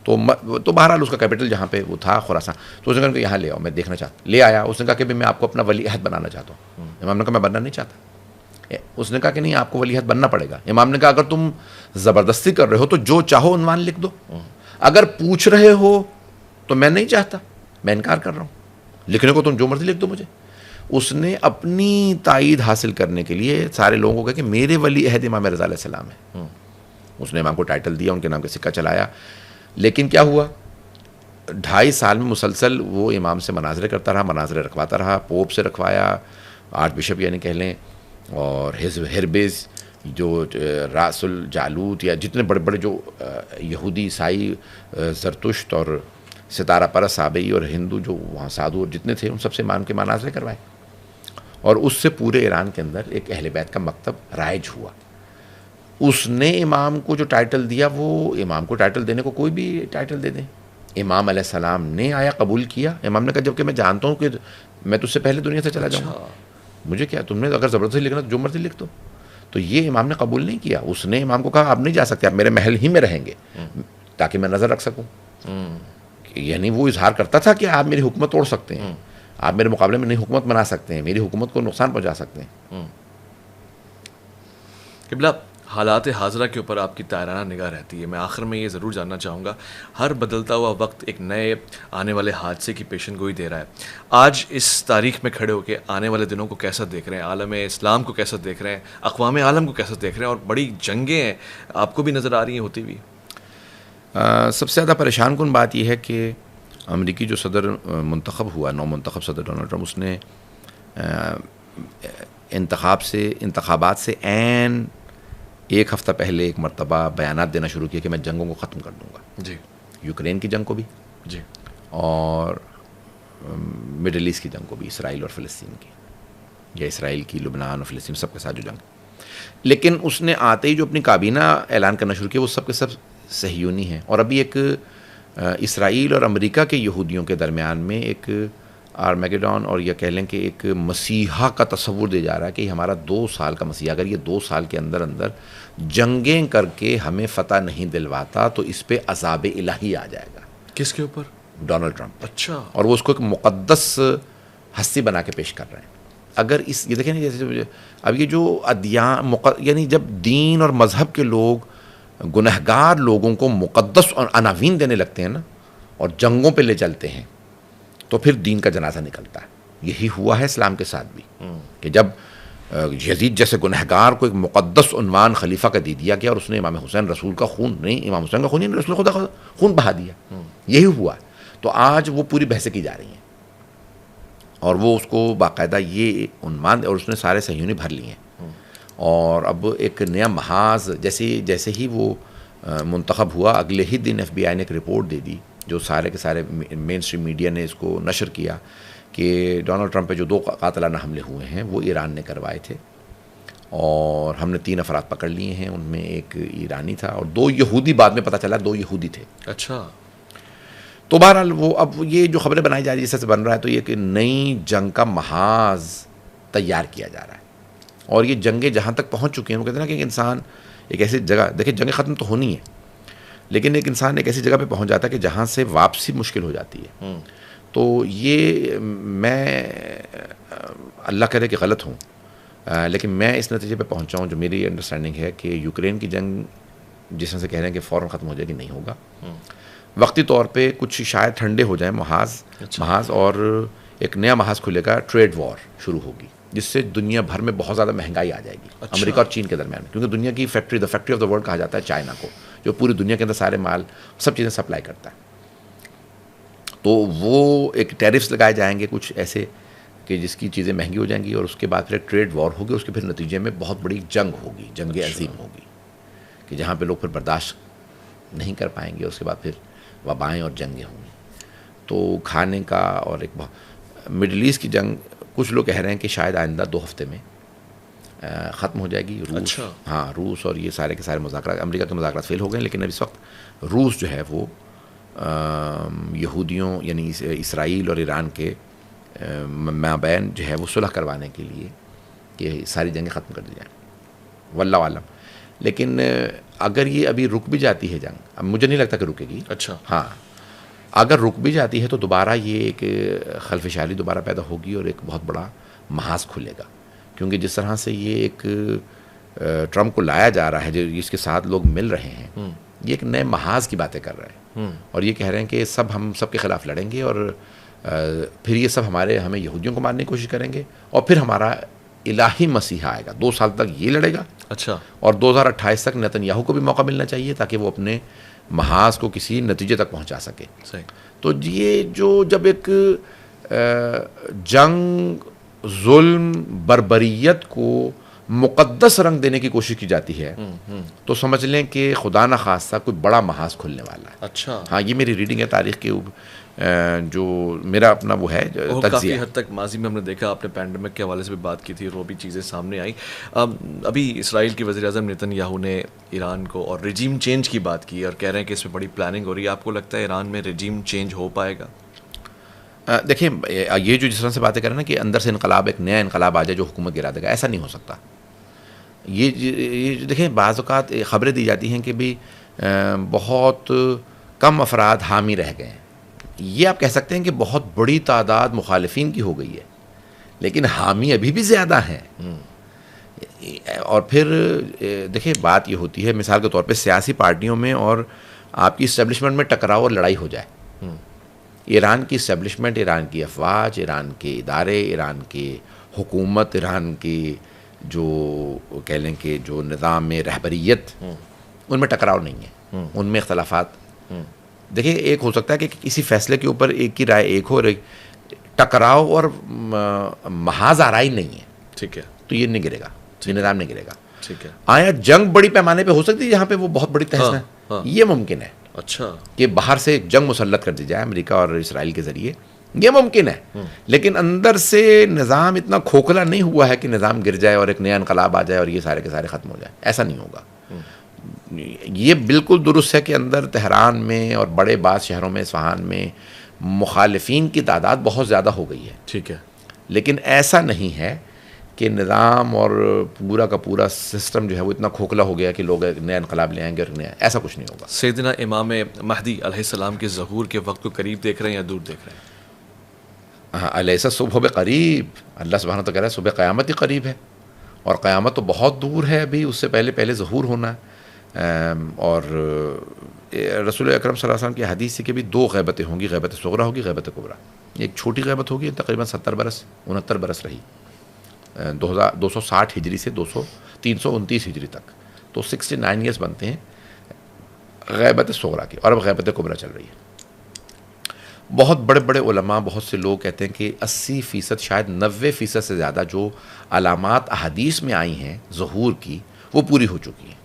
تو بہرحال اس کا کیپٹل جہاں پہ وہ تھا خراسان. تو اس نے کہا ان کو یہاں لے آؤ، میں دیکھنا چاہتا. لے آیا. اس نے کہا کہ میں آپ کو اپنا ولی عہد بنانا چاہتا ہوں. امام نے کہا میں بننا نہیں چاہتا. اس نے کہا کہ نہیں، آپ کو ولی عہد بننا پڑے گا. امام نے کہا اگر تم زبردستی کر رہے ہو تو جو چاہو عنوان لکھ دو، اگر پوچھ رہے ہو تو میں نہیں چاہتا، میں انکار کر رہا ہوں، لکھنے کو تم جو مرضی لکھ دو مجھے. اس نے اپنی تائید حاصل کرنے کے لیے سارے لوگوں کو کہا کہ میرے ولی عہد امام رضا علیہ السلام ہے. اس نے امام کو ٹائٹل دیا، ان کے نام کا سکہ چلایا. لیکن کیا ہوا؟ 2.5 سال میں مسلسل وہ امام سے مناظرے کرتا رہا، مناظرے رکھواتا رہا. پوپ سے رکھوایا، آرچ بشپ یعنی کہہ لیں، اور ہربز جو راس الجالوت یا جتنے بڑے بڑے جو یہودی، عیسائی، زرتشت اور ستارہ پرست صابئی اور ہندو جو وہاں سادھو اور جتنے تھے، ان سب سے امام کے مناظرے کروائے. اور اس سے پورے ایران کے اندر ایک اہل بیت کا مکتب رائج ہوا. اس نے امام کو جو ٹائٹل دیا، وہ امام کو ٹائٹل دینے کو کوئی بھی ٹائٹل دے دیں. امام علیہ السلام نے آیا، قبول کیا. امام نے کہا جب کہ میں جانتا ہوں کہ میں تجھ سے پہلے دنیا سے چلا جاؤں گا، مجھے کیا، تم نے اگر زبردستی لکھنا تو جو مرضی لکھ دو. تو یہ امام نے قبول نہیں کیا. اس نے امام کو کہا آپ نہیں جا سکتے، آپ میرے محل ہی میں رہیں گے تاکہ میں نظر رکھ سکوں. یعنی وہ اظہار کرتا تھا کہ آپ میری حکومت توڑ سکتے ہیں، آپ میرے مقابلے میں نہیں حکومت بنا سکتے ہیں، میری حکومت کو نقصان پہنچا سکتے ہیں. قبلہ، حالات حاضرہ کے اوپر آپ کی طائرانہ نگاہ رہتی ہے. میں آخر میں یہ ضرور جاننا چاہوں گا، ہر بدلتا ہوا وقت ایک نئے آنے والے حادثے کی پیشن گوئی دے رہا ہے. آج اس تاریخ میں کھڑے ہو کے آنے والے دنوں کو کیسا دیکھ رہے ہیں؟ عالم اسلام کو کیسا دیکھ رہے ہیں؟ اقوام عالم کو کیسا دیکھ رہے ہیں؟ اور بڑی جنگیں ہیں، آپ کو بھی نظر آ رہی ہیں ہوتی ہوئی. سب سے زیادہ پریشان کن بات یہ ہے کہ امریکی جو صدر منتخب ہوا، نو منتخب صدر ڈونلڈ ٹرمپ، اس نے انتخابات سے عین 1 ہفتہ پہلے ایک مرتبہ بیانات دینا شروع کیا کہ میں جنگوں کو ختم کر دوں گا. جی. یوکرین کی جنگ کو بھی، جی، اور مڈل ایسٹ کی جنگ کو بھی، اسرائیل اور فلسطین کی، یا اسرائیل کی، لبنان اور فلسطین سب کے ساتھ جو جنگ. لیکن اس نے آتے ہی جو اپنی کابینہ اعلان کرنا شروع کیا، وہ سب کے سب صہیونی ہیں. اور ابھی ایک اسرائیل اور امریکہ کے یہودیوں کے درمیان میں ایک آرمیگیڈون، اور یہ کہہ لیں کہ ایک مسیحا کا تصور دیا جا رہا ہے کہ ہمارا 2 سال کا مسیحا، اگر یہ 2 سال کے اندر اندر جنگیں کر کے ہمیں فتح نہیں دلواتا تو اس پہ عذاب الہی آ جائے گا. کس کے اوپر؟ Donald Trump. اچھا. اور وہ اس کو ایک مقدس ہستی بنا کے پیش کر رہے ہیں. اگر اس یہ دیکھیں نا جیسے اب یہ جو ادیان یعنی جب دین اور مذہب کے لوگ گنہگار لوگوں کو مقدس اور عناوین دینے لگتے ہیں نا اور جنگوں پہ لے چلتے ہیں تو پھر دین کا جنازہ نکلتا ہے. یہی ہوا ہے اسلام کے ساتھ بھی کہ جب یزید جیسے گنہگار کو ایک مقدس عنوان خلیفہ کا دے دیا گیا اور اس نے امام حسین رسول کا خون نہیں، امام حسین کا خون نہیں، رسول خدا کا خون بہا دیا. یہی ہوا. تو آج وہ پوری بحثیں کی جا رہی ہیں اور وہ اس کو باقاعدہ یہ عنوان اور اس نے سارے صہیونی بھر لیے ہیں. اور اب ایک نیا محاذ جیسے ہی وہ منتخب ہوا اگلے ہی دن FBI نے ایک رپورٹ دے دی جو سارے کے سارے مین اسٹریم میڈیا نے اس کو نشر کیا کہ ڈونلڈ ٹرمپ پہ جو 2 قاتلانہ حملے ہوئے ہیں وہ ایران نے کروائے تھے اور ہم نے 3 افراد پکڑ لیے ہیں، ان میں ایک ایرانی تھا اور 2 یہودی، بعد میں پتہ چلا 2 یہودی تھے. اچھا. تو بہرحال وہ اب یہ جو خبریں بنائی جا رہی ہے جیسے بن رہا ہے تو یہ کہ نئی جنگ کا محاذ تیار کیا جا رہا ہے اور یہ جنگیں جہاں تک پہنچ چکی ہیں وہ کہتے ہیں نا کہ ایک انسان ایک ایسی جگہ، دیکھیں جنگیں ختم تو ہونی ہے لیکن ایک انسان ایک ایسی جگہ پہ پہنچ جاتا ہے کہ جہاں سے واپسی مشکل ہو جاتی ہے. تو یہ میں اللہ کرے کہ غلط ہوں لیکن میں اس نتیجے پہ پہنچا ہوں جو میری انڈرسٹینڈنگ ہے کہ یوکرین کی جنگ جس طرح سے کہہ رہے ہیں کہ فوراً ختم ہو جائے گی، نہیں ہوگا. وقتی طور پہ کچھ شاید ٹھنڈے ہو جائیں محاذ اور ایک نیا محاذ کھلے گا، ٹریڈ وار شروع ہوگی جس سے دنیا بھر میں بہت زیادہ مہنگائی آ جائے گی. امریکہ اور چین کے درمیان، کیونکہ دنیا کی فیکٹری آف دا ورلڈ کہا جاتا ہے چائنا کو، جو پوری دنیا کے اندر سارے مال سب چیزیں سپلائی کرتا ہے. تو وہ ایک ٹیرفس لگائے جائیں گے کچھ ایسے کہ جس کی چیزیں مہنگی ہو جائیں گی اور اس کے بعد پھر ایک ٹریڈ وار ہوگی. اس کے پھر نتیجے میں بہت بڑی جنگ ہوگی، جنگ عظیم ہوگی کہ جہاں پہ لوگ پھر برداشت نہیں کر پائیں گے. اس کے بعد پھر وبائیں اور جنگیں ہوں گی. تو کھانے کا اور ایک مڈل ایسٹ کی جنگ کچھ لوگ کہہ رہے ہیں کہ شاید آئندہ 2 ہفتے میں ختم ہو جائے گی. روس روس اور یہ سارے کے سارے مذاکرات، امریکہ کے مذاکرات فیل ہو گئے لیکن اب اس وقت روس جو ہے وہ یہودیوں یعنی اسرائیل اور ایران کے مابین جو ہے وہ صلح کروانے کے لیے کہ ساری جنگیں ختم کر دی جائیں. واللہ عالم. لیکن اگر یہ ابھی رک بھی جاتی ہے جنگ، اب مجھے نہیں لگتا کہ رکے گی. اچھا. ہاں اگر رک بھی جاتی ہے تو دوبارہ یہ ایک خلفشاری دوبارہ پیدا ہوگی اور ایک بہت بڑا محاذ کھلے گا. کیونکہ جس طرح سے یہ ایک ٹرمپ کو لایا جا رہا ہے، جو اس کے ساتھ لوگ مل رہے ہیں، یہ ایک نئے محاذ کی باتیں کر رہے ہیں اور یہ کہہ رہے ہیں کہ ہم سب کے خلاف لڑیں گے اور پھر یہ سب ہمیں یہودیوں کو مارنے کی کوشش کریں گے اور پھر ہمارا الہی مسیحا آئے گا. 2 سال تک یہ لڑے گا. اچھا. اور 2028 تک نتنیاہو کو بھی موقع ملنا چاہیے تاکہ وہ اپنے محاذ کو کسی نتیجے تک پہنچا سکے. صحیح. تو یہ جو جب ایک جنگ، ظلم، بربریت کو مقدس رنگ دینے کی کوشش کی جاتی ہے تو سمجھ لیں کہ خدا نہ خواستہ کوئی بڑا محاذ کھلنے والا ہے. اچھا. ہاں یہ میری ریڈنگ ہے تاریخ کی، جو میرا اپنا وہ ہے کافی تجزیہ. حد تک ماضی میں ہم نے دیکھا، آپ نے پینڈیمک کے حوالے سے بھی بات کی تھی اور وہ بھی چیزیں سامنے آئیں. ابھی اسرائیل کی وزیر اعظم نتنیاہو نے ایران کو اور رجیم چینج کی بات کی اور کہہ رہے ہیں کہ اس میں بڑی پلاننگ ہو رہی ہے. آپ کو لگتا ہے ایران میں رجیم چینج ہو پائے گا؟ دیکھیں یہ جو جس طرح سے باتیں کریں نا کہ اندر سے انقلاب، ایک نیا انقلاب آ جائے جو حکومت گرا دے گا، ایسا نہیں ہو سکتا. یہ دیکھیں بعض اوقات خبریں دی جاتی ہیں کہ بھی بہت کم افراد حامی رہ گئے ہیں. یہ آپ کہہ سکتے ہیں کہ بہت بڑی تعداد مخالفین کی ہو گئی ہے لیکن حامی ابھی بھی زیادہ ہیں. اور پھر دیکھیں بات یہ ہوتی ہے مثال کے طور پہ سیاسی پارٹیوں میں اور آپ کی اسٹیبلشمنٹ میں ٹکراؤ اور لڑائی ہو جائے. ایران کی اسٹیبلشمنٹ، ایران کی افواج، ایران کے ادارے، ایران کی حکومت، ایران کی جو کہہ لیں کہ جو نظام میں رہبریت، ان میں ٹکراؤ نہیں ہے، ان میں اختلافات. دیکھیں ایک ہو سکتا ہے کہ کسی فیصلے کے اوپر ایک کی رائے ایک ہو، ٹکراؤ اور محاذ آرائی نہیں ہے. ٹھیک ہے. تو یہ نہیں گرے گا، یہ نظام نہیں گرے گا. ٹھیک ہے. آیا جنگ بڑی پیمانے پہ ہو سکتی ہے جہاں پہ وہ بہت بڑی تحس ہے، یہ ممکن ہے. اچھا. کہ باہر سے جنگ مسلط کر دی جائے امریکہ اور اسرائیل کے ذریعے، یہ ممکن ہے. لیکن اندر سے نظام اتنا کھوکھلا نہیں ہوا ہے کہ نظام گر جائے اور ایک نیا انقلاب آ جائے اور یہ سارے کے سارے ختم ہو جائے. ایسا نہیں ہوگا. یہ بالکل درست ہے کہ اندر تہران میں اور بڑے بعض شہروں میں، اصفہان میں مخالفین کی تعداد بہت زیادہ ہو گئی ہے. ٹھیک ہے. لیکن ایسا نہیں ہے کہ نظام اور پورا کا پورا سسٹم جو ہے وہ اتنا کھوکھلا ہو گیا کہ لوگ ایک نیا انقلاب لے آئیں گے اور نیا، ایسا کچھ نہیں ہوگا. سیدنا امام مہدی علیہ السلام کے ظہور کے وقت کو قریب دیکھ رہے ہیں یا دور دیکھ رہے ہیں؟ الیس الصبح بقریب، اللہ سبحانہ و تعالیٰ کہہ رہا ہے صبح قیامت ہی قریب ہے، اور قیامت تو بہت دور ہے ابھی، اس سے پہلے ظہور ہونا ہے۔ اور رسول اکرم صلی اللہ علیہ وسلم کی حدیث سے کہ بھی 2 غیبتیں ہوں گی، غیبت صغریٰ ہوگی، غیبت کبریٰ۔ ایک چھوٹی غیبت ہوگی تقریباً 70 برس 69 برس رہی، 260 ہجری سے 329 ہجری تک، تو 69 ایئرس بنتے ہیں غیبت صغریٰ کی، اور اب غیبت کبریٰ چل رہی ہے۔ بہت بڑے بڑے علماء، بہت سے لوگ کہتے ہیں کہ 80% شاید 90% سے زیادہ جو علامات احادیث میں آئی ہیں ظہور کی وہ پوری ہو چکی ہیں،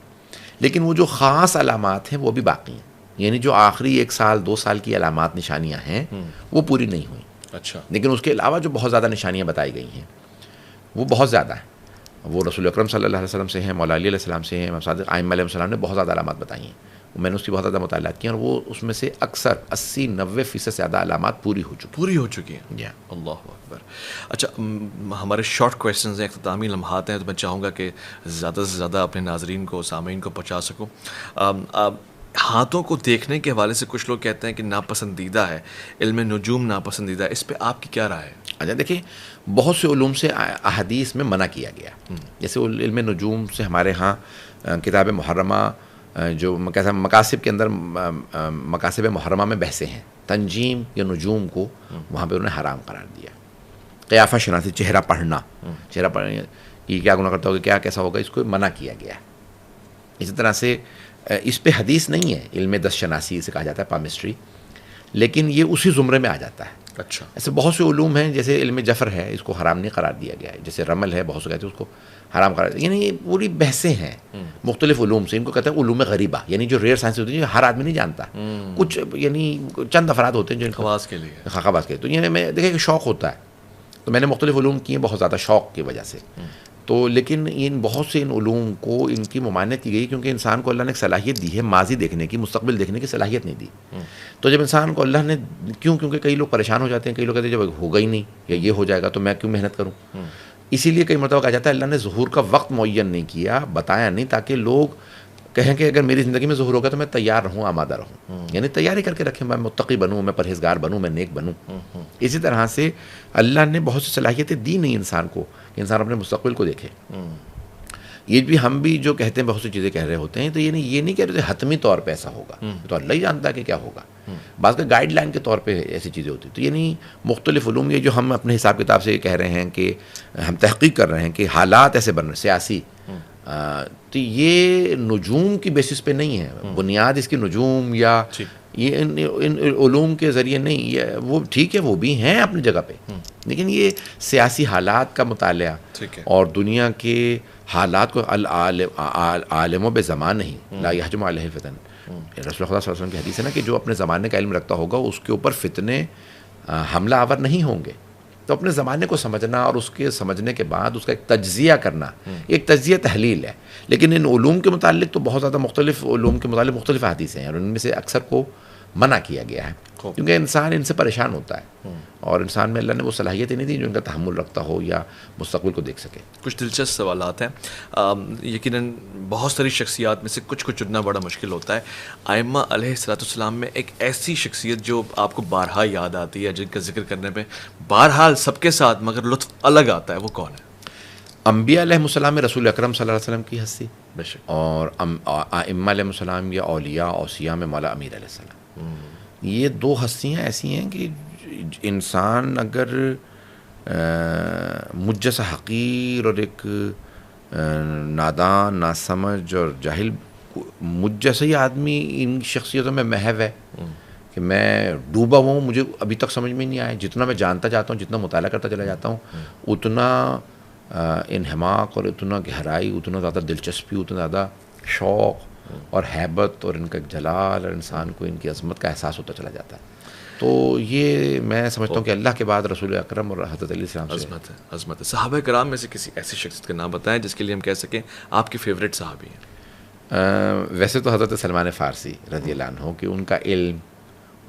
لیکن وہ جو خاص علامات ہیں وہ بھی باقی ہیں، یعنی جو آخری 1 سال 2 سال کی علامات نشانیاں ہیں وہ پوری نہیں ہوئیں۔ اچھا، لیکن اس کے علاوہ جو بہت زیادہ نشانیاں بتائی گئی ہیں وہ بہت زیادہ ہیں، وہ رسول اکرم صلی اللہ علیہ وسلم سے ہیں، مولا علی علیہ السلام سے ہیں، امام صادق ائمہ علیہ السلام نے بہت زیادہ علامات بتائی ہیں، میں نے اس کی بہت زیادہ مطالعات کیا، اور وہ اس میں سے اکثر 80-90% سے زیادہ علامات پوری ہو چکی ہیں۔ اللہ اکبر۔ اچھا، ہمارے شارٹ کویشچنز ہیں، اختتامی لمحات ہیں، تو میں چاہوں گا کہ زیادہ سے زیادہ اپنے ناظرین کو، سامعین کو پہنچا سکوں۔ ہاتھوں کو دیکھنے کے حوالے سے کچھ لوگ کہتے ہیں کہ ناپسندیدہ ہے، علم نجوم ناپسندیدہ ہے، اس پہ آپ کی کیا رائے ہے؟ اچھا دیکھیں، بہت سے علوم سے احادیث میں منع کیا گیا، جیسے علم نجوم سے ہمارے ہاں کتاب محرمہ جو مقاصد کے اندر مقاصد محرمہ میں بحثیں ہیں، تنجیم یا نجوم کو وہاں پہ انہوں نے حرام قرار دیا۔ قیافہ شناسی، چہرہ پڑھنا یہ کیا گناہ کرتا ہوگا، کیا کیسا ہوگا، اس کو منع کیا گیا ہے۔ اسی طرح سے اس پہ حدیث نہیں ہے، علم دست شناسی اسے کہا جاتا ہے، پامسٹری، لیکن یہ اسی زمرے میں آ جاتا ہے۔ اچھا، ایسے بہت سے علوم ہیں، جیسے علم جفر ہے، اس کو حرام نہیں قرار دیا گیا ہے، جیسے رمل ہے، بہت سے کہتے ہیں اس کو حرام قرار دیا، یعنی یہ پوری بحثیں ہیں مختلف علوم سے، ان کو کہتے ہیں علوم غریبہ، یعنی جو ریئر سائنس ہوتی ہے ہر آدمی نہیں جانتا، کچھ یعنی چند افراد ہوتے ہیں جو خواص کے لیے خواص کے، تو یعنی میں دیکھیں کہ شوق ہوتا ہے، تو میں نے مختلف علوم کیے بہت زیادہ شوق کی وجہ سے، تو لیکن ان بہت سے ان علوم کو ان کی ممانعت کی گئی، کیونکہ انسان کو اللہ نے ایک صلاحیت دی ہے ماضی دیکھنے کی، مستقبل دیکھنے کی صلاحیت نہیں دی، تو جب انسان کو اللہ نے کیونکہ کئی لوگ پریشان ہو جاتے ہیں، کئی لوگ کہتے ہیں جب ہوگا ہی نہیں یا یہ ہو جائے گا تو میں کیوں محنت کروں، اسی لیے کئی مرتبہ کہا جاتا ہے اللہ نے ظہور کا وقت معین نہیں کیا، بتایا نہیں، تاکہ لوگ کہیں کہ اگر میری زندگی میں ظہور ہوگا تو میں تیار رہوں، آمادہ رہوں، یعنی تیاری کر کے رکھیں، میں متقی بنوں، میں پرہیزگار بنوں، میں نیک بنوں۔ اسی طرح سے اللہ نے بہت سی صلاحیتیں دی نہیں انسان کو کہ انسان اپنے مستقبل کو دیکھے۔ یہ بھی ہم بھی جو کہتے ہیں بہت سی چیزیں کہہ رہے ہوتے ہیں، تو یہ نہیں کہہ رہے حتمی طور پہ ایسا ہوگا، تو اللہ ہی جانتا ہے کہ کیا ہوگا، بعض کا گائیڈ لائن کے طور پہ ایسی چیزیں ہوتی ہیں، تو یعنی مختلف علوم یہ جو ہم اپنے حساب کتاب سے کہہ رہے ہیں کہ ہم تحقیق کر رہے ہیں کہ حالات ایسے بن رہے ہیں سیاسی، تو یہ نجوم کی بیسس پہ نہیں ہے، بنیاد اس کی نجوم یا یہ ان علوم کے ذریعے نہیں، یہ وہ ٹھیک ہے وہ بھی ہیں اپنی جگہ پہ، لیکن یہ سیاسی حالات کا مطالعہ اور دنیا کے حالات کو عالموں بے زمان نہیں، لا یحجم علیہ الفتن، رسول اللہ صلی اللہ علیہ وسلم کی حدیث ہے نا کہ جو اپنے زمانے کا علم رکھتا ہوگا اس کے اوپر فتنے حملہ آور نہیں ہوں گے، تو اپنے زمانے کو سمجھنا اور اس کے سمجھنے کے بعد اس کا ایک تجزیہ کرنا، ایک تجزیہ تحلیل ہے، لیکن ان علوم کے متعلق تو بہت زیادہ مختلف علوم کے متعلق مختلف حدیثیں ہیں، اور ان میں سے اکثر کو منع کیا گیا ہے، کیونکہ انسان ان سے پریشان ہوتا ہے، اور انسان میں اللہ نے وہ صلاحیتیں نہیں دی جو ان کا تحمل رکھتا ہو یا مستقبل کو دیکھ سکے۔ کچھ دلچسپ سوالات ہیں، یقیناً بہت ساری شخصیات میں سے کچھ کو چننا بڑا مشکل ہوتا ہے، ائمہ علیہ السلام میں ایک ایسی شخصیت جو آپ کو بارہا یاد آتی ہے، جن کا ذکر کرنے پہ بہرحال سب کے ساتھ مگر لطف الگ آتا ہے، وہ کون ہے؟ انبیاء علیہ السلام میں رسول اکرم صلی اللہ علیہ وسلم کی ہستی، بے شک، اور ائمہ علیہ السلام یا اولیاء اوصیاء میں مولا امیر علیہ السلام، یہ 2 ہستیاں ایسی ہیں کہ انسان اگر مجھ جیسا حقیر اور ایک نادان، ناسمجھ اور جاہل، مجھ جیسا ہی آدمی ان شخصیتوں میں محو ہے کہ میں ڈوبا ہوں، مجھے ابھی تک سمجھ میں نہیں آیا، جتنا میں جانتا جاتا ہوں، جتنا مطالعہ کرتا چلا جاتا ہوں، اتنا انہماک اور اتنا گہرائی، اتنا زیادہ دلچسپی، اتنا زیادہ شوق اور ہیبت اور ان کا جلال اور انسان کو ان کی عظمت کا احساس ہوتا چلا جاتا ہے، تو یہ میں سمجھتا ہوں کہ اللہ کے بعد رسول اکرم اور حضرت علی السلام سے عظمت ہے۔ صحابہ کرام میں سے کسی ایسی شخصیت کا نام بتائیں جس کے لیے ہم کہہ سکیں آپ کے فیوریٹ صحابی ہیں۔ ویسے تو حضرت سلمان فارسی رضی اللہ عنہ کہ ان کا علم،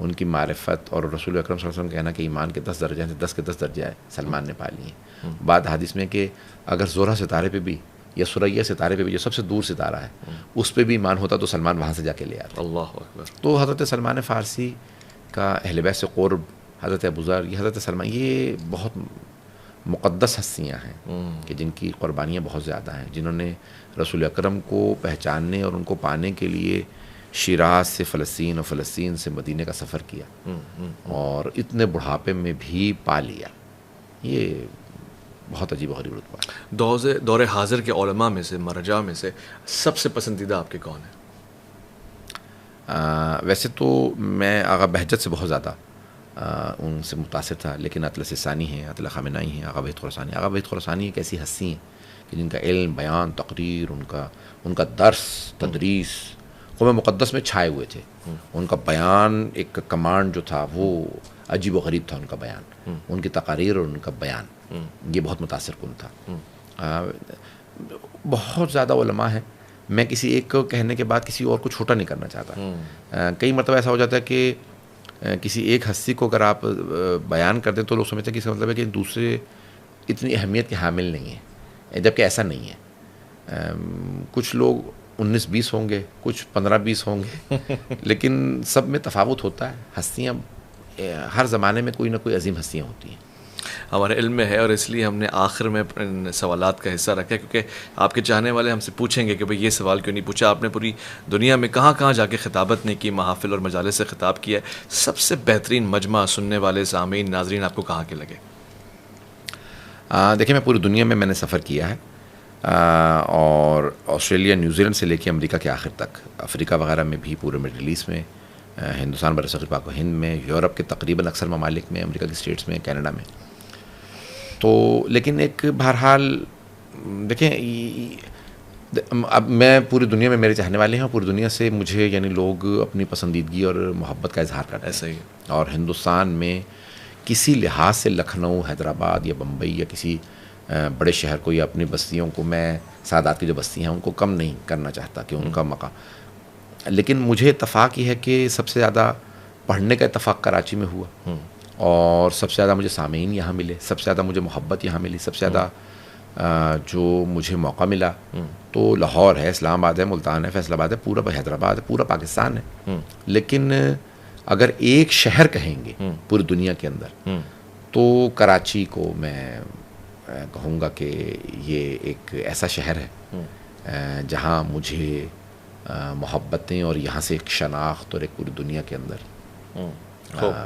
ان کی معرفت، اور رسول اکرم صلی اللہ علیہ وسلم کہنا کہ ایمان کے 10 درجے ہیں، 10 کے 10 درجے سلمان نے پا لیے ہیں۔ بعد حدیث میں کہ اگر زہرہ ستارے پہ بھی یا ثریا ستارے پہ بھی جو سب سے دور ستارہ ہے اس پہ بھی ایمان ہوتا تو سلمان وہاں سے جا کے لے آتا۔ اللہ اکبر۔ تو حضرت سلمان فارسی کا اہل بیت سے قرب حضرت ابوذر، یہ حضرت سلمان، یہ بہت مقدس ہستیاں ہیں کہ جن کی قربانیاں بہت زیادہ ہیں، جنہوں نے رسول اکرم کو پہچاننے اور ان کو پانے کے لیے شیراز سے فلسطین اور فلسطین سے مدینے کا سفر کیا اور اتنے بڑھاپے میں بھی پا لیا. یہ بہت عجیب و غریب رتبہ ہے. دور حاضر کے علماء میں سے، مرجع میں سے سب سے پسندیدہ آپ کے کون ہیں؟ ویسے تو میں آغا بہجت سے بہت زیادہ ان سے متاثر تھا، لیکن اطلس ثانی ہیں، اطلہ خامنائی ہیں، آغا وحید خراسانی. آغا وحید خراسانی ایک ایسی ہستی ہیں کہ جن کا علم، بیان، تقریر، ان کا درس، تدریس قوم مقدس میں چھائے ہوئے تھے. ان کا بیان، ایک کمانڈ جو تھا وہ عجیب و غریب تھا. ان کا بیان، ان کی تقاریر اور ان کا بیان یہ بہت متاثر کن تھا. بہت زیادہ علماء ہیں، میں کسی ایک کو کہنے کے بعد کسی اور کو چھوٹا نہیں کرنا چاہتا. کئی مرتبہ ایسا ہو جاتا ہے کہ کسی ایک ہستی کو اگر آپ بیان کر دیں تو لوگ سمجھتے ہیں کہ اس کا مطلب ہے کہ دوسرے اتنی اہمیت کے حامل نہیں ہیں، جبکہ ایسا نہیں ہے. کچھ لوگ 19-20 ہوں گے، کچھ 15-20 ہوں گے، لیکن سب میں تفاوت ہوتا ہے. ہستیاں ہر زمانے میں کوئی نہ کوئی عظیم ہستیاں ہوتی ہیں. ہمارے علم میں ہے، اور اس لیے ہم نے آخر میں ان سوالات کا حصہ رکھا ہے، کیونکہ آپ کے چاہنے والے ہم سے پوچھیں گے کہ بھئی یہ سوال کیوں نہیں پوچھا. آپ نے پوری دنیا میں کہاں کہاں جا کے خطابت نہیں کی، محافل اور مجالس سے خطاب کیا ہے. سب سے بہترین مجمع سننے والے سامعین، ناظرین آپ کو کہاں کے لگے؟ دیکھیں، میں پوری دنیا میں نے سفر کیا ہے، اور آسٹریلیا، نیوزی لینڈ سے لے کے امریکہ کے آخر تک، افریقہ وغیرہ میں بھی، پورے مڈل ایسٹ میں، ہندوستان، برصغیر پاک و ہند میں، یورپ کے تقریباً اکثر ممالک میں، امریکہ کے اسٹیٹس میں، کینیڈا میں. تو لیکن ایک بہرحال دیکھیں، اب میں پوری دنیا میں میرے چاہنے والے ہیں، اور پوری دنیا سے مجھے یعنی لوگ اپنی پسندیدگی اور محبت کا اظہار کرتے ہیں. ایسا ہی. اور ہندوستان میں کسی لحاظ سے لکھنؤ، حیدرآباد یا بمبئی یا کسی بڑے شہر کو یا اپنی بستیوں کو، میں سادات کی جو بستی ہیں ان کو کم نہیں کرنا چاہتا کہ ان کا مقام. لیکن مجھے اتفاق یہ ہے کہ سب سے زیادہ پڑھنے کا اتفاق کراچی میں ہوا، اور سب سے زیادہ مجھے سامعین یہاں ملے، سب سے زیادہ مجھے محبت یہاں ملی، سب سے زیادہ جو مجھے موقع ملا تو لاہور ہے، اسلام آباد ہے، ملتان ہے، فیصل آباد ہے، پورا حیدرآباد ہے، پورا پاکستان ہے. لیکن اگر ایک شہر کہیں گے پوری دنیا کے اندر تو کراچی کو میں کہوں گا کہ یہ ایک ایسا شہر ہے جہاں مجھے محبتیں اور یہاں سے ایک شناخت اور ایک پوری دنیا کے اندر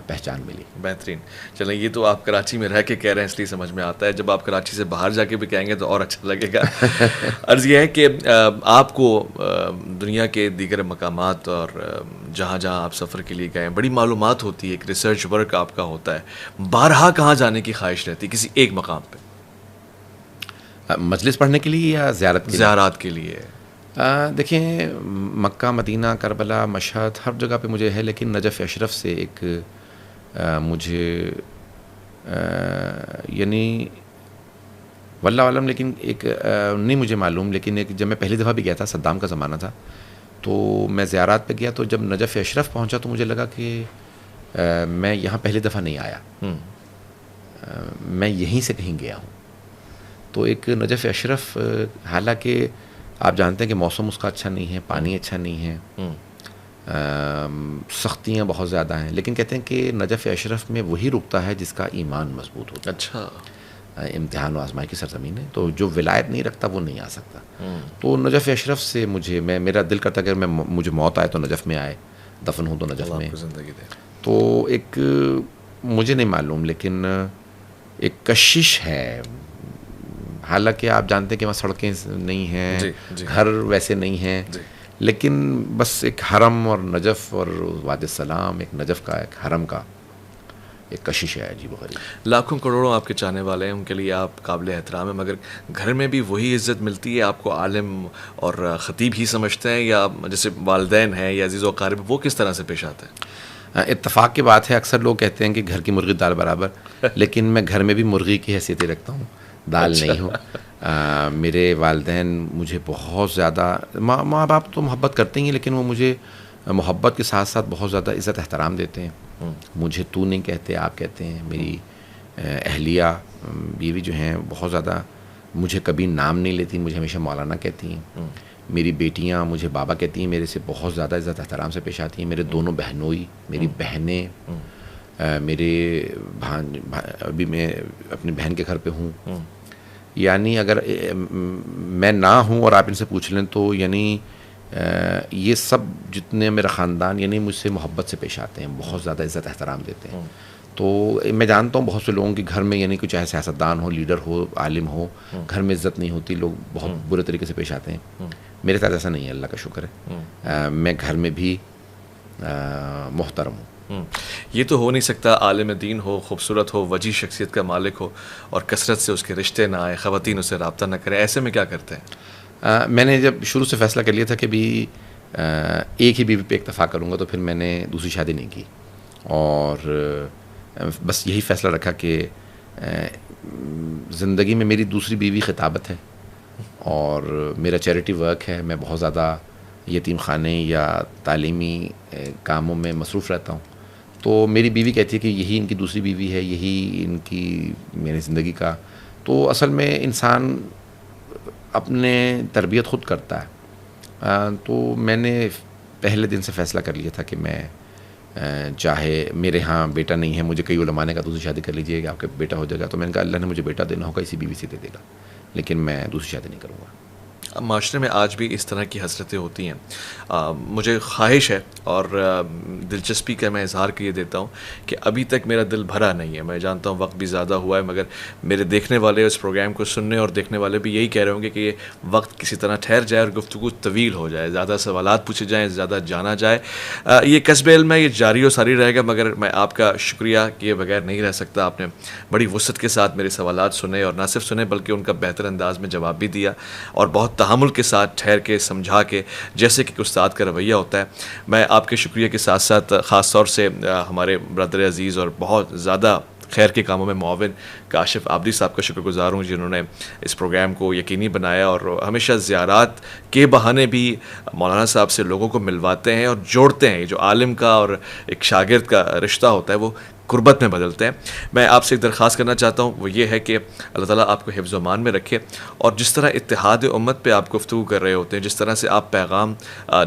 پہچان ملی. بہترین. چلیں، یہ تو آپ کراچی میں رہ کے کہہ رہے ہیں اس لیے سمجھ میں آتا ہے، جب آپ کراچی سے باہر جا کے بھی کہیں گے تو اور اچھا لگے گا. عرض یہ ہے کہ آپ کو دنیا کے دیگر مقامات اور جہاں جہاں آپ سفر کے لیے گئے بڑی معلومات ہوتی ہے، ایک ریسرچ ورک آپ کا ہوتا ہے. بارہا کہاں جانے کی خواہش رہتی کسی ایک مقام پہ؟ مجلس پڑھنے کے لیے یا زیارت کے لیے؟ زیارات کے لیے. دیکھیں، مکہ، مدینہ، کربلا، مشہد، ہر جگہ پہ مجھے ہے، لیکن نجف اشرف سے ایک مجھے یعنی واللہ عالم، لیکن ایک نہیں مجھے معلوم، لیکن ایک جب میں پہلی دفعہ بھی گیا تھا، صدام کا زمانہ تھا، تو میں زیارات پہ گیا، تو جب نجف اشرف پہنچا تو مجھے لگا کہ میں یہاں پہلی دفعہ نہیں آیا، میں یہیں سے کہیں گیا ہوں. تو ایک نجف اشرف، حالانکہ آپ جانتے ہیں کہ موسم اس کا اچھا نہیں ہے، پانی اچھا نہیں ہے، سختیاں بہت زیادہ ہیں، لیکن کہتے ہیں کہ نجف اشرف میں وہی رکتا ہے جس کا ایمان مضبوط ہوتا ہے. اچھا. امتحان و آزمائی کی سرزمین ہے، تو جو ولایت نہیں رکھتا وہ نہیں آ سکتا. تو نجف اشرف سے میرا دل کرتا کہ مجھے موت آئے تو نجف میں آئے، دفن ہوں تو نجف میں. تو ایک مجھے نہیں معلوم، لیکن ایک کشش ہے. حالانکہ آپ جانتے ہیں کہ وہاں سڑکیں نہیں ہیں، گھر ویسے نہیں ہیں، لیکن بس ایک حرم اور نجف اور وادی السلام، ایک نجف کا، ایک حرم کا ایک کشش ہے عجیب و غریب. لاکھوں کروڑوں آپ کے چاہنے والے ہیں، ان کے لیے آپ قابل احترام ہیں، مگر گھر میں بھی وہی عزت ملتی ہے آپ کو؟ عالم اور خطیب ہی سمجھتے ہیں، یا جیسے والدین ہیں یا عزیز و اقارب، وہ کس طرح سے پیش آتے ہیں؟ اتفاق کی بات ہے، اکثر لوگ کہتے ہیں کہ گھر کی مرغی دال برابر، لیکن میں گھر میں بھی مرغی کی حیثیت ہی رکھتا ہوں، دال نہیں ہوں. میرے والدین مجھے بہت زیادہ، ماں باپ تو محبت کرتے ہی ہیں، لیکن وہ مجھے محبت کے ساتھ ساتھ بہت زیادہ عزت احترام دیتے ہیں. مجھے تو نہیں کہتے، آپ کہتے ہیں. میری اہلیہ بیوی جو ہیں بہت زیادہ مجھے کبھی نام نہیں لیتی، مجھے ہمیشہ مولانا کہتی ہیں. میری بیٹیاں مجھے بابا کہتی ہیں، میرے سے بہت زیادہ عزت احترام سے پیش آتی ہیں. میرے دونوں بہنوئی، میری بہنیں میرے ابھی میں اپنی بہن کے گھر پہ ہوں. یعنی اگر میں نہ ہوں اور آپ ان سے پوچھ لیں تو یعنی یہ سب جتنے میرا خاندان یعنی مجھ سے محبت سے پیش آتے ہیں, بہت زیادہ عزت احترام دیتے ہیں. تو میں جانتا ہوں بہت سے لوگوں کے گھر میں یعنی کہ چاہے سیاستدان ہو, لیڈر ہو, عالم ہو, گھر میں عزت نہیں ہوتی, لوگ بہت برے طریقے سے پیش آتے ہیں. میرے ساتھ ایسا نہیں ہے, اللہ کا شکر ہے. میں گھر میں بھی محترم ہوں. یہ تو ہو نہیں سکتا عالم دین ہو, خوبصورت ہو, وجیح شخصیت کا مالک ہو اور کثرت سے اس کے رشتے نہ آئے, خواتین اسے رابطہ نہ کریں, ایسے میں کیا کرتے ہیں؟ میں نے جب شروع سے فیصلہ کر لیا تھا کہ بھی ایک ہی بیوی پہ اکتفا کروں گا, تو پھر میں نے دوسری شادی نہیں کی, اور بس یہی فیصلہ رکھا کہ زندگی میں میری دوسری بیوی خطابت ہے اور میرا چیریٹی ورک ہے. میں بہت زیادہ یتیم خانے یا تعلیمی کاموں میں مصروف رہتا ہوں. تو میری بیوی کہتی ہے کہ یہی ان کی دوسری بیوی ہے, یہی ان کی میری زندگی کا. تو اصل میں انسان اپنے تربیت خود کرتا ہے. تو میں نے پہلے دن سے فیصلہ کر لیا تھا کہ میں چاہے میرے ہاں بیٹا نہیں ہے, مجھے کئی علماء نے کہا دوسری شادی کر لیجیے کہ آپ کا بیٹا ہو جائے گا, تو میں نے کہا اللہ نے مجھے بیٹا دینا ہوگا اسی بیوی سے دے دے گا, لیکن میں دوسری شادی نہیں کروں گا. معاشرے میں آج بھی اس طرح کی حسرتیں ہوتی ہیں. مجھے خواہش ہے اور دلچسپی کا میں اظہار کیے دیتا ہوں کہ ابھی تک میرا دل بھرا نہیں ہے. میں جانتا ہوں وقت بھی زیادہ ہوا ہے, مگر میرے دیکھنے والے اس پروگرام کو سننے اور دیکھنے والے بھی یہی کہہ رہے ہوں گے کہ یہ وقت کسی طرح ٹھہر جائے اور گفتگو طویل ہو جائے, زیادہ سوالات پوچھے جائیں, زیادہ جانا جائے. یہ کسب علم ہے, یہ جاری و ساری رہے گا, مگر میں آپ کا شکریہ کیے بغیر نہیں رہ سکتا. آپ نے بڑی وسعت کے ساتھ میرے سوالات سنے, اور نہ صرف سنے بلکہ ان کا بہتر انداز میں جواب بھی دیا, اور بہت تحمل کے ساتھ ٹھہر کے سمجھا کے, جیسے کہ استاد کا رویہ ہوتا ہے. میں آپ کے شکریہ کے ساتھ ساتھ خاص طور سے ہمارے برادر عزیز اور بہت زیادہ خیر کے کاموں میں معاون کاشف عابدی صاحب کا شکر گزار ہوں, جنہوں نے اس پروگرام کو یقینی بنایا اور ہمیشہ زیارات کے بہانے بھی مولانا صاحب سے لوگوں کو ملواتے ہیں اور جوڑتے ہیں. جو عالم کا اور ایک شاگرد کا رشتہ ہوتا ہے وہ قربت میں بدلتے ہیں. میں آپ سے ایک درخواست کرنا چاہتا ہوں, وہ یہ ہے کہ اللہ تعالیٰ آپ کو حفظ و امان میں رکھے, اور جس طرح اتحاد امت پہ آپ گفتگو کر رہے ہوتے ہیں, جس طرح سے آپ پیغام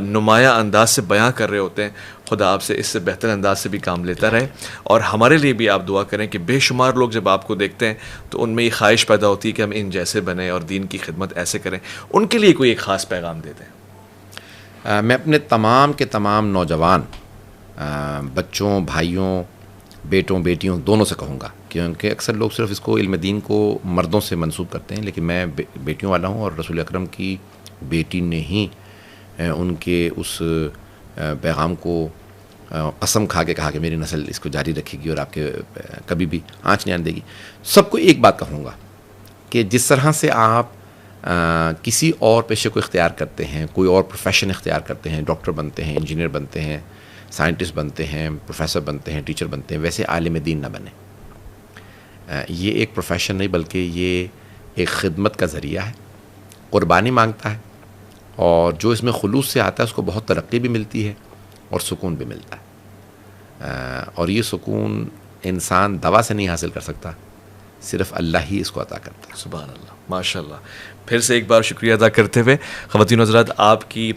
نمایاں انداز سے بیاں کر رہے ہوتے ہیں, خدا آپ سے اس سے بہتر انداز سے بھی کام لیتا رہے. اور ہمارے لیے بھی آپ دعا کریں کہ بے شمار لوگ جب آپ کو دیکھتے ہیں تو ان میں یہ خواہش پیدا ہوتی ہے کہ ہم ان جیسے بنیں اور دین کی خدمت ایسے کریں. ان کے لیے کوئی ایک خاص پیغام دے دیں. میں اپنے تمام کے تمام نوجوان بچوں, بھائیوں, بیٹوں, بیٹیوں دونوں سے کہوں گا, کیونکہ اکثر لوگ صرف اس کو علم دین کو مردوں سے منسوب کرتے ہیں, لیکن میں بیٹیوں والا ہوں, اور رسول اکرم کی بیٹی نے ہی ان کے اس پیغام کو قسم کھا کے کہا کہ میری نسل اس کو جاری رکھے گی اور آپ کے کبھی بھی آنچ نہیں آنے دے گی. سب کو ایک بات کہوں گا کہ جس طرح سے آپ کسی اور پیشے کو اختیار کرتے ہیں, کوئی اور پروفیشن اختیار کرتے ہیں, ڈاکٹر بنتے ہیں, انجینئر بنتے ہیں, سائنٹسٹ بنتے ہیں, پروفیسر بنتے ہیں, ٹیچر بنتے ہیں, ویسے عالم دین نہ بنیں. یہ ایک پروفیشن نہیں بلکہ یہ ایک خدمت کا ذریعہ ہے, قربانی مانگتا ہے, اور جو اس میں خلوص سے آتا ہے اس کو بہت ترقی بھی ملتی ہے اور سکون بھی ملتا ہے. اور یہ سکون انسان دوا سے نہیں حاصل کر سکتا, صرف اللہ ہی اس کو عطا کرتا ہے. سبحان اللہ, ماشاء اللہ. پھر سے ایک بار شکریہ ادا کرتے ہوئے خواتین و حضرات آپ کی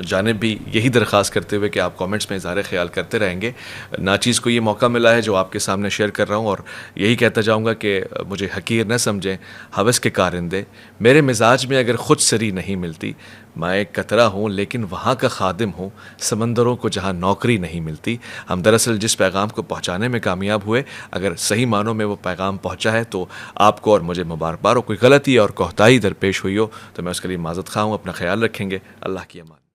جانب بھی یہی درخواست کرتے ہوئے کہ آپ کامنٹس میں اظہار خیال کرتے رہیں گے. ناچیز کو یہ موقع ملا ہے جو آپ کے سامنے شیئر کر رہا ہوں, اور یہی کہتا جاؤں گا کہ مجھے حقیر نہ سمجھیں ہوس کے کارندے, میرے مزاج میں اگر خود سری نہیں ملتی, میں ایک قطرہ ہوں لیکن وہاں کا خادم ہوں, سمندروں کو جہاں نوکری نہیں ملتی. ہم دراصل جس پیغام کو پہنچانے میں کامیاب ہوئے, اگر صحیح معنوں میں وہ پیغام پہنچا ہے تو آپ کو اور مجھے مبارکباد. اور کوئی غلطی اور کوتاہی درپیش ہوئی ہو تو میں اس کے لیے معذرت خواہ ہوں. اپنا خیال رکھیں گے. اللہ کی امان.